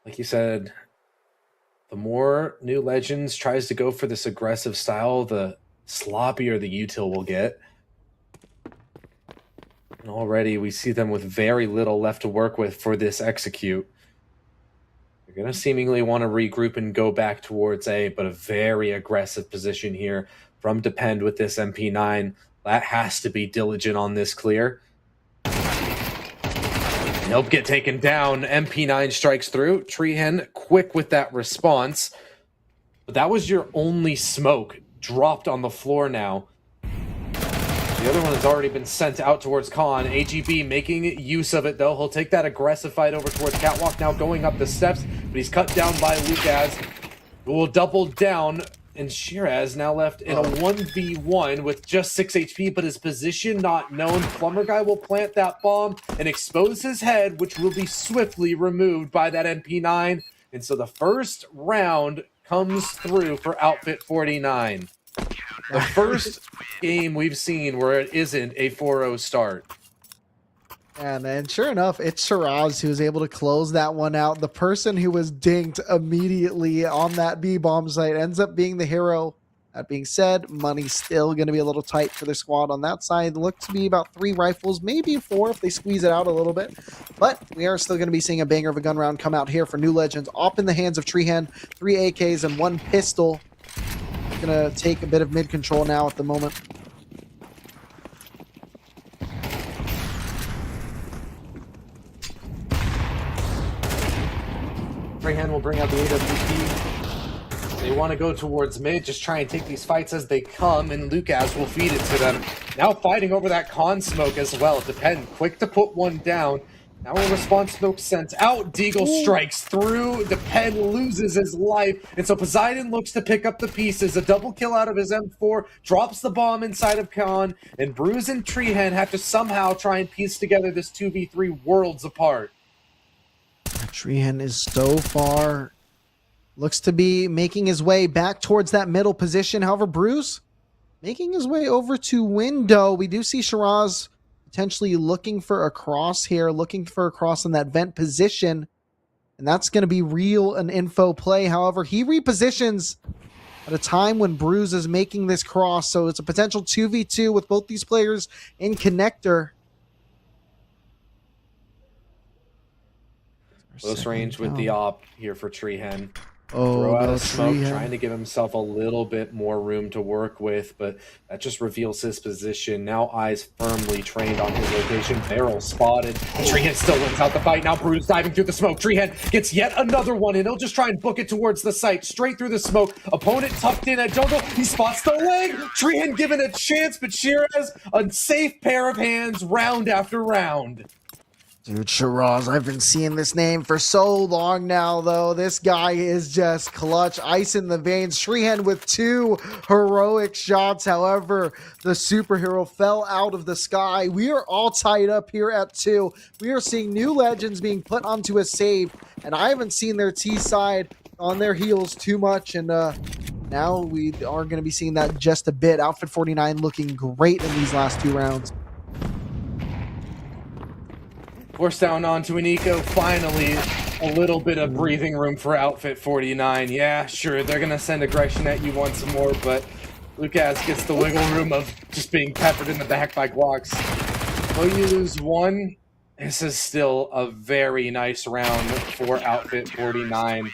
Like you said, the more New Legends tries to go for this aggressive style, the sloppier the util will get. And already we see them with very little left to work with for this execute. They're going to seemingly want to regroup and go back towards A, but a very aggressive position here from Depend with this MP9. That has to be diligent on this clear. He'll get taken down. MP9 strikes through. Treehen quick with that response. But that was your only smoke dropped on the floor now. The other one has already been sent out towards Khan. AGB making use of it, though. He'll take that aggressive fight over towards Catwalk, now going up the steps, but he's cut down by Lucas, who will double down, and Shiraz now left in a 1v1 with just 6 HP, but his position not known. Plumber Guy will plant that bomb and expose his head, which will be swiftly removed by that MP9. And so the first round comes through for Outfit 49. The first game we've seen where it isn't a 4-0 start. And sure enough, it's Shiraz who was able to close that one out. The person who was dinked immediately on that B-bomb site ends up being the hero. That being said, money's still going to be a little tight for their squad on that side. Looks to be about 3 rifles, maybe 4 if they squeeze it out a little bit. But we are still going to be seeing a banger of a gun round come out here for New Legends. Up in the hands of Treehen, 3 AKs and 1 pistol. Going to take a bit of mid control now at the moment. Treehen will bring out the AWP. They want to go towards mid, just try and take these fights as they come, and Lucas will feed it to them. Now fighting over that con smoke as well. Depend quick to put one down. Now a response smoke sent out. Deagle strikes through. Depend loses his life. And so Poseidon looks to pick up the pieces. A double kill out of his M4. Drops the bomb inside of Khan. And Bruise and Treehen have to somehow try and piece together this 2v3 worlds apart. Treehen is so far. Looks to be making his way back towards that middle position. However, Bruce making his way over to window. We do see Shiraz potentially looking for a cross here, looking for a cross in that vent position. And that's going to be real an info play. However, he repositions at a time when Bruise is making this cross. So it's a potential 2v2 with both these players in connector. Close range with the op here for Treehen. Oh, Throw out no, a smoke, Treehen. trying to give himself a little bit more room to work with, but that just reveals his position. Now eyes firmly trained on his location. Barrel spotted. Treehen still wins out the fight. Now Bruce diving through the smoke. Treehen gets yet another one, and he'll just try and book it towards the site. Straight through the smoke. Opponent tucked in at jungle. He spots the leg. Treehen given a chance, but Shiraz, a safe pair of hands round after round. Dude, Shiraz, I've been seeing this name for so long now, though. This guy is just clutch. Ice in the veins. Treehen with 2 heroic shots. However, the superhero fell out of the sky. We are all tied up here at 2. We are seeing New Legends being put onto a save, and I haven't seen their T side on their heels too much, and now we are going to be seeing that just a bit. Outfit 49 looking great in these last 2 rounds. Force down onto an eco. Finally, a little bit of breathing room for Outfit 49. Yeah, sure, they're going to send aggression at you once more, but Lucas gets the wiggle room of just being peppered in the back by Glocks. Though you lose one, this is still a very nice round for Outfit 49.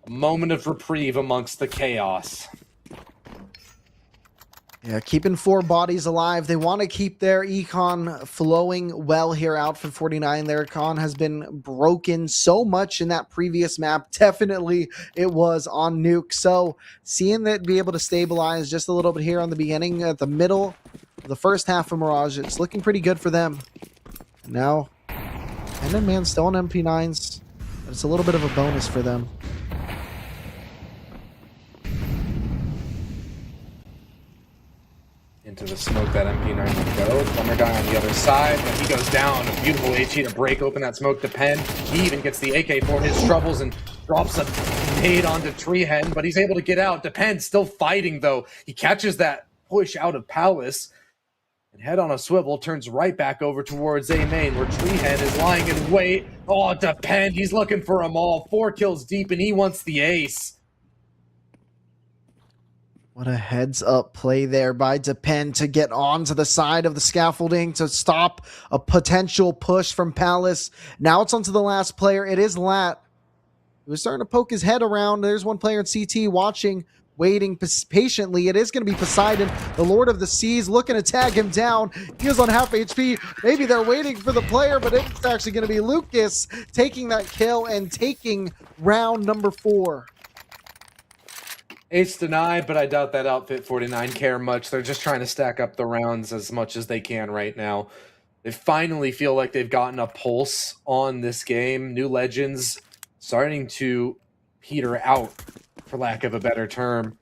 A moment of reprieve amongst the chaos. Yeah, keeping 4 bodies alive. They want to keep their econ flowing well here. Outfit 49, their econ has been broken so much in that previous map. Definitely it was on Nuke. So seeing that be able to stabilize just a little bit here on the beginning, at the middle of the first half of Mirage, it's looking pretty good for them. And now, Ended Man still on MP9s, but it's a little bit of a bonus for them. Into the smoke that MP9 would go. Plumber guy on the other side, but he goes down. A beautiful HE to break open that smoke to Pen. He even gets the AK for his troubles and drops a nade onto Treehen, but he's able to get out. Depend still fighting though. He catches that push out of Palace and head on a swivel turns right back over towards A main where Treehen is lying in wait. Oh, Depend, he's looking for them all. 4 kills deep and he wants the ace. What a heads-up play there by Depend to get onto the side of the scaffolding to stop a potential push from Palace. Now it's onto the last player. It is Lat. He was starting to poke his head around. There's one player in CT watching, waiting patiently. It is going to be Poseidon, the Lord of the Seas, looking to tag him down. He was on half HP. Maybe they're waiting for the player, but it's actually going to be Lucas taking that kill and taking round number 4. Ace denied, but I doubt that Outfit 49 care much. They're just trying to stack up the rounds as much as they can right now. They finally feel like they've gotten a pulse on this game. New Legends starting to peter out, for lack of a better term.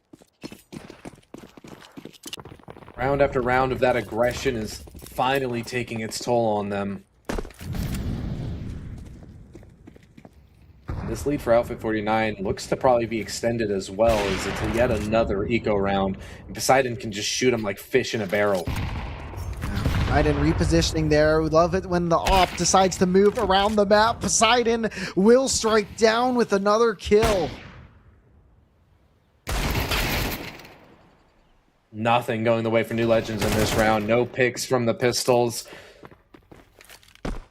Round after round of that aggression is finally taking its toll on them. This lead for Outfit 49 looks to probably be extended as well, as it's yet another eco round. And Poseidon can just shoot him like fish in a barrel. Right, and repositioning there. We love it when the op decides to move around the map. Poseidon will strike down with another kill. Nothing going the way for New Legends in this round. No picks from the pistols.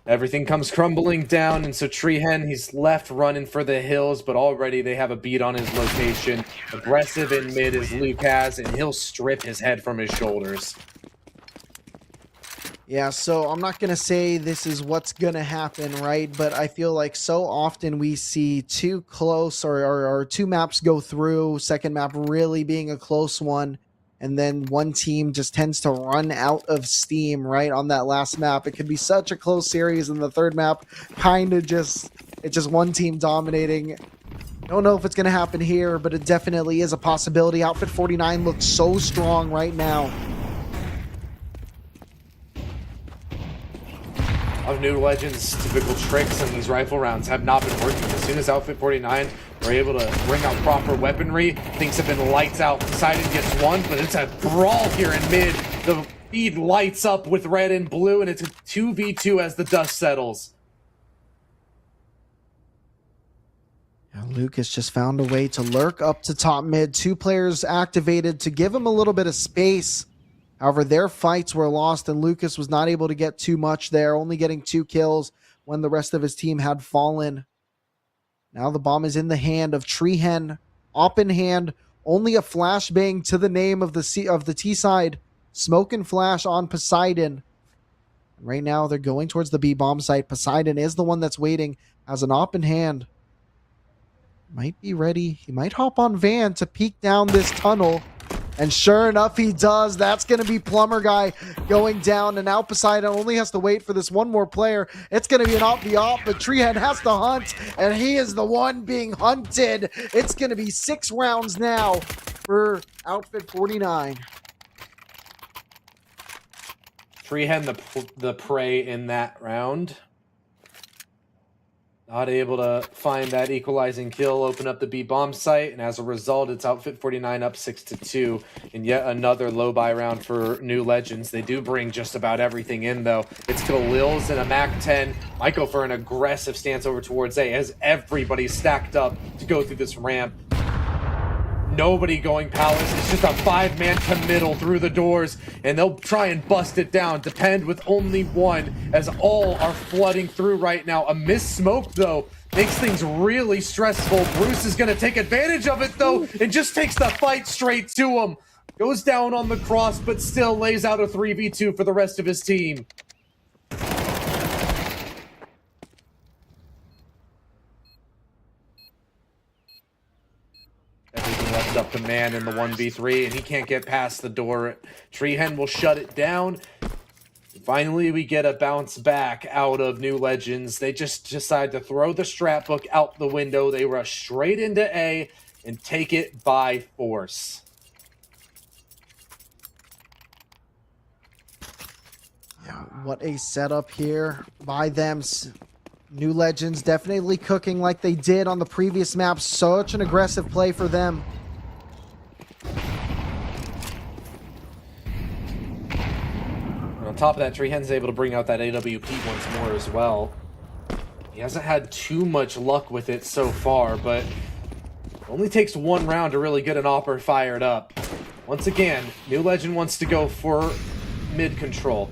Everything comes crumbling down, and so Treehen, he's left running for the hills, but already they have a beat on his location. Aggressive in mid is Lucas, and he'll strip his head from his shoulders. Yeah, so I'm not going to say this is what's going to happen, right? But I feel like so often we see too close or 2 maps go through, second map really being a close one, and then one team just tends to run out of steam, right, on that last map. It could be such a close series, and the third map kind of it's just one team dominating. Don't know if it's going to happen here, but it definitely is a possibility. Outfit 49 looks so strong right now. Of New Legends' typical tricks in these rifle rounds have not been working. As soon as Outfit 49 were able to bring out proper weaponry, things have been lights out. Poseidon gets one, but it's a brawl here in mid. The feed lights up with red and blue, and it's a 2v2 as the dust settles. Lucas just found a way to lurk up to top mid. 2 players activated to give him a little bit of space. However, their fights were lost, and Lucas was not able to get too much there, only getting 2 kills when the rest of his team had fallen. Now the bomb is in the hand of Treehen. Op in hand, only a flashbang to the name of the T side. Smoke and flash on Poseidon. Right now, they're going towards the B bomb site. Poseidon is the one that's waiting, has an op in hand. Might be ready. He might hop on Van to peek down this tunnel. And sure enough, he does. That's going to be Plumber Guy going down. And now Poseidon only has to wait for this one more player. It's going to be an op the op, but Treehead has to hunt. And he is the one being hunted. It's going to be 6 rounds now for Outfit 49. Treehead the prey in that round. Not able to find that equalizing kill, open up the B bomb site, and as a result, it's Outfit49 up 6-2 in yet another low buy round for New Legends. They do bring just about everything in, though. It's Khalil's and a MAC-10. Might go for an aggressive stance over towards A as everybody's stacked up to go through this ramp. Nobody going Palace. It's just a 5-man committal through the doors, and they'll try and bust it down. Depend with only one, as all are flooding through right now. A missed smoke, though, makes things really stressful. Bruce is going to take advantage of it, though, and just takes the fight straight to him. Goes down on the cross, but still lays out a 3v2 for the rest of his team. Everything left up to Man in the 1v3, and he can't get past the door. Treehen will shut it down. Finally, we get a bounce back out of New Legends. They just decide to throw the strap book out the window. They rush straight into A and take it by force. Yeah, what a setup here by them. New Legends definitely cooking like they did on the previous map. Such an aggressive play for them. And on top of that, Treehen's able to bring out that AWP once more as well. He hasn't had too much luck with it so far, but it only takes one round to really get an AWPer fired up. Once again, New Legend wants to go for mid control.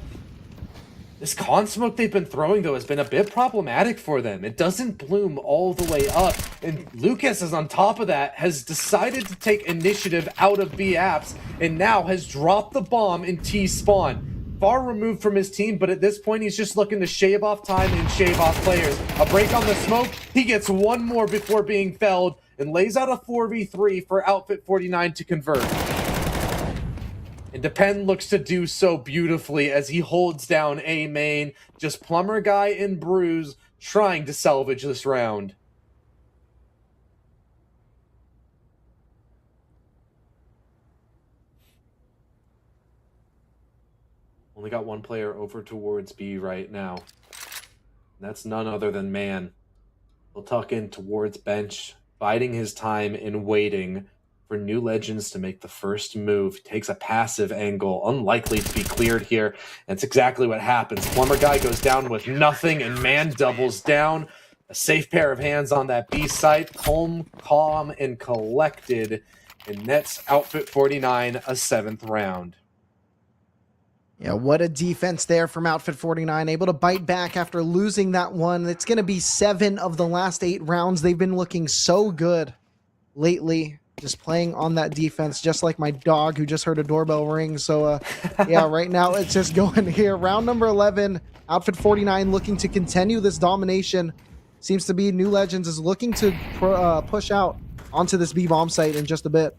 This con smoke they've been throwing, though, has been a bit problematic for them. It doesn't bloom all the way up, and Lucas is on top of that, has decided to take initiative out of B apps, and now has dropped the bomb in T spawn. Far removed from his team, but at this point, he's just looking to shave off time and shave off players. A break on the smoke, he gets one more before being felled, and lays out a 4v3 for Outfit49 to convert. And Depend looks to do so beautifully as he holds down A main. Just Plumber Guy and Bruise trying to salvage this round. Only got one player over towards B right now. And that's none other than Man. He'll tuck in towards bench, biding his time and waiting for New Legends to make the first move. Takes a passive angle, unlikely to be cleared here. That's exactly what happens. Plumber Guy goes down with nothing, and Man doubles down. A safe pair of hands on that B site. Calm, and collected. And nets Outfit49 a 7th round. Yeah, what a defense there from Outfit49. Able to bite back after losing that one. It's going to be 7 of the last 8 rounds. They've been looking so good lately. Just playing on that defense, just like my dog who just heard a doorbell ring. So, yeah, right now it's just going here. Round number 11, Outfit49 looking to continue this domination. Seems to be New Legends is looking to push out onto this B-bomb site in just a bit.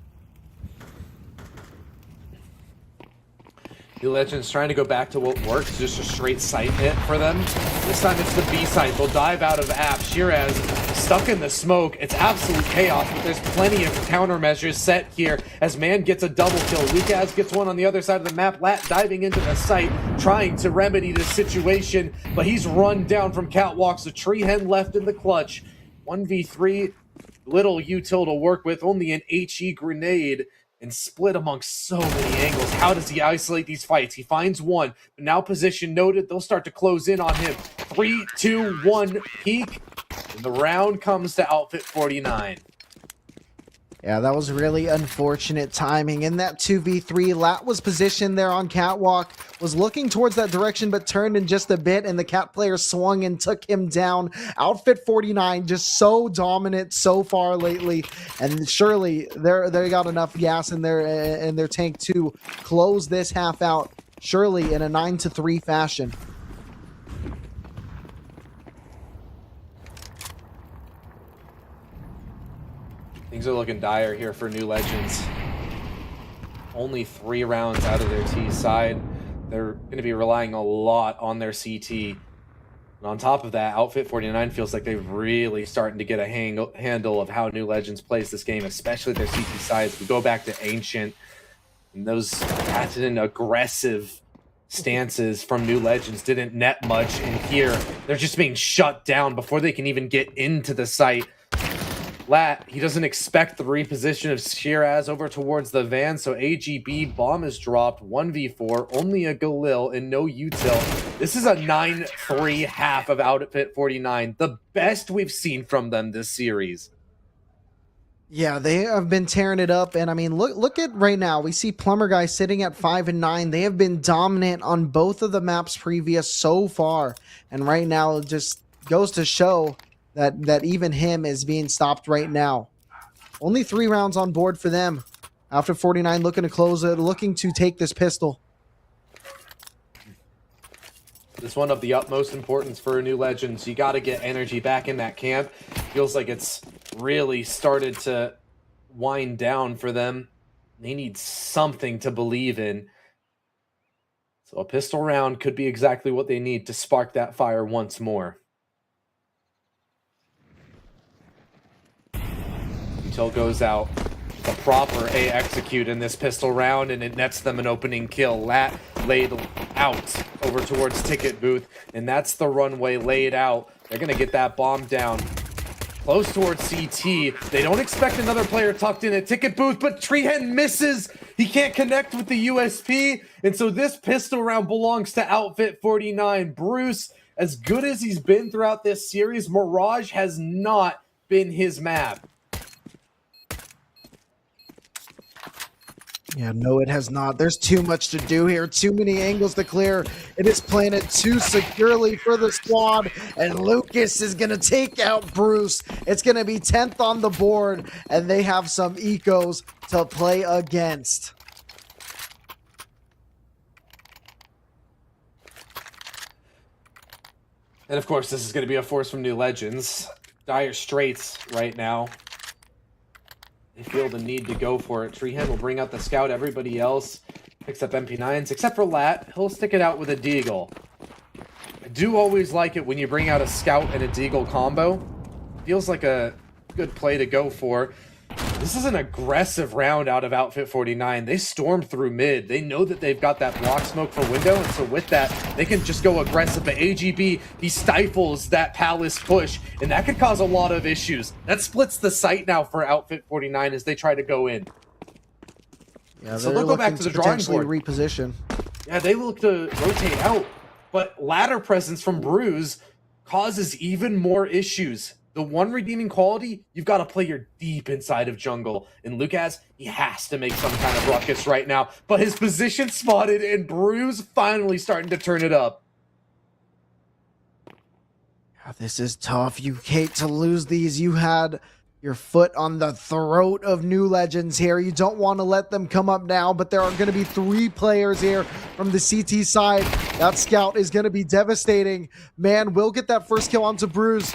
New Legends trying to go back to what works, just a straight site hit for them. This time it's the B site. They'll dive out of app. Shiraz stuck in the smoke. It's absolute chaos, but there's plenty of countermeasures set here as Man gets a double kill. Lucas gets one on the other side of the map. Lat diving into the site, trying to remedy the situation, but he's run down from catwalks. The Treehen left in the clutch. 1v3, little util to work with, only an HE grenade. And split amongst so many angles. How does he isolate these fights? He finds one, but now position noted. They'll start to close in on him. 3, 2, 1, peek. And the round comes to Outfit49. Yeah, that was really unfortunate timing. In that 2v3, Lat was positioned there on catwalk, was looking towards that direction, but turned in just a bit, and the cat player swung and took him down. Outfit49 just so dominant so far lately, and surely they got enough gas in their tank to close this half out, surely in a 9-3 fashion. Things are looking dire here for New Legends. Only 3 rounds out of their T side. They're going to be relying a lot on their CT. And on top of that, Outfit49 feels like they're really starting to get a handle of how New Legends plays this game, especially their CT sides. We go back to Ancient and those patented aggressive stances from New Legends didn't net much, and here they're just being shut down before they can even get into the site. Lat, he doesn't expect the reposition of Shiraz over towards the van, so AGB bomb is dropped, 1v4, only a Galil and no util. This is a 9-3 half of Outfit49, the best we've seen from them this series. Yeah, they have been tearing it up, and I mean, look at right now. We see Plumber Guy sitting at 5-9. They have been dominant on both of the maps previous so far, and right now it just goes to show that even him is being stopped right now. Only 3 rounds on board for them. Outfit49 looking to close it, looking to take this pistol. This one of the utmost importance for New Legends. You got to get energy back in that camp. Feels like it's really started to wind down for them. They need something to believe in. So a pistol round could be exactly what they need to spark that fire once more. Util goes out. The proper A execute in this pistol round, and it nets them an opening kill. Lat laid out over towards Ticket Booth, and that's the runway laid out. They're going to get that bomb down. Close towards CT. They don't expect another player tucked in at Ticket Booth, but Treehead misses. He can't connect with the USP, and so this pistol round belongs to Outfit49. Bruce, as good as he's been throughout this series, Mirage has not been his map. Yeah, no, it has not. There's too much to do here. Too many angles to clear. It is planted too securely for the squad, and Lucas is going to take out Bruce. It's going to be 10th on the board, and they have some ecos to play against. And of course, this is going to be a force from New Legends. Dire straits right now. They feel the need to go for it. Treehead will bring out the scout. Everybody else picks up MP9s, except for Lat. He'll stick it out with a deagle. I do always like it when you bring out a scout and a deagle combo. Feels like a good play to go for. This is an aggressive round out of Outfit49. They storm through mid. They know that they've got that block smoke for window, and so with that, they can just go aggressive. But AGB, he stifles that Palace push, and that could cause a lot of issues. That splits the site now for Outfit49 as they try to go in. Yeah, so they'll go back to the drawing board. Reposition. Yeah, they look to rotate out, but ladder presence from Bruise causes even more issues. The one redeeming quality, you've got to play your deep inside of jungle. And Lucas, he has to make some kind of ruckus right now. But his position spotted, and Bruise finally starting to turn it up. This is tough. You hate to lose these. You had your foot on the throat of New Legends here. You don't want to let them come up now, but there are going to be 3 players here from the CT side. That scout is going to be devastating. Man, will get that first kill onto Bruise.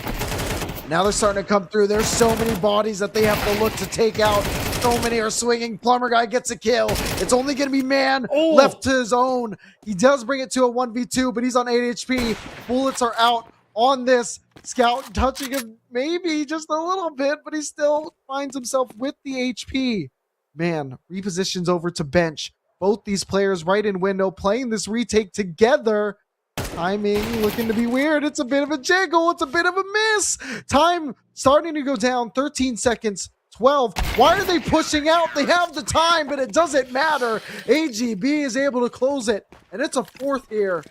Now they're starting to come through. There's so many bodies that they have to look to take out. So many are swinging. Plumber Guy gets a kill. It's only going to be Man left to his own. He does bring it to a 1v2, but he's on 8 HP. Bullets are out on this. Scout touching him maybe just a little bit, but he still finds himself with the HP. Man, repositions over to bench. Both these players right in window playing this retake together. Timing looking to be weird. It's a bit of a jiggle. It's a bit of a miss. Time starting to go down. 13 seconds. 12. Why are they pushing out? They have the time, but it doesn't matter. AGB is able to close it, and it's a 4th here.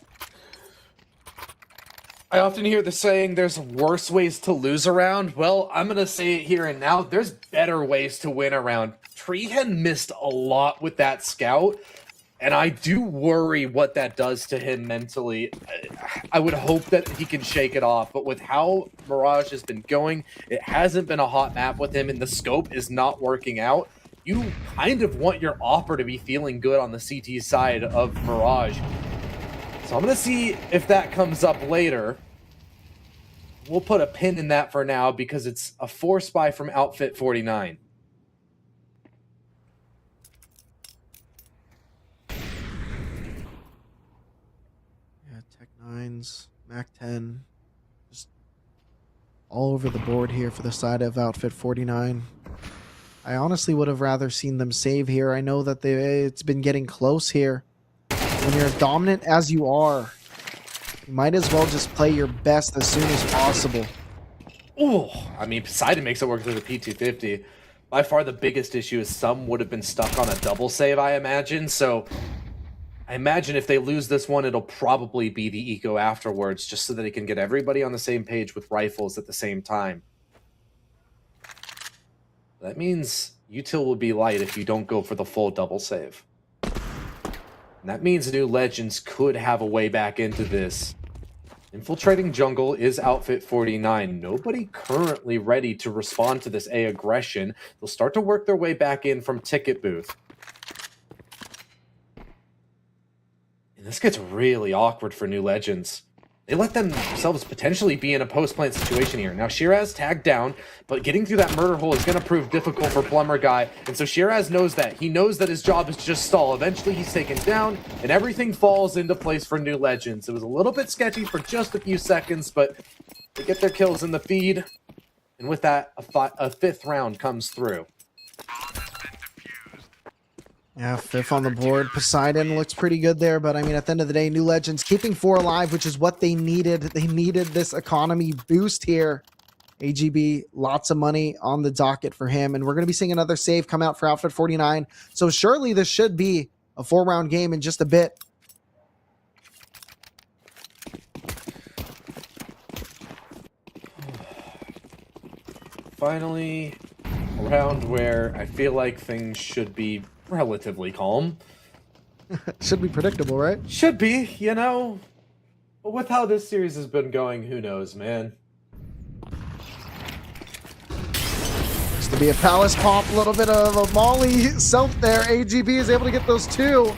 I often hear the saying, there's worse ways to lose a round. Well, I'm going to say it here and now. There's better ways to win a round. Treehead missed a lot with that scout. And I do worry what that does to him mentally. I would hope that he can shake it off. But with how Mirage has been going, it hasn't been a hot map with him, and the scope is not working out. You kind of want your offer to be feeling good on the CT side of Mirage. So I'm going to see if that comes up later. We'll put a pin in that for now because it's a force buy from Outfit49. Mac 10, just all over the board here for the side of Outfit49. I honestly would have rather seen them save here. I know that it's been getting close here. when you're dominant as you are, you might as well just play your best as soon as possible. Ooh, I mean, Poseidon makes it work through the P250. By far the biggest issue is some would have been stuck on a double save, I imagine. So I imagine if they lose this one, it'll probably be the eco afterwards, just so that it can get everybody on the same page with rifles at the same time. That means util will be light if you don't go for the full double save. And that means New Legends could have a way back into this. Infiltrating jungle is Outfit49. Nobody currently ready to respond to this A aggression. They'll start to work their way back in from ticket booth. And this gets really awkward for New Legends. They let themselves potentially be in a post-plant situation here. Now, Shiraz tagged down, but getting through that murder hole is going to prove difficult for Plumber Guy. And so Shiraz knows that. He knows that his job is to just stall. Eventually, he's taken down, and everything falls into place for New Legends. It was a little bit sketchy for just a few seconds, but they get their kills in the feed. And with that, a fifth round comes through. Yeah, fifth on the board. Poseidon looks pretty good there, but I mean, at the end of the day, New Legends keeping 4 alive, which is what they needed. They needed this economy boost here. AGB, lots of money on the docket for him, and we're going to be seeing another save come out for Outfit49. So surely this should be a 4-round game in just a bit. Finally, a round where I feel like things should be relatively calm. Should be predictable, right? Should be, you know. But with how this series has been going, who knows, man. Used to be a Palace pop, a little bit of a Molly self there. AGB is able to get those 2.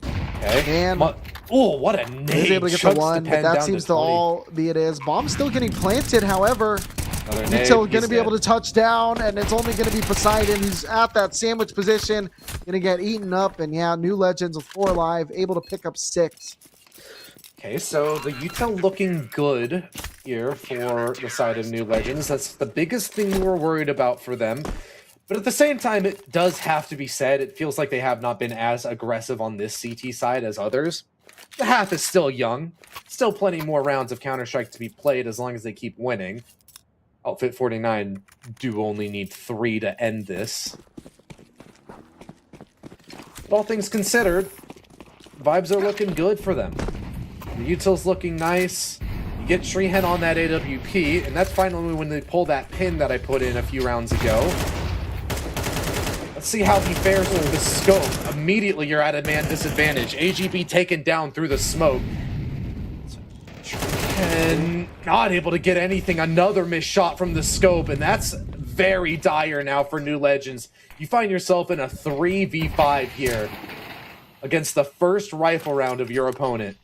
Okay. And oh, what a nade. he's able to get the 1, but that seems to all be it is. Bomb's still getting planted, however. Util going to be able to touch down, and it's only going to be Poseidon who's at that sandwich position, going to get eaten up. And yeah, New Legends with 4 alive, able to pick up 6. Okay, so the util looking good here for the side of New Legends. That's the biggest thing we're worried about for them. But at the same time, it does have to be said, it feels like they have not been as aggressive on this CT side as others. The half is still young. Still plenty more rounds of Counter-Strike to be played as long as they keep winning. Outfit49 do only need 3 to end this. But all things considered, vibes are looking good for them. The util's looking nice. You get Shreehan on that AWP, and that's finally when they pull that pin that I put in a few rounds ago. Let's see how he fares with the scope. Immediately you're at a man disadvantage. AGB taken down through the smoke. And not able to get anything. Another missed shot from the scope, and that's very dire now for New Legends. You find yourself in a 3v5 here against the first rifle round of your opponent.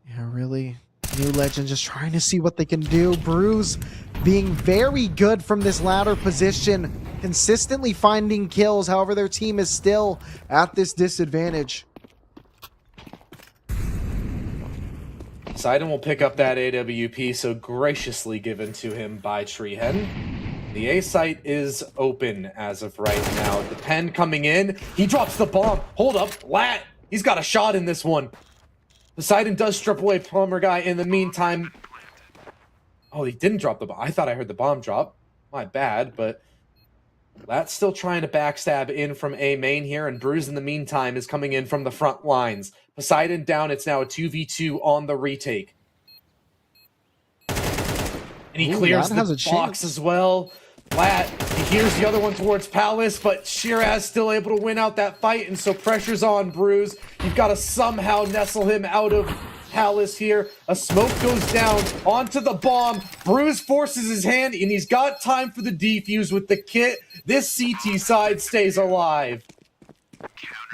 Yeah, really. New Legend just trying to see what they can do. Bruise being very good from this ladder position, consistently finding kills. However, their team is still at this disadvantage. Poseidon will pick up that AWP so graciously given to him by Treehead. The A site is open as of right now. The pen coming in. He drops the bomb. Hold up. Lat. He's got a shot in this one. Poseidon does strip away Plumber Guy in the meantime. Oh, he didn't drop the bomb. I thought I heard the bomb drop. My bad, but Lat's still trying to backstab in from A main here, and Bruise in the meantime is coming in from the front lines. Poseidon down. It's now a 2v2 on the retake. And he clears the box as well. Lat, he hears the other one towards Palace, but Shiraz still able to win out that fight, and so pressure's on Bruise. You've got to somehow nestle him out of Palace here. A smoke goes down onto the bomb. Bruise forces his hand, and he's got time for the defuse with the kit. This CT side stays alive.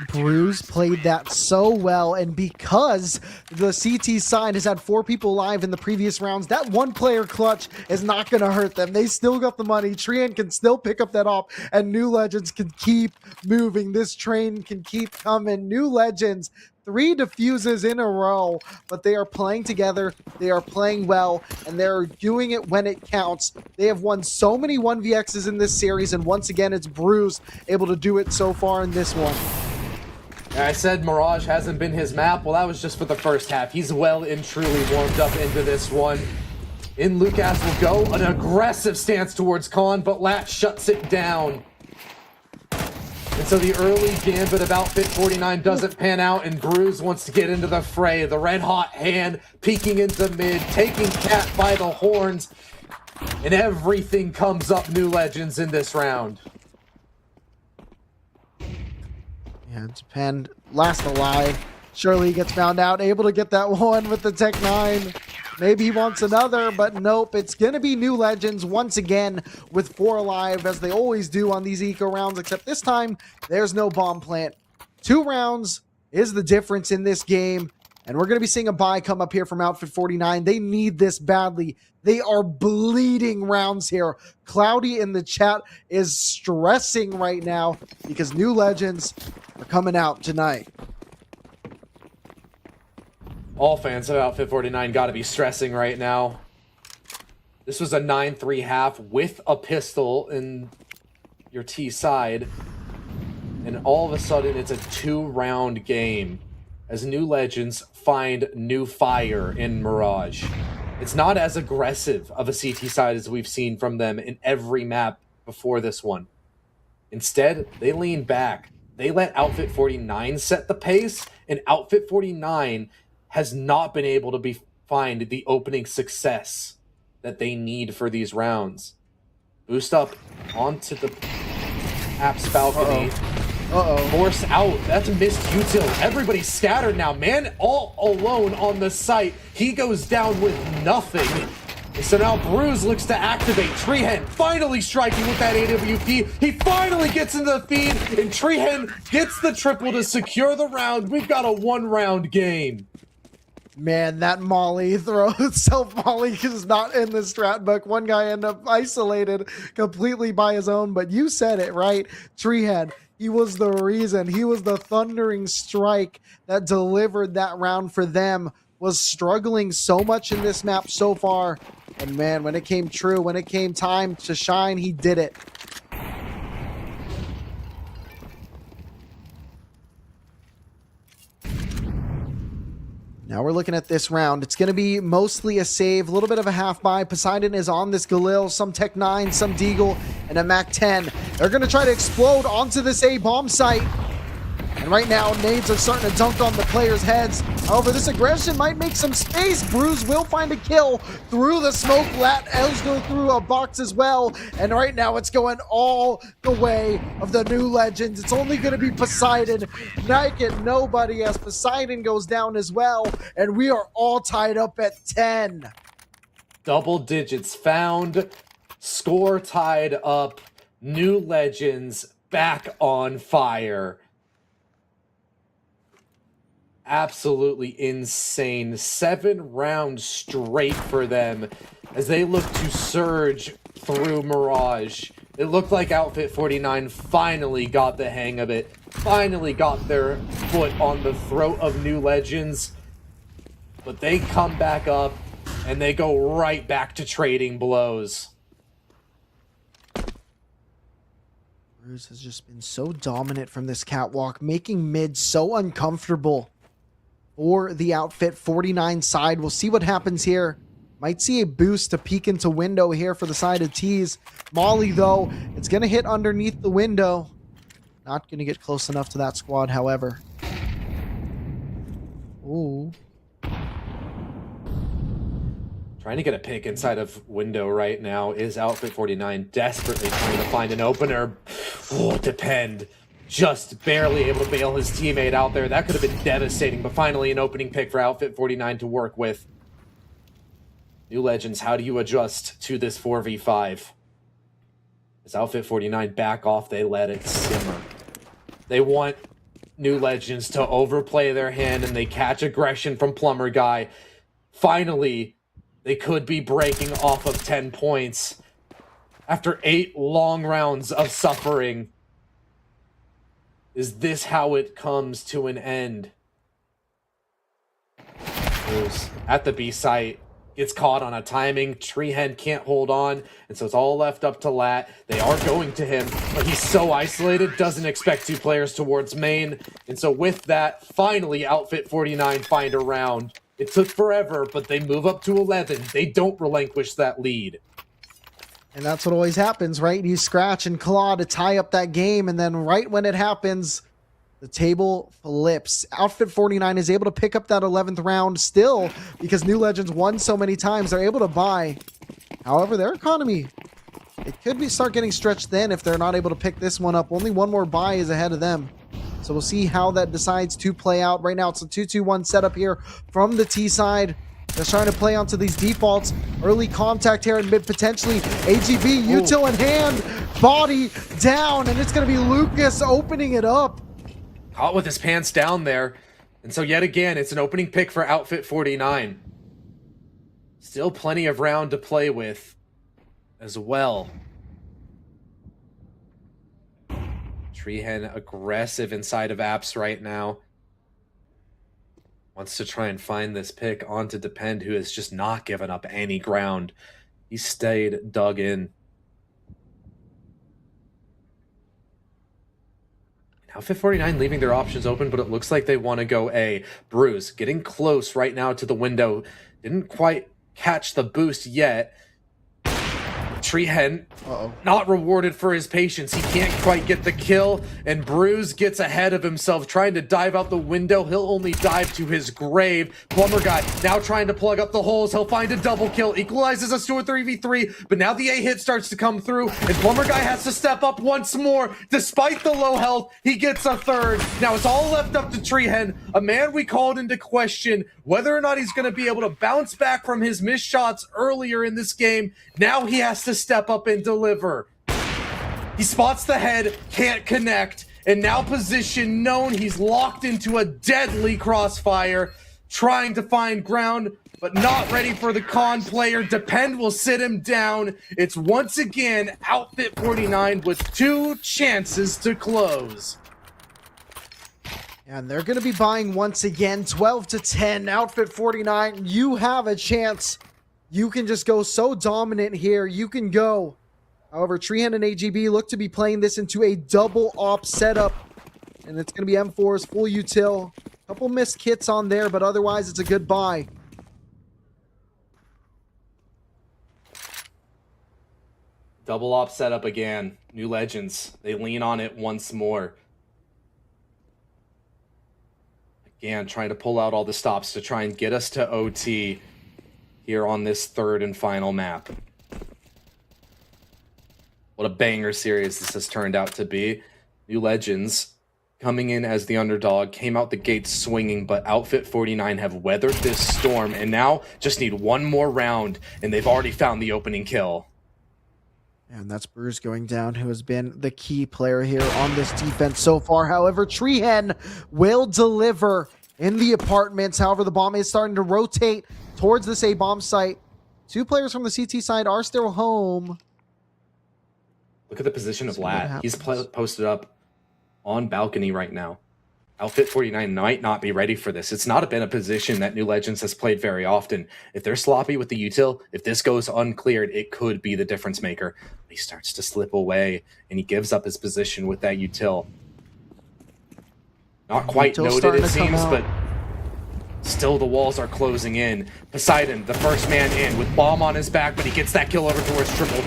Bruise played that so well, and because the CT side has had 4 people alive in the previous rounds, that 1-player clutch is not going to hurt them. They still got the money. Trian can still pick up that op, and New Legends can keep moving. This train can keep coming. New Legends 3 defuses in a row, but they are playing together, they are playing well, and they're doing it when it counts. They have won so many 1vx's in this series, and once again, it's Bruise able to do it so far in this one. I said Mirage hasn't been his map. Well, that was just for the first half. He's well and truly warmed up into this one. In Lucas will go an aggressive stance towards Khan, but Lat shuts it down. And so the early gambit of Outfit49 doesn't pan out, and Bruise wants to get into the fray. The red hot hand peeking into mid, taking Cat by the horns, and everything comes up New Legends in this round. Yeah, Japan last alive. Surely he gets found out, able to get that one with the Tech 9. Maybe he wants another, but nope. It's going to be New Legends once again with 4 alive, as they always do on these eco rounds, except this time there's no bomb plant. 2 rounds is the difference in this game, and we're going to be seeing a buy come up here from Outfit49. They need this badly. They are bleeding rounds here. Cloudy in the chat is stressing right now because New Legends are coming out tonight. All fans of Outfit49 got to be stressing right now. This was a 9-3 half with a pistol in your T side. And all of a sudden, it's a 2-round game as New Legends find new fire in Mirage. It's not as aggressive of a CT side as we've seen from them in every map before this one. Instead, they lean back. They let Outfit49 set the pace, and Outfit49 has not been able to find the opening success that they need for these rounds. Boost up onto the app's balcony. Force out. That's a missed util. Everybody's scattered now. Man all alone on the site. He goes down with nothing. So now Bruise looks to activate. Treehen finally striking with that AWP. He finally gets into the feed, and Treehen gets the triple to secure the round. We've got a 1-round game. Man, that Molly throw, self-Molly is not in the strat book. One guy ended up isolated completely by his own, but you said it, right? Treehead, he was the reason. He was the thundering strike that delivered that round for them. Was struggling so much in this map so far. And man, when it came true, when it came time to shine, he did it. Now we're looking at this round. It's going to be mostly a save, a little bit of a half buy. Poseidon is on this Galil, some Tech 9, some Deagle, and a Mac 10. They're going to try to explode onto this A-bomb site. And right now, nades are starting to dunk on the players' heads. However, this aggression might make some space. Bruise will find a kill through the smoke. Lat Els go through a box as well. And right now, it's going all the way of the New Legends. It's only going to be Poseidon. Naked nobody as Poseidon goes down as well. And we are all tied up at 10. Double digits found. Score tied up. New Legends back on fire. Absolutely insane. 7 rounds straight for them as they look to surge through Mirage. It looked like Outfit49 finally got the hang of it. Finally got their foot on the throat of New Legends. But they come back up and they go right back to trading blows. Bruise has just been so dominant from this catwalk, making mid so uncomfortable. Or the Outfit49 side. We'll see what happens here. Might see a boost to peek into window here for the side of T's. Molly, though, it's going to hit underneath the window. Not going to get close enough to that squad, however. Ooh. Trying to get a pick inside of window right now is Outfit49 desperately trying to find an opener. Oh, Depend. Just barely able to bail his teammate out there. That could have been devastating, but finally an opening pick for Outfit49 to work with. New Legends, how do you adjust to this 4v5? As Outfit49 back off, they let it simmer. They want New Legends to overplay their hand, and they catch aggression from Plumber Guy. Finally, they could be breaking off of 10 points after 8 long rounds of suffering. Is this how it comes to an end? Bruce at the B site gets caught on a timing. Treehead can't hold on, and so it's all left up to Lat. They are going to him, but he's so isolated, doesn't expect 2 players towards main. And so with that, finally Outfit49 find a round. It took forever, but they move up to 11. They don't relinquish that lead. And that's what always happens, right? You scratch and claw to tie up that game, and then right when it happens, the table flips. Outfit49 is able to pick up that 11th round still because New Legends won so many times. They're able to buy. However, their economy, it could start getting stretched thin if they're not able to pick this one up. Only one more buy is ahead of them. So we'll see how that decides to play out. Right now, it's a 2-2-1 setup here from the T side. They're trying to play onto these defaults. Early contact here in mid, potentially. AGB, util in hand, body down, and it's going to be Lucas opening it up. Caught with his pants down there. And so yet again, it's an opening pick for Outfit49. Still plenty of round to play with as well. Treehen aggressive inside of apps right now. Wants to try and find this pick onto Depend, who has just not given up any ground. He stayed dug in. Outfit49 leaving their options open, but it looks like they want to go A. Bruise getting close right now to the window. Didn't quite catch the boost yet. Treehen not rewarded for his patience. He can't quite get the kill, and Bruise gets ahead of himself, trying to dive out the window. He'll only dive to his grave. Plumber Guy now trying to plug up the holes. He'll find a double kill, equalizes us to a 3v3, but now the A hit starts to come through, and Plumber Guy has to step up once more. Despite the low health, he gets a third. Now it's all left up to Treehen, a man we called into question whether or not he's going to be able to bounce back from his missed shots earlier in this game. Now he has to step up and deliver. He spots the head, can't connect, and now position known. He's locked into a deadly crossfire, trying to find ground, but not ready for the con player. Depend will sit him down. It's once again Outfit49 with 2 chances to close. And they're going to be buying once again, 12-10. Outfit49, you have a chance. You can just go so dominant here. You can go. However, Treehan and AGB look to be playing this into a double op setup. And it's going to be M4's full util. Couple missed kits on there, but otherwise it's a good buy. Double op setup again. New Legends. They lean on it once more. Again, trying to pull out all the stops to try and get us to OT here on this 3rd and final map. What a banger series this has turned out to be. New Legends coming in as the underdog, came out the gates swinging, but Outfit49 have weathered this storm and now just need one more round, and they've already found the opening kill. And that's Bruce going down, who has been the key player here on this defense so far. However, Treehen will deliver in the apartments. However, the bomb is starting to rotate towards this A-bomb site. 2 players from the CT side are still home. Look at the position of Lat. He's posted up on balcony right now. Outfit49 might not be ready for this. It's not been a position that New Legends has played very often. If they're sloppy with the util, if this goes uncleared, it could be the difference maker. He starts to slip away, and he gives up his position with that util. Not quite noted, it seems, but still the walls are closing in. Poseidon, the first man in, with bomb on his back, but he gets that kill over towards triple.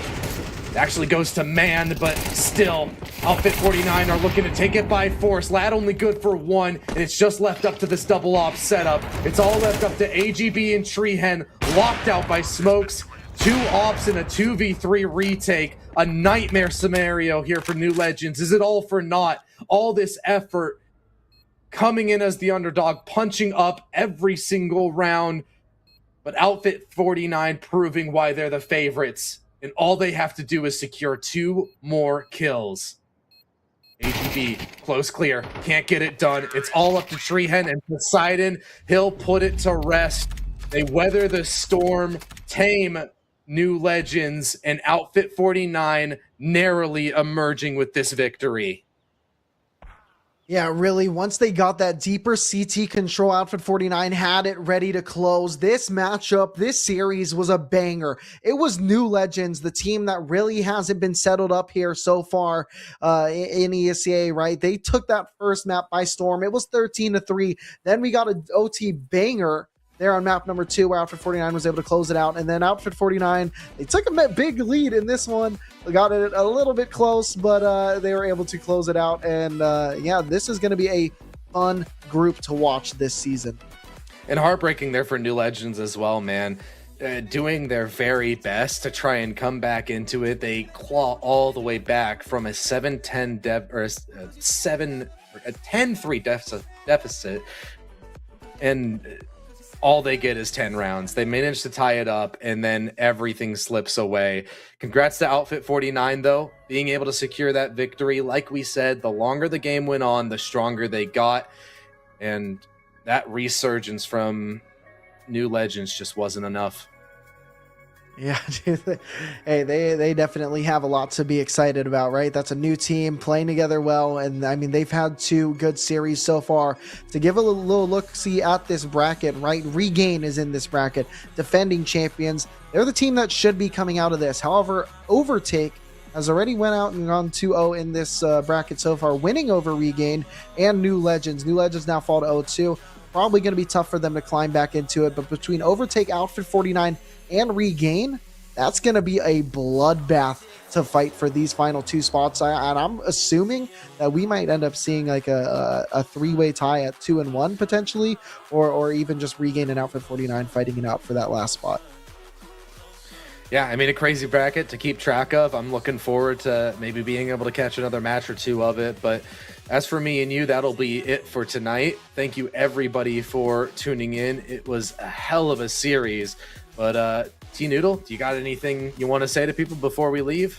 It actually goes to man, but still, Outfit49 are looking to take it by force. Lad only good for 1, and it's just left up to this double op setup. It's all left up to AGB and Treehen, locked out by smokes. 2 ops in a 2v3 retake. A nightmare scenario here for New Legends. Is it all for naught? All this effort coming in as the underdog, punching up every single round, but Outfit49 proving why they're the favorites. And all they have to do is secure 2 more kills. AGB, close clear, can't get it done. It's all up to Treehen and Poseidon. He'll put it to rest. They weather the storm, tame New Legends, and Outfit49 narrowly emerging with this victory. Yeah, really, once they got that deeper CT control, Outfit49 had it ready to close. This matchup, this series was a banger. It was New Legends, the team that really hasn't been settled up here so far in ESEA, right? They took that first map by storm. It was 13-3. Then we got an OT banger there on map number 2 where Outfit49 was able to close it out. And then Outfit49, they took a big lead in this one. They got it a little bit close, but they were able to close it out. And yeah, this is going to be a fun group to watch this season. And heartbreaking there for New Legends as well, man. Doing their very best to try and come back into it. They claw all the way back from a 7-10 or a 10-3 deficit. And all they get is 10 rounds. They managed to tie it up, and then everything slips away. Congrats to Outfit49, though, being able to secure that victory. Like we said, the longer the game went on, the stronger they got. And that resurgence from New Legends just wasn't enough. Yeah, dude. Hey, they definitely have a lot to be excited about, right? That's a new team playing together well, and I mean they've had 2 good series so far. To give a little look-see at this bracket, right? Regain is in this bracket, defending champions. They're the team that should be coming out of this. However, Overtake has already went out and gone 2-0 in this bracket so far, winning over Regain and New Legends. New Legends now fall to 0-2. Probably going to be tough for them to climb back into it, but between Overtake, Outfit49, and Regain, that's going to be a bloodbath to fight for these final 2 spots. And I'm assuming that we might end up seeing like a 3-way tie at 2-1 potentially, or even just Regain and Outfit49 fighting it out for that last spot. Yeah, I mean, a crazy bracket to keep track of. I'm looking forward to maybe being able to catch another match or 2 of it. But as for me and you, that'll be it for tonight. Thank you, everybody, for tuning in. It was a hell of a series. But T-Noodle, do you got anything you want to say to people before we leave?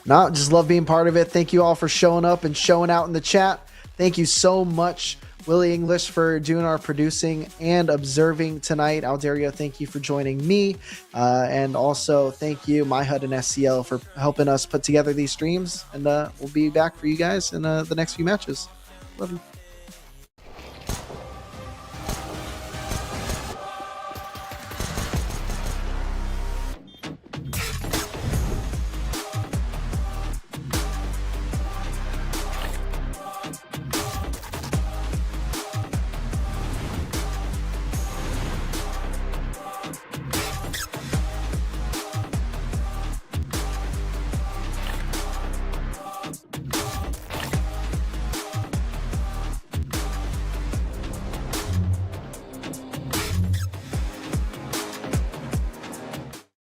No, just love being part of it. Thank you all for showing up and showing out in the chat. Thank you so much, Willie English, for doing our producing and observing tonight. Aldario, thank you for joining me. And also thank you, myhud and SCL, for helping us put together these streams. And we'll be back for you guys in the next few matches. Love you.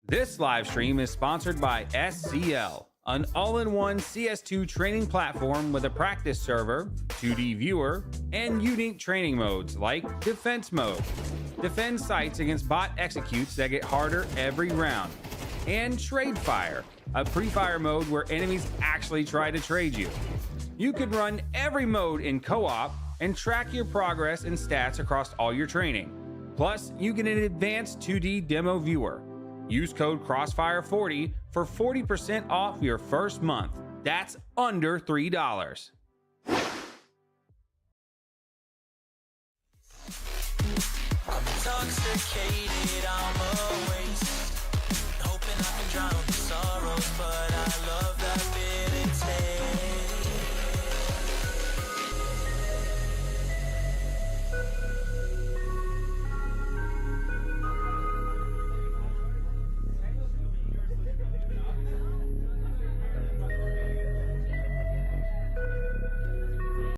This live stream is sponsored by SCL, an all-in-one CS2 training platform with a practice server, 2D viewer, and unique training modes like Defense Mode. Defend sites against bot executes that get harder every round. And Trade Fire, a pre-fire mode where enemies actually try to trade you. You can run every mode in co-op and track your progress and stats across all your training. Plus, you get an advanced 2D demo viewer. Use code Crossfire40 for 40% off your first month. That's under $3. I'm intoxicated, I'm